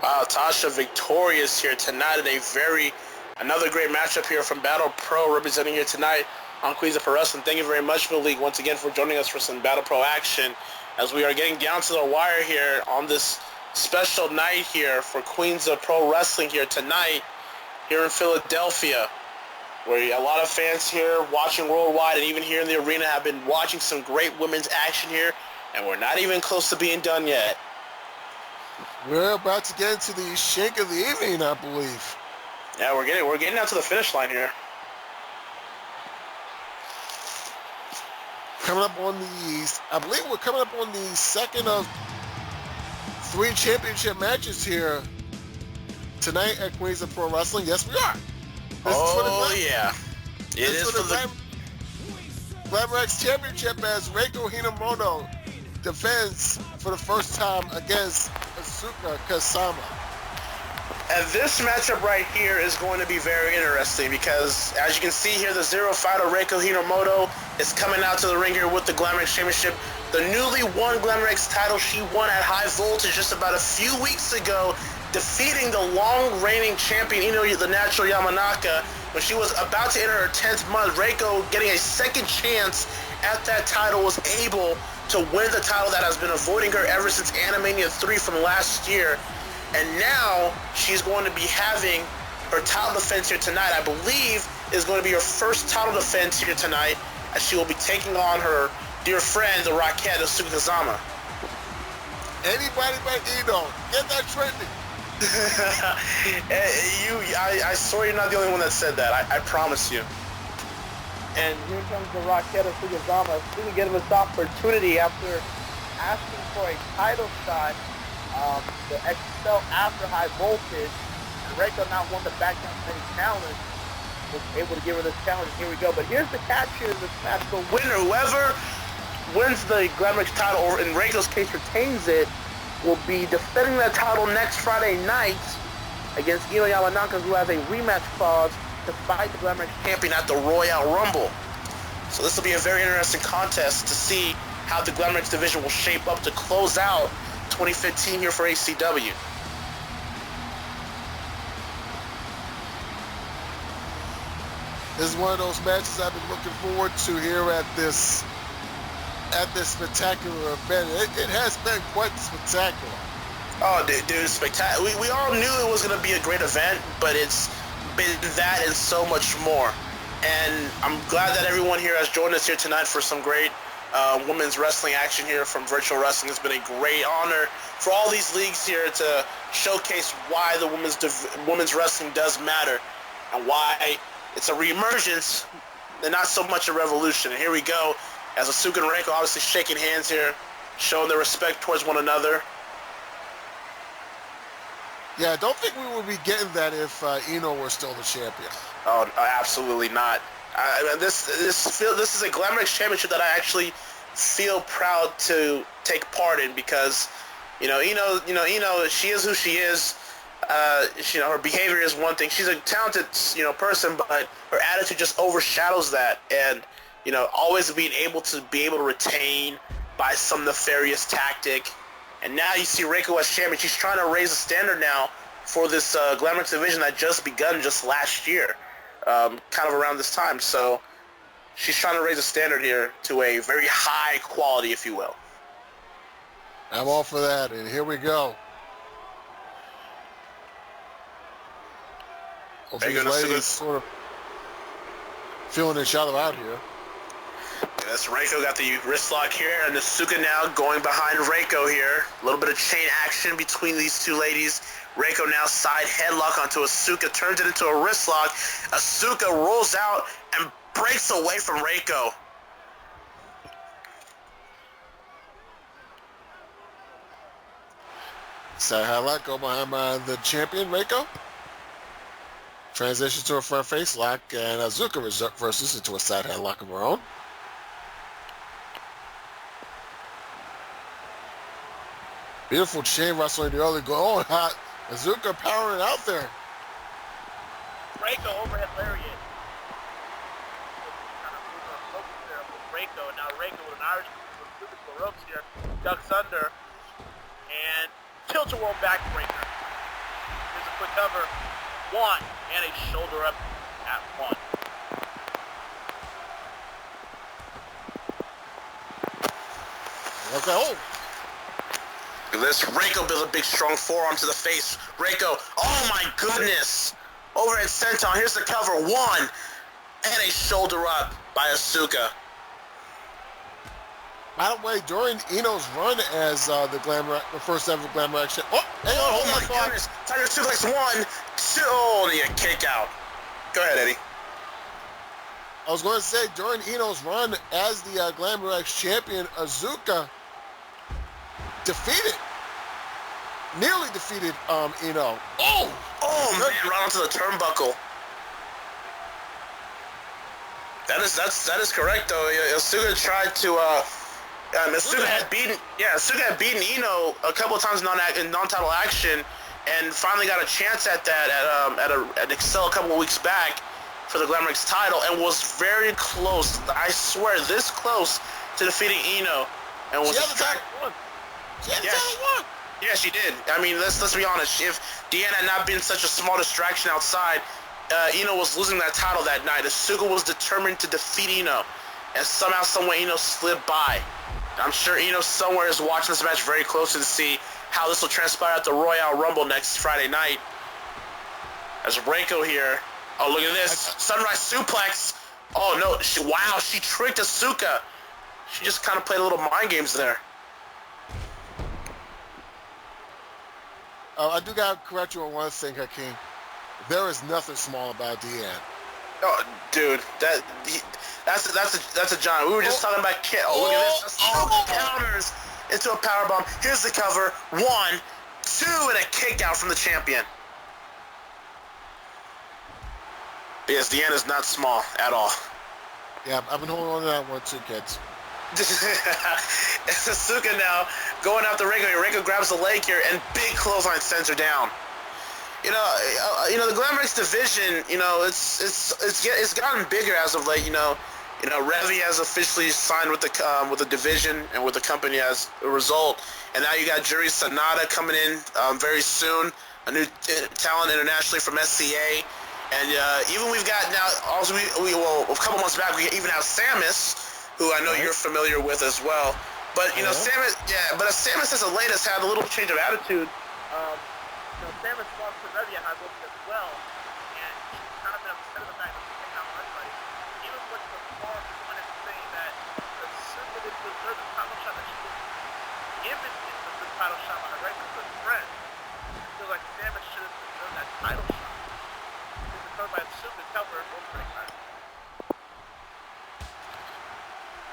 Wow, Tasha victorious here tonight in another great matchup here from Battle Pro representing here tonight on Queens of Pro Wrestling. Thank you very much, Malik, once again for joining us for some Battle Pro action as we are getting down to the wire here on this special night here for Queens of Pro Wrestling here tonight here in Philadelphia, where a lot of fans here watching worldwide and even here in the arena have been watching some great women's action here, and we're not even close to being done yet. We're about to get into the shake of the evening, I believe. Yeah, we're getting down to the finish line here. Coming up on I believe we're coming up on the second of 3 championship matches here tonight at Queens of Pro Wrestling. Yes, we are. Yeah. It is for the Glamour X Championship as Reiko Himomoto defends for the first time against Asuka Kazama. And this matchup right here is going to be very interesting because, as you can see here, the Zero Fighter Reiko Himomoto is coming out to the ring here with the Glamour X Championship. The newly won Glamour X title she won at High Voltage just about a few weeks ago, defeating the long-reigning champion, the Natural Yamanaka, when she was about to enter her 10th month. Reiko, getting a second chance at that title, was able to win the title that has been avoiding her ever since Animania 3 from last year. And now she's going to be having her title defense here tonight. I believe is going to be her first title defense here tonight, as she will be taking on her dear friend, the Rockette, Asuka Kazama. Anybody but Eno. Get that trending. I swear you're not the only one that said that. I promise you. And here comes the Rockette of Kazama. She can give him this opportunity after asking for a title shot. The XL after High Voltage. And Reiko not one to back down from any challenge. Was able to give her this challenge. Here we go. But here's the catch here in this match. The winner, whoever wins the Glamour X title, or in Reiko's case retains it, will be defending that title next Friday night against Ino Yamanaka, who has a rematch clause to fight the Glamour X champion at the Royal Rumble. So this will be a very interesting contest to see how the Glamour X division will shape up to close out 2015 here for ACW. This is one of those matches I've been looking forward to here at this spectacular event. It has been quite spectacular. Oh, dude, spectacular. We all knew it was going to be a great event, but it's been that and so much more. And I'm glad that everyone here has joined us here tonight for some great women's wrestling action here from Virtual Wrestling. It's been a great honor for all these leagues here to showcase why the women's wrestling does matter and why it's a reemergence and not so much a revolution. And here we go, as Asuka and Reiko obviously shaking hands here, showing their respect towards one another. Yeah, I don't think we would be getting that if Eno were still the champion. Oh, absolutely not. This is a Glamour X championship that I actually feel proud to take part in because, Ino, she is who she is. Her behavior is one thing. She's a talented, person, but her attitude just overshadows that. And, always being able to retain by some nefarious tactic. And now you see Reiko as champion. She's trying to raise the standard now for this Glamour division that just begun just last year, kind of around this time. So she's trying to raise the standard here to a very high quality, if you will. I'm all for that, and here we go. Hopefully these ladies sort of feeling each other out here. Yes, Reiko got the wrist lock here, and Asuka now going behind Reiko here. A little bit of chain action between these two ladies. Reiko now side headlock onto Asuka, turns it into a wrist lock. Asuka rolls out and breaks away from Reiko. Side headlock, go behind the champion, Reiko. Transition to a front face lock, and Asuka reverses into a side headlock of her own. Beautiful chain wrestling the early going hot. Asuka powering out there. Reiko overhead lariat. Kind of moving our focus there with Reiko. Now Reiko with an Irish with the ropes here. Ducks under. And tilts a world backbreaker. Here's a quick cover. One. And a shoulder up at one. Okay, oh. Look at this. Reiko builds a big, strong forearm to the face. Reiko, oh my goodness. Overhead senton. Here's the cover. One. And a shoulder up by Asuka. By the way, during Ino's run as the first ever Glamour action. Oh, hang on, hold my goodness. Tiger suplex. 1, 2. Oh, yeah, kick out. Go ahead, Eddie. I was going to say, during Ino's run as the Glamour X champion, Asuka nearly defeated Ino. Oh man, right onto the turnbuckle. That is correct though. Asuka tried to Asuka had beaten Ino a couple of times in non-title action, and finally got a chance at that at Excel a couple of weeks back for the Glamour X title, and was very close. I swear, this close to defeating Ino, and was. She had the title won. Yeah, she did. I mean, let's be honest. If Deanna had not been such a small distraction outside, Ino was losing that title that night. Asuka was determined to defeat Ino, and somehow, someway, Ino slid by. I'm sure Ino somewhere is watching this match very closely to see how this will transpire at the Royal Rumble next Friday night. As Reiko here. Oh, look at this. Sunrise suplex. Oh, no. She tricked Asuka. She just kind of played a little mind games there. I do got to correct you on one thing, Hakeem. There is nothing small about Deanna. Oh, dude, that's a giant. We were just talking about Kit. Oh, look at this. Counters into a powerbomb. Here's the cover. 1, 2, and a kick out from the champion. Yes, Deanna's not small at all. Yeah, I've been holding on to that one too, kids. It's Asuka now going after Reiko. Reiko grabs the leg here and big clothesline sends her down. The Glamour X division, it's gotten bigger as of late. Revy has officially signed with the division and with the company as a result, and now you got Juri Sanada coming in very soon, a new talent internationally from SCA, and even we've got now also a couple months back we even have Samus, who I know you're familiar with as well. But Samus, Samus as of late has had a little change of attitude. Samus lost to Revy at high voltage as well, and she's kind of been upset at the fact that she's taking out everybody. Even with the far point of saying that Asuka didn't deserve the title shot that she was given the title shot by her regular good friend. I feel like Samus should have deserved that title shot. It was deserved by Asuka to cover her opening title.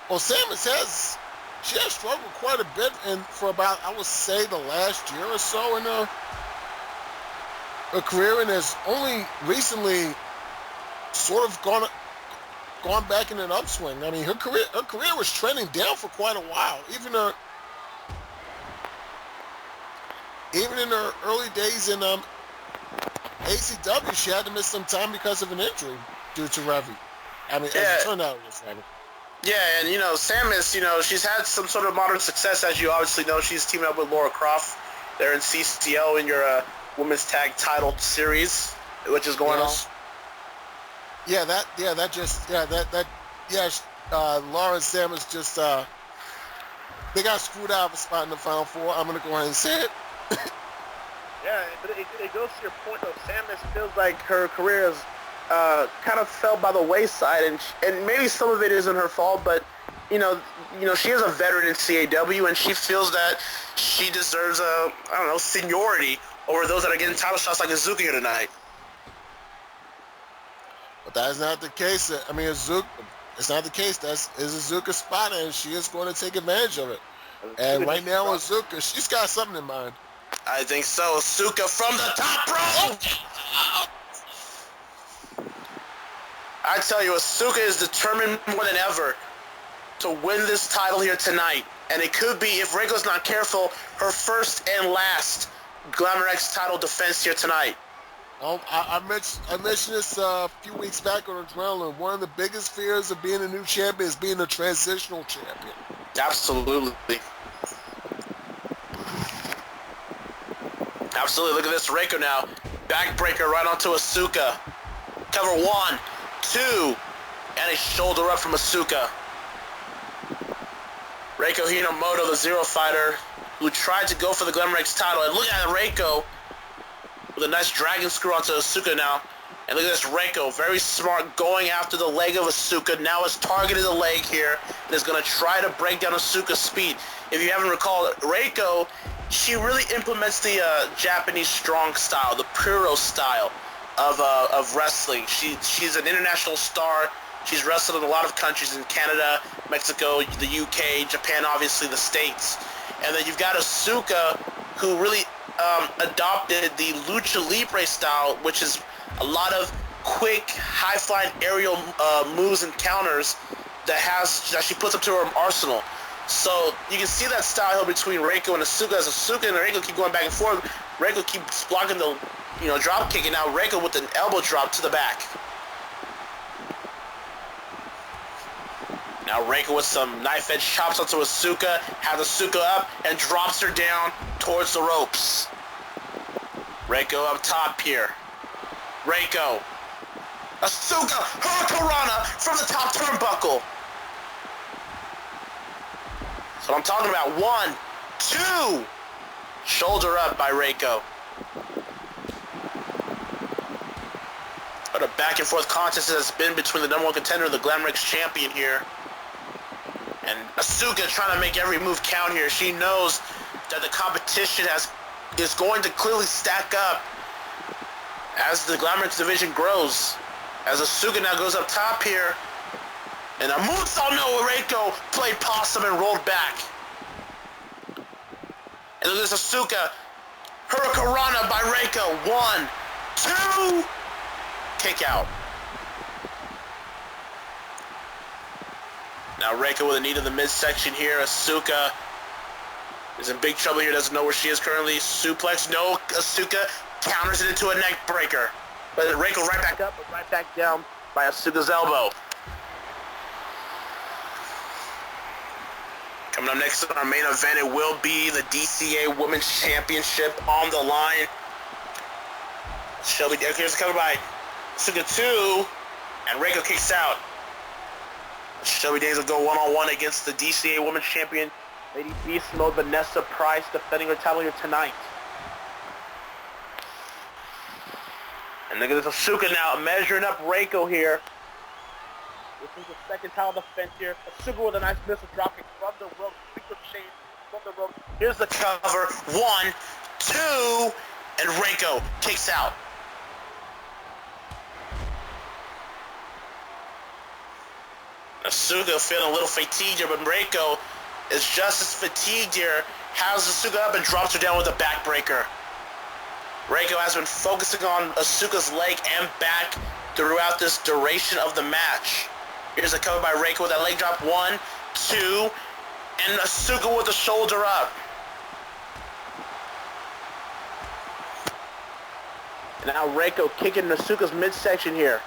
Well, Samus has struggled quite a bit for about, I would say, the last year or so in her career, and has only recently sort of gone gone back in an upswing. I mean, her career was trending down for quite a while. Even in her early days in ACW, she had to miss some time because of an injury due to Revy. I mean, as it turned out, it was Revy. Yeah, and Samus, she's had some sort of modern success, as you obviously know. She's teaming up with Laura Croft. They're in CCL in your women's tag title series, which is going on. Laura and Samus just they got screwed out of a spot in the Final Four. I'm gonna go ahead and say it. Yeah, but it goes to your point though. Samus feels like her career has kind of fell by the wayside, and maybe some of it isn't her fault, but she is a veteran in CAW, and she feels that she deserves seniority over those that are getting title shots like Asuka here tonight. But that is not the case. I mean, it's not the case. That's Asuka's spot, and she is going to take advantage of it. And right now, Asuka, she's got something in mind. I think so. Asuka from the top rope. I tell you, Asuka is determined more than ever to win this title here tonight. And it could be, if Reiko's not careful, her first and last Glamour X title defense here tonight. I mentioned this a few weeks back on Adrenaline. One of the biggest fears of being a new champion is being a transitional champion. Absolutely. Absolutely. Look at this. Reiko now. Backbreaker right onto Asuka. Cover 1, 2, and a shoulder up from Asuka. Reiko Himomoto, the Zero Fighter, who tried to go for the Glamour X title. And look at Reiko with a nice dragon screw onto Asuka now. And look at this Reiko, very smart, going after the leg of Asuka. Now has targeted the leg here and is going to try to break down Asuka's speed. If you haven't recalled, Reiko, she really implements the Japanese strong style, the Puro style of wrestling. She's an international star. She's wrestled in a lot of countries in Canada, Mexico, the UK, Japan, obviously the States. And then you've got Asuka, who really adopted the Lucha Libre style, which is a lot of quick, high-flying aerial moves and counters that she puts up to her arsenal. So you can see that style between Reiko and Asuka. As Asuka and Reiko keep going back and forth, Reiko keeps blocking the drop kick, and now Reiko with an elbow drop to the back. Now Reiko with some knife edge chops onto Asuka, has Asuka up and drops her down towards the ropes. Reiko up top here. Reiko. Asuka, Hurricanrana from the top turnbuckle. That's what I'm talking about. 1, 2. Shoulder up by Reiko. What a back and forth contest has been between the number 1 contender and the Glamour X champion here. And Asuka trying to make every move count here. She knows that the competition is going to clearly stack up as the Glamour X division grows. As Asuka now goes up top here. And a moonsault, no, Reiko played possum and rolled back. And look at this Asuka. Hurricanrana by Reiko. 1, 2. Kick out. Now Reiko with a knee to the midsection here. Asuka is in big trouble here. Doesn't know where she is currently. Suplex. No. Asuka counters it into a neck breaker. But Reiko right back up, but right back down by Asuka's elbow. Coming up next on our main event, it will be the DCA Women's Championship on the line. Shelby, here's covered by Asuka 2, and Reiko kicks out. Shelby Days will go one-on-one against the DCA Women's Champion, Lady Beast Mode Vanessa Pryce, defending her title here tonight. And look at this Asuka now measuring up Reiko here. This is the second title defense here. Asuka with a nice missile dropping from the rope, ricochet from the rope. Here's the cover. 1, 2, and Reiko kicks out. Asuka feeling a little fatigued here, but Reiko is just as fatigued here. Has Asuka up and drops her down with a backbreaker. Reiko has been focusing on Asuka's leg and back throughout this duration of the match. Here's a cover by Reiko with that leg drop. 1, 2, and Asuka with the shoulder up. And now Reiko kicking Asuka's midsection here.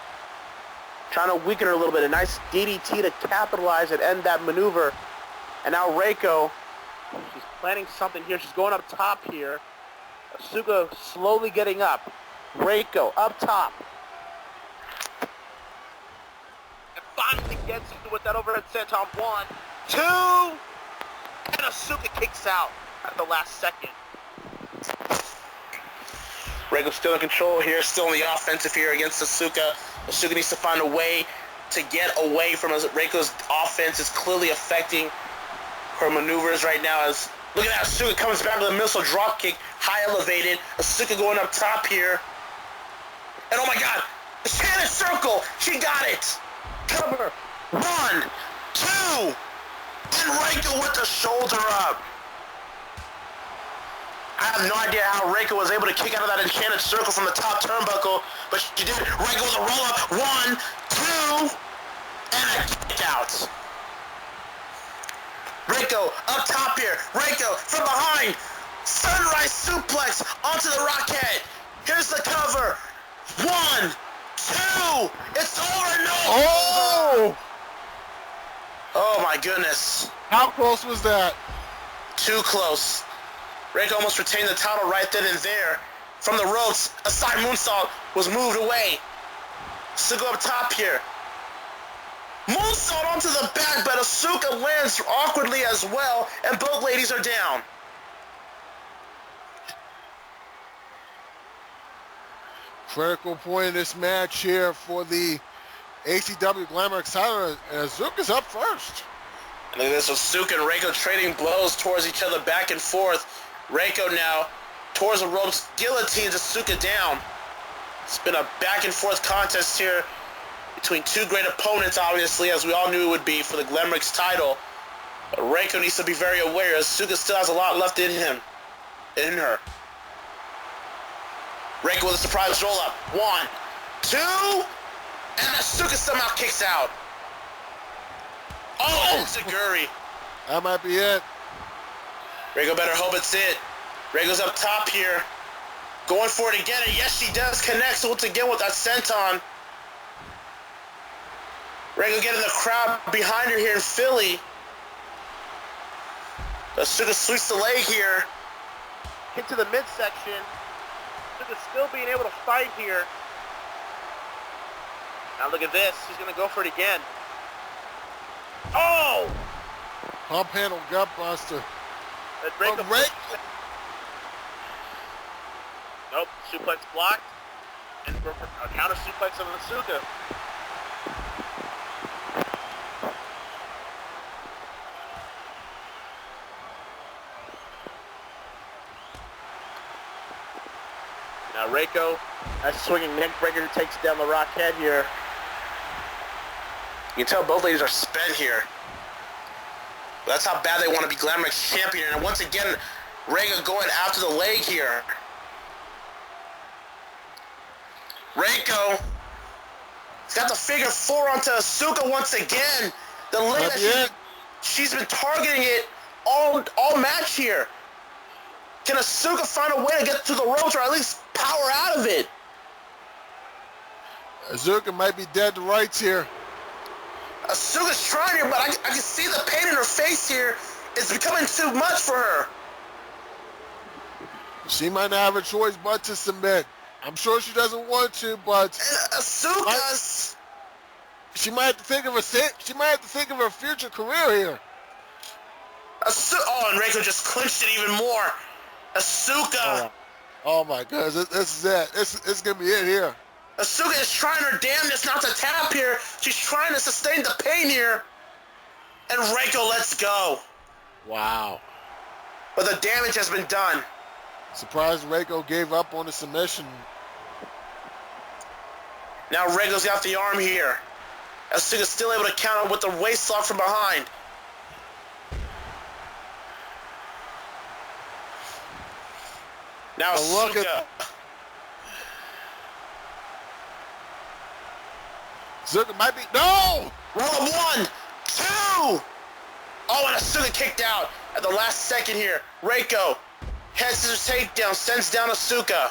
Trying to weaken her a little bit. A nice DDT to capitalize and end that maneuver. And now Reiko, she's planning something here. She's going up top here. Asuka slowly getting up. Reiko up top. And finally gets it with that overhead senton. 1, 2, and Asuka kicks out at the last second. Reiko still in control here, still on the offensive here against Asuka. Asuka needs to find a way to get away from Reiko's offense. Is clearly affecting her maneuvers right now. As look at that, Asuka comes back with a missile drop kick, high elevated. Asuka going up top here. And oh my god, Shanna circle, she got it. Cover, 1, 2, and Reiko with the shoulder up. I have no idea how Reiko was able to kick out of that enchanted circle from the top turnbuckle, but she did. Reiko with a roll up. 1, 2, and a kick out. Reiko up top here. Reiko from behind. Sunrise suplex onto the Rocket. Here's the cover. 1, 2. It's over. No. Oh! Oh my goodness. How close was that? Too close. Reiko almost retained the title right then and there. From the ropes, a side moonsault was moved away. Asuka up top here. Moonsault onto the back, but Asuka lands awkwardly as well, and both ladies are down. Critical point in this match here for the ACW Glamour title, and Asuka's up first. And look at this, Asuka and Reiko trading blows towards each other back and forth. Reiko now towards the ropes, guillotines Asuka down. It's been a back and forth contest here between two great opponents, obviously, as we all knew it would be for the Glamour title. But Reiko needs to be very aware. Asuka still has a lot left in her. Reiko with a surprise roll up. 1, 2, and Asuka somehow kicks out. Oh, Zaguri. That might be it. Reiko better hope it's it. Reiko's up top here. Going for it again, and yes, she does connect once again with that senton. Reiko getting the crowd behind her here in Philly. Asuka sweeps the leg here. Kick to the midsection. Asuka still being able to fight here. Now look at this. She's going to go for it again. Oh! Pump handle gut buster. Reiko nope, suplex blocked. And a counter suplex on Asuka. Now Reiko, that's swinging neck breaker, takes down the Rockhead here. You can tell both ladies are spent here. That's how bad they want to be Glamour champion. And once again, Reiko going after the leg here. Reiko has got the figure 4 onto Asuka once again. The leg that she's been targeting it all match here. Can Asuka find a way to get to the ropes or at least power out of it? Asuka might be dead to rights here. Asuka's trying here, but I can see the pain in her face here. It's becoming too much for her. She might not have a choice but to submit. I'm sure she doesn't want to, but Asuka's. She might have to think of her future career here. Oh, and Reiko just clinched it even more. Asuka. Oh my goodness, this is it. It's gonna be it here. Asuka is trying her damnedest not to tap here. She's trying to sustain the pain here. And Reiko lets go. Wow. But the damage has been done. Surprised Reiko gave up on the submission. Now Reiko's got the arm here. Asuka's still able to counter with the waist lock from behind. Now Asuka. Asuka might be. No! Roll of 1, 2. Oh, and Asuka kicked out at the last second here. Reiko heads to the takedown, sends down Asuka.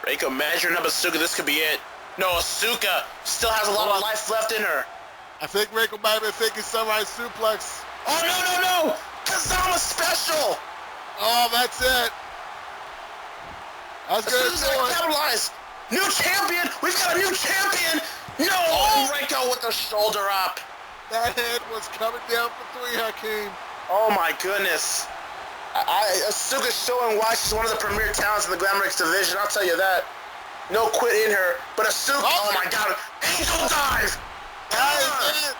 Reiko measuring up Asuka. This could be it. No, Asuka still has a lot of life left in her. I think Reiko might have been thinking sunrise suplex. Oh, no. Kazama special. Oh, that's it. I was going to Asuka's gonna capitalize. New champion. We've got a new champion. No, Reiko with the shoulder up. That head was coming down for 3, Hakeem. Oh my goodness. Asuka's showing why she's one of the premier talents in the Glamour X division, I'll tell you that. No quit in her, but Asuka, oh my god, angel dive! That is it.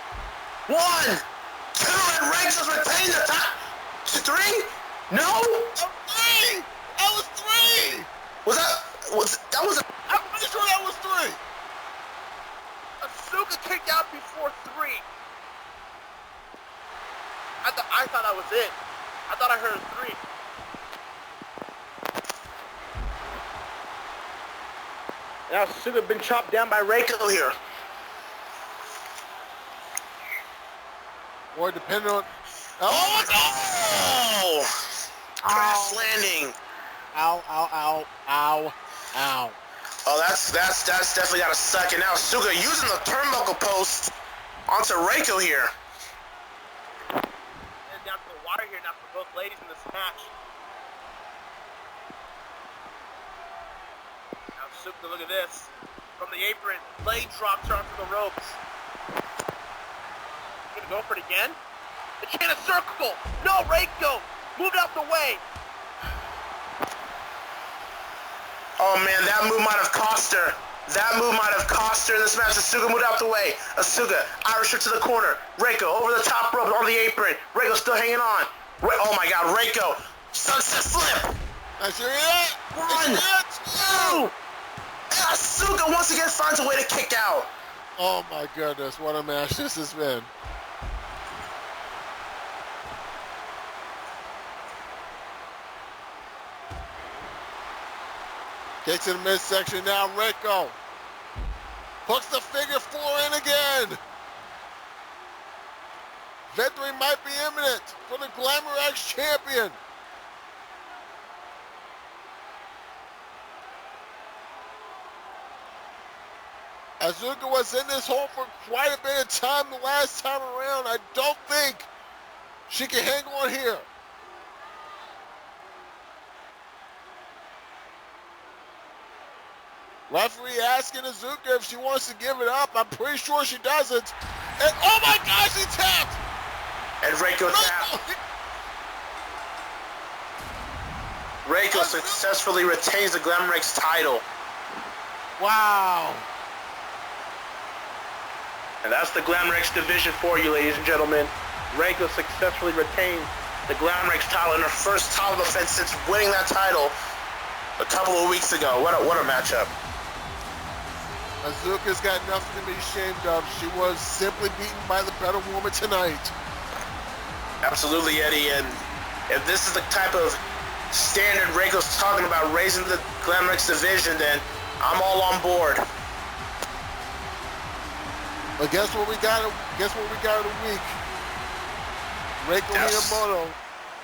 1, 2, and Reiko's retained the top. 3? No? Oh, 3! That was 3! I'm pretty sure that was 3. Asuka kicked out before 3. I thought that was it. I thought I heard 3. Now Asuka been chopped down by Reiko here. Or depending on... Oh no! Crash landing. Ow. Oh, that's definitely got to suck. And now Asuka using the turnbuckle post onto Reiko here. And down to the wire here now for both ladies in this match. Now Asuka, look at this. From the apron, leg drops her onto the ropes. Gonna go for it again? The Shanna circle! No, Reiko! Moved out the way! Oh man, that move might have cost her. In this match. Asuka moved out the way. Asuka, Irish her to the corner. Reiko over the top rope on the apron. Reiko still hanging on. Oh my god, Reiko. Sunset flip. That's it. 1, 2. And Asuka once again finds a way to kick out. Oh my goodness, what a match this has been. Kicks in the midsection now, Reiko. Hooks the figure 4 in again. Victory might be imminent for the Glamour X champion. Asuka was in this hole for quite a bit of time the last time around. I don't think she can hang on here. Referee asking Asuka if she wants to give it up. I'm pretty sure she doesn't. And oh my gosh, he tapped! And Reiko tapped. Reiko successfully retains the Glamour X title. Wow. And that's the Glamour X division for you, ladies and gentlemen. Reiko successfully retained the Glamour X title in her first title defense since winning that title a couple of weeks ago. What a matchup. Asuka's got nothing to be ashamed of. She was simply beaten by the better woman tonight. Absolutely, Eddie. And if this is the type of standard Reiko's talking about raising the Glamour X division, then I'm all on board. But guess what we got? Guess what we got in a week? Reiko Himomoto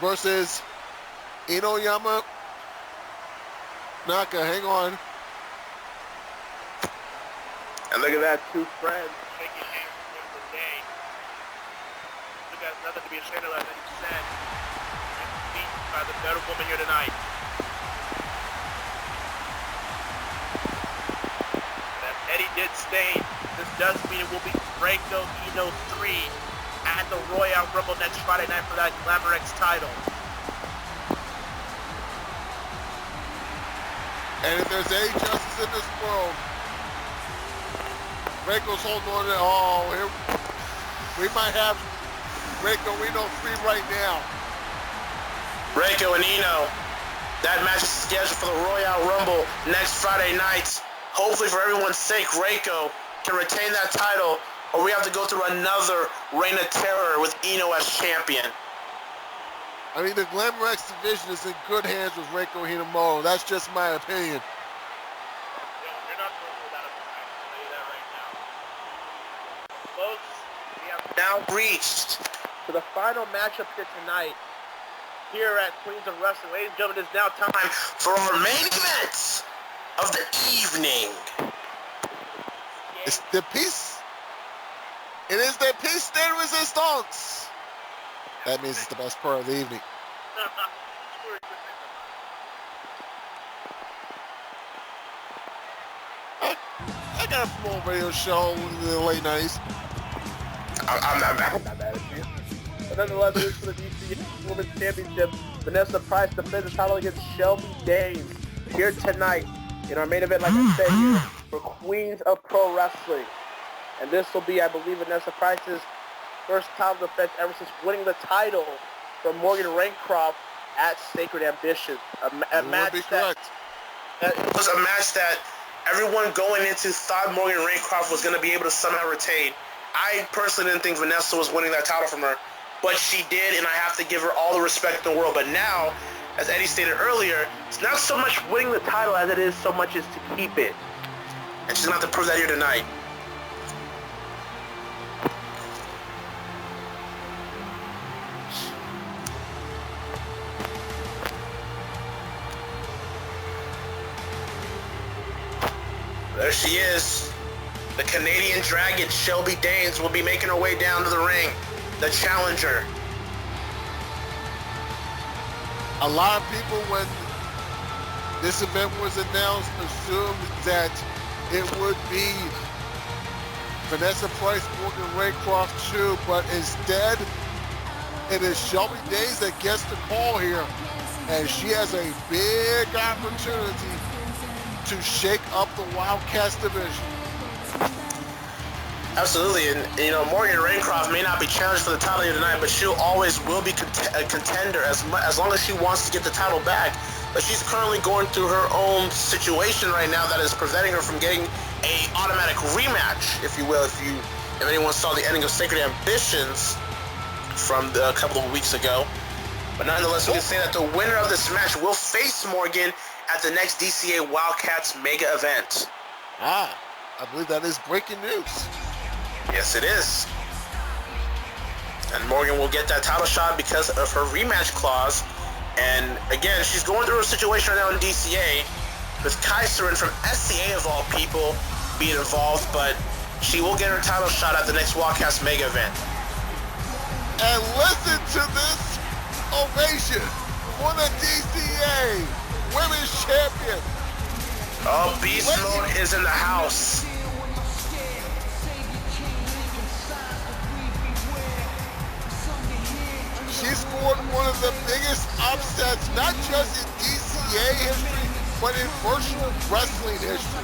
versus Inoyama Naka. Hang on. And look at that, 2 friends. Shaking hands at the end of the day. Look at nothing to be ashamed of, as he said. And beaten by the better woman here tonight. As Eddie did state, this does mean it will be Reiko Ino 3 at the Royal Rumble next Friday night for that Glamour X title. And if there's any justice in this world, Reiko's holding on to it. Oh, here we might have Reiko Ino 3 right now. Reiko and Ino. That match is scheduled for the Royal Rumble next Friday night. Hopefully, for everyone's sake, Reiko can retain that title, or we have to go through another reign of terror with Ino as champion. I mean, the Glamour X division is in good hands with Reiko Himomoto. That's just my opinion. now reached to the final matchup here tonight, here at Queens of Wrestling. Ladies and gentlemen, it is now time for our main event of the evening. It's the piece. It is the piece de resistance. That means it's the best part of the evening. I got a promote radio show in the late 90s. I'm not mad. But nonetheless, it is for the DC Women's Championship. Vanessa Pryce defends the title against Shelby Danes here tonight in our main event, like I said, here for Queens of Pro Wrestling. And this will be, I believe, Vanessa Pryce's first title defense ever since winning the title from Morgan Raycroft at Sacred Ambition. A match that it was a match that everyone going into thought Morgan Raycroft was going to be able to somehow retain. I personally didn't think Vanessa was winning that title from her, but she did, and I have to give her all the respect in the world. But now, as Eddie stated earlier, it's not so much winning the title as it is so much as to keep it. And she's going to have to prove that here tonight. There she is. The Canadian Dragon, Shelby Danes, will be making her way down to the ring. The challenger. A lot of people, when this event was announced, assumed that it would be Vanessa Pryce, Morgan Raycroft too, but instead, it is Shelby Danes that gets the call here, and she has a big opportunity to shake up the Wildcats division. Absolutely, and you know, Morgan Raycroft may not be challenged for the title here tonight, but she'll always will be a contender as long as she wants to get the title back. But she's currently going through her own situation right now that is preventing her from getting a automatic rematch, if you will. If anyone saw the ending of Sacred Ambitions from a couple of weeks ago. But nonetheless, we can say that the winner of this match will face Morgan at the next DCA Wildcats mega event. I believe that is breaking news. Yes, it is. And Morgan will get that title shot because of her rematch clause. And again, she's going through a situation right now in DCA with Kaiserin from SCA of all people being involved, but she will get her title shot at the next Wildcats mega event. And listen to this ovation for the DCA Women's Champion. Oh, Beast Mode is in the house. She scored one of the biggest upsets, not just in DCA history, but in virtual wrestling history.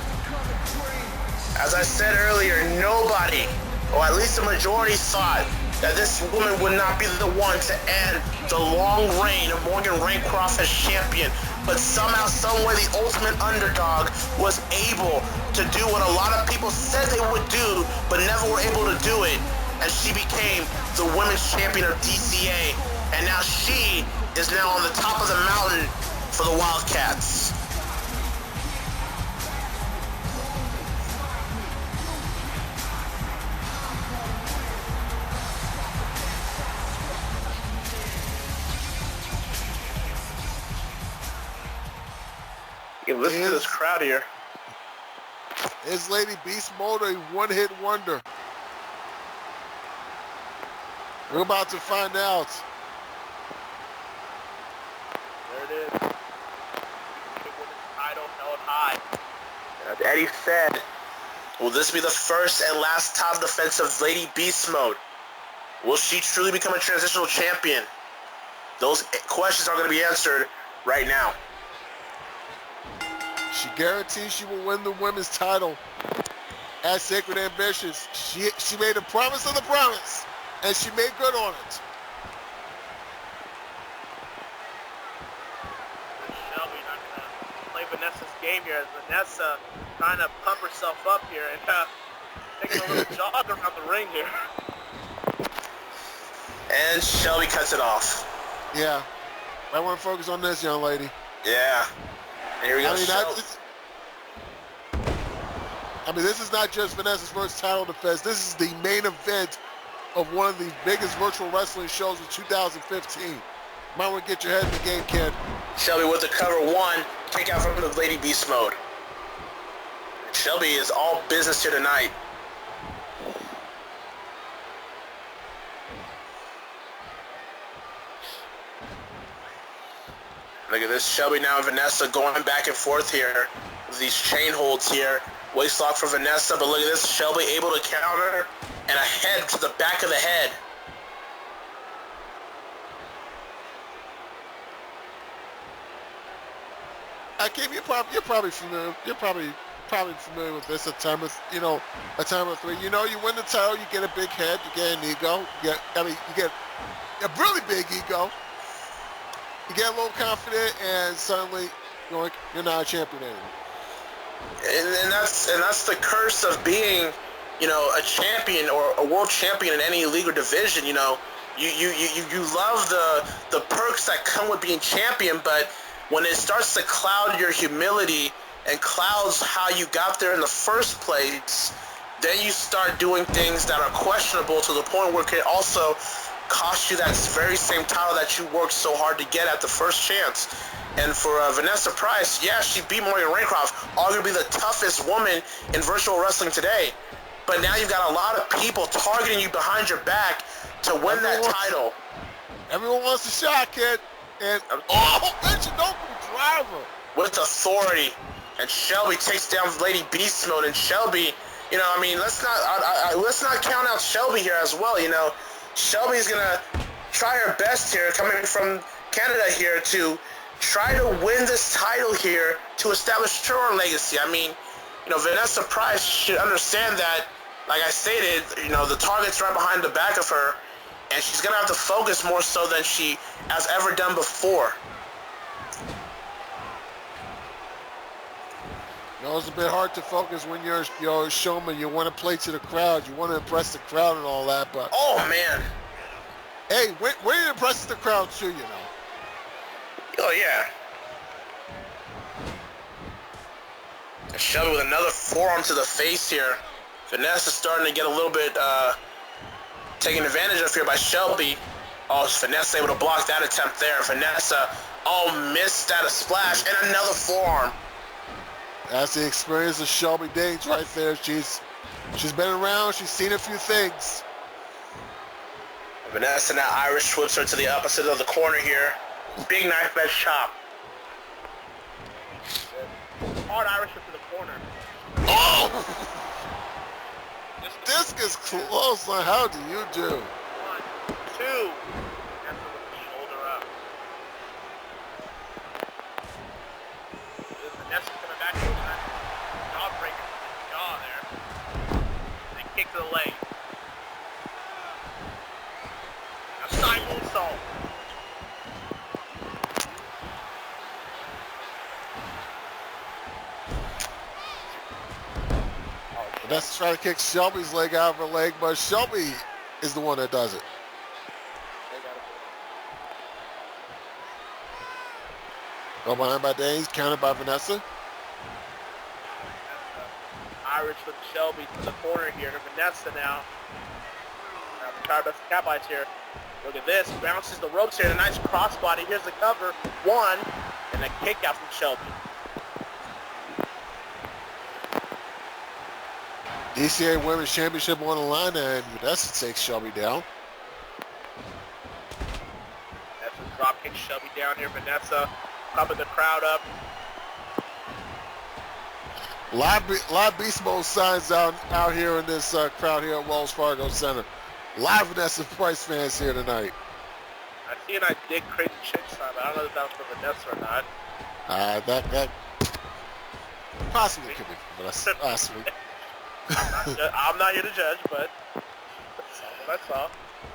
As I said earlier, nobody, or at least the majority, thought that this woman would not be the one to end the long reign of Morgan Raycroft as champion. But somehow, someway, the ultimate underdog was able to do what a lot of people said they would do, but never were able to do it. And she became the women's champion of DCA. And now she is now on the top of the mountain for the Wildcats. You can listen to this crowd here. Is Lady Beast Mode a one-hit wonder? We're about to find out. There it is. The women's title held high. As Eddie said, will this be the first and last title defense of Lady Beast Mode? Will she truly become a transitional champion? Those questions are going to be answered right now. She guarantees she will win the women's title at Sacred Ambitions. She made a promise of the promise, and she made good on it. Shelby not going to play Vanessa's game here, as Vanessa trying to pump herself up here and taking a little jog around the ring here. And Shelby cuts it off. Yeah. I want to focus on this, young lady. Yeah. And here we go. I mean, this is not just Vanessa's first title defense. This is the main event of one of the biggest virtual wrestling shows of 2015. Might want to get your head in the game, kid. Shelby with the cover 1, kick out from the Lady Beast mode. Shelby is all business here tonight. Look at this, Shelby now and Vanessa going back and forth here with these chain holds here. Waist lock for Vanessa, but look at this, Shelby able to counter and a head to the back of the head. Kim, you're probably familiar. You're probably familiar with this. A time of 3. You know, you win the title, you get a big head, you get an ego. You get a really big ego. You get a little confident, and suddenly you're not a champion anymore. And that's the curse of being, a champion or a world champion in any league or division. You love the perks that come with being champion, but when it starts to cloud your humility and clouds how you got there in the first place, then you start doing things that are questionable to the point where it can also cost you that very same title that you worked so hard to get at the first chance. And for Vanessa Pryce, yeah, she beat Morgan Raycroft, arguably the toughest woman in virtual wrestling today. But now you've got a lot of people targeting you behind your back to win that title. Everyone wants a shot, kid. And Michinoku driver with authority, and Shelby takes down Lady Beast mode. And Shelby, let's not count out Shelby here as well. Shelby's gonna try her best here, coming from Canada here, to try to win this title here to establish her own legacy. Vanessa Pryce should understand that, like I stated, the target's right behind the back of her, and she's gonna have to focus more so than she has ever done before. It's a bit hard to focus when you're a showman. You want to play to the crowd. You want to impress the crowd and all that. But oh man, hey, when it impresses the crowd too, Oh yeah. And Shelby with another forearm to the face here. Vanessa starting to get a little bit taken advantage of here by Shelby. Oh, Vanessa able to block that attempt there. Vanessa, missed that a splash and another forearm. That's the experience of Shelby Danes right there. She's been around. She's seen a few things. Vanessa now Irish whips her to the opposite of the corner here. Big knife edge chop. Hard Irish whip to the corner. Oh! Disc is close. How do you do? 1, 2. That's with the shoulder up. Vanessa coming back to the jaw breaker with the jaw there. Then kick to the leg. Now side moonsault. Vanessa trying to kick Shelby's leg out of her leg, but Shelby is the one that does it. Go behind by Danes, counted by Vanessa. Irish with Shelby to the corner here. Vanessa now. Tired of cap lights here. Look at this. Bounces the ropes here. A nice crossbody. Here's the cover. 1. And a kick out from Shelby. DCA Women's Championship on the line, and Vanessa takes Shelby down. That's a drop kick Shelby down here. Vanessa pumping the crowd up. Live Beast Mode signs out here in this crowd here at Wells Fargo Center. Live Vanessa Pryce fans here tonight. I see and I dig crazy chick sign, but I don't know if that was for Vanessa or not. That possibly could be for Vanessa. Possibly. I'm not here to judge, but that's what I saw.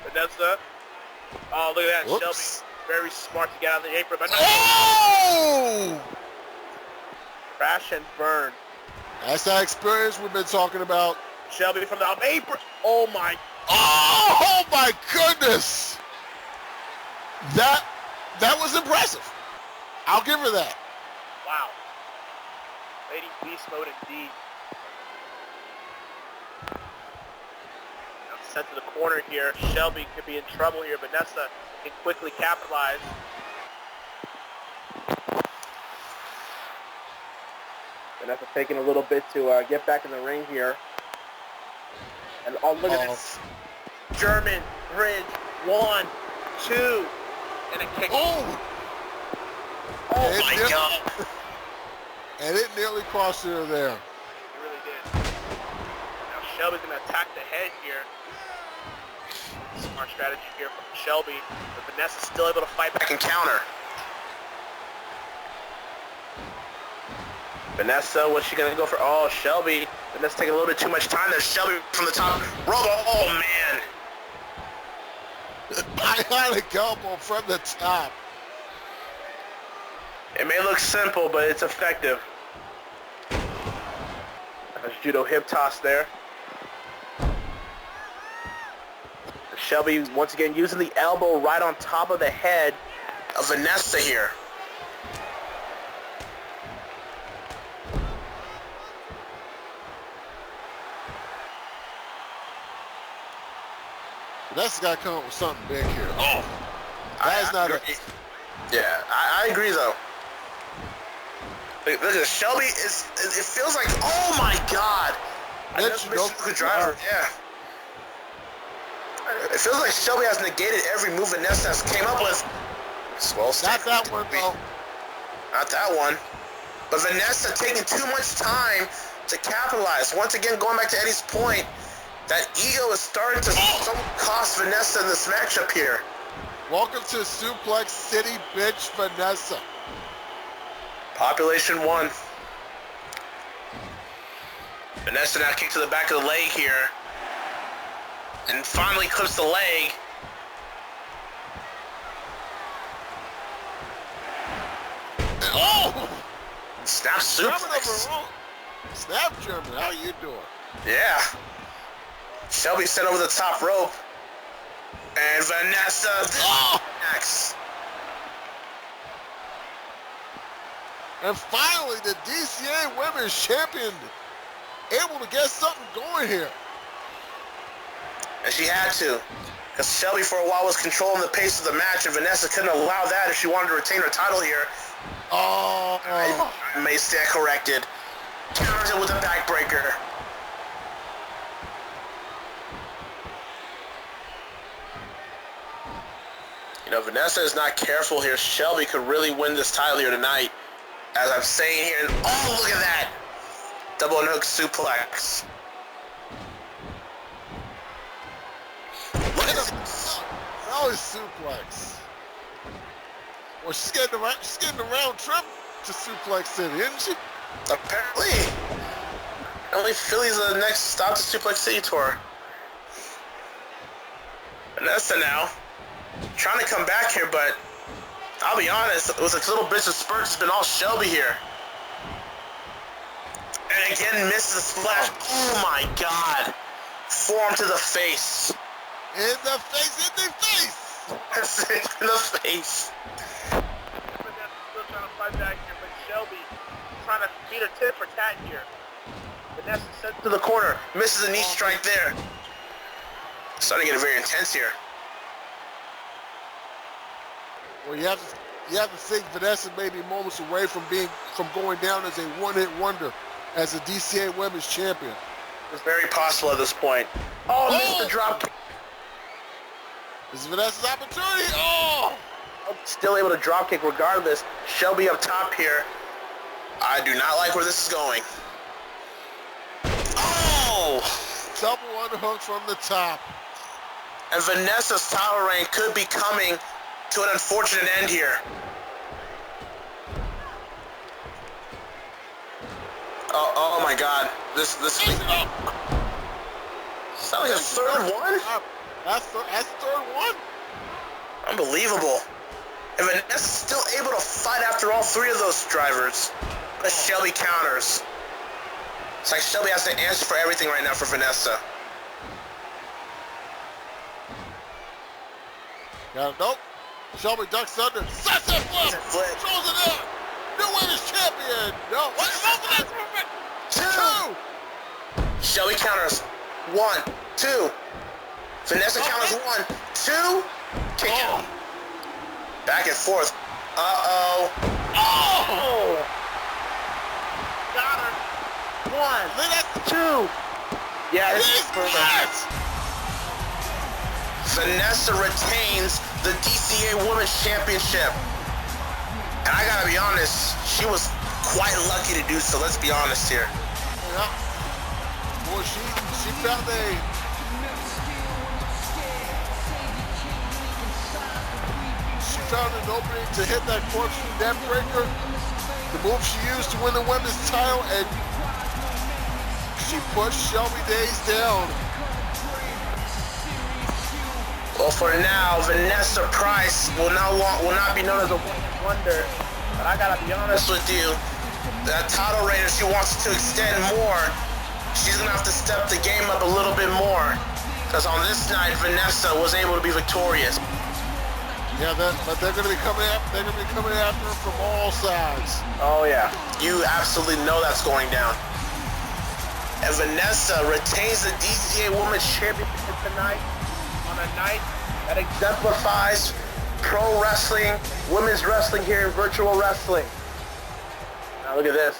Vanessa. Oh, look at that. Whoops. Shelby, very smart to get out of the apron. But Oh! Crash and burn. That's that experience we've been talking about. Shelby from the apron. Oh my. Oh my goodness! That was impressive. I'll give her that. Wow. Lady Beast mode indeed. sent to the corner here. Shelby could be in trouble here. Vanessa can quickly capitalize. Vanessa taking a little bit to get back in the ring here. And oh, look at this. German bridge. 1, 2. And a kick. Oh! Oh my God. And it nearly cost her there. It really did. Now Shelby's going to attack the head here. Smart strategy here from Shelby. But Vanessa's still able to fight back and counter. Vanessa, what's she going to go for? Oh, Shelby. Vanessa taking a little bit too much time there. Shelby from the top. Robo. Oh, man. Bionic elbow from the top. It may look simple, but it's effective. There's judo hip toss there. Shelby once again using the elbow right on top of the head of Vanessa here. Vanessa's got to come up with something big here. Oh, that's not it. Yeah, I agree though. Look at Shelby is. It feels like, oh my God. I just missed the driver. Yeah. It feels like Shelby has negated every move Vanessa has came up with. Well, not that one though. Not that one. But Vanessa taking too much time to capitalize. Once again, going back to Eddie's point, that ego is starting to cost Vanessa in this matchup here. Welcome to Suplex City, bitch, Vanessa. Population 1. Vanessa now kicks to the back of the leg here. And finally clips the leg. Oh! Snap suplex. Snap German, how you doing? Yeah. Shelby sent over the top rope. And Vanessa next. And finally, the DCA Women's Champion able to get something going here. And she had to. Because Shelby for a while was controlling the pace of the match, and Vanessa couldn't allow that if she wanted to retain her title here. Oh. I may stand corrected. Counters it with a backbreaker. You know, Vanessa is not careful here. Shelby could really win this title here tonight. As I'm saying here, and oh, look at that! Double hook suplex. Look at this. That was suplex. Well, she's getting a round trip to Suplex City, isn't she? Apparently. Apparently Philly's the next stop to Suplex City tour. Vanessa now. Trying to come back here, but I'll be honest, it was a little bit of spurts. It's been all Shelby here. And again, missed the splash. Oh my God. Forearm to the face. In the face, in the face. That's it, in the face. Vanessa still trying to fight back here, but Shelby trying to beat her tit for tat here. Vanessa sent To the corner, misses a knee strike there. Starting to get very intense here. Well, you have to think Vanessa may be moments away from going down as a one-hit wonder as a DCA Women's Champion. It's very possible at this point. Oh, missed the drop kick. This is Vanessa's opportunity. Oh! Still able to drop kick regardless. Shelby up top here. I do not like where this is going. Oh! Double underhook from the top. And Vanessa's title reign could be coming to an unfortunate end here. Oh my God. This is that like a third one? That's third one. Unbelievable. And Vanessa's still able to fight after all three of those drivers. But Shelby counters. It's like Shelby has to answer for everything right now for Vanessa. Got it, nope. Shelby ducks under. Sunset flip. Throws it in. New Women's Champion. No. What? Two. Shelby counters. 1, 2. Vanessa counters 1, 2, kick out. Back and forth. Uh-oh. Oh! Got her. 1, 2. Yeah, this is perfect. Vanessa retains the DCA Women's Championship. And I gotta be honest, she was quite lucky to do so. Let's be honest here. Yeah. Boy, she found an opening to hit that corkscrew neck breaker. The move she used to win the women's title, and she pushed Shelby Days down. Well, for now, Vanessa Pryce will not be known as a one-hit wonder. But I gotta be honest with you, that title reign, if she wants to extend more, she's gonna have to step the game up a little bit more. Because on this night, Vanessa was able to be victorious. Yeah, but they're gonna be coming after her from all sides. Oh yeah, you absolutely know that's going down. And Vanessa retains the DCA Women's Championship tonight on a night that exemplifies pro wrestling, women's wrestling here in virtual wrestling. Now look at this.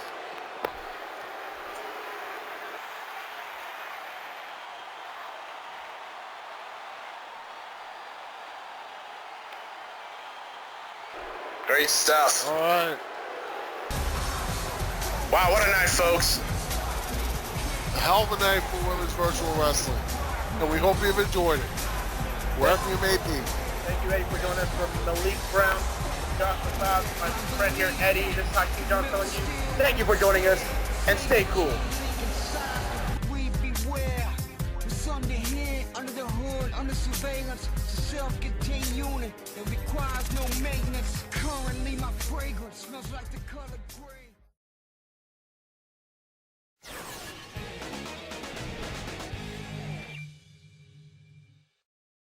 Great stuff. All right. Wow, what a night, folks. A hell of a night for women's virtual wrestling. And we hope you've enjoyed it, wherever you may be. Thank you, Eddie, for joining us from Malik Brown, Josh Massad, my friend here, Eddie. This is Hakeem John telling you, thank you for joining us, and stay cool. Under the hood, under surveillance, it's a self-contained unit that requires no maintenance. Currently, my fragrance smells like the color gray.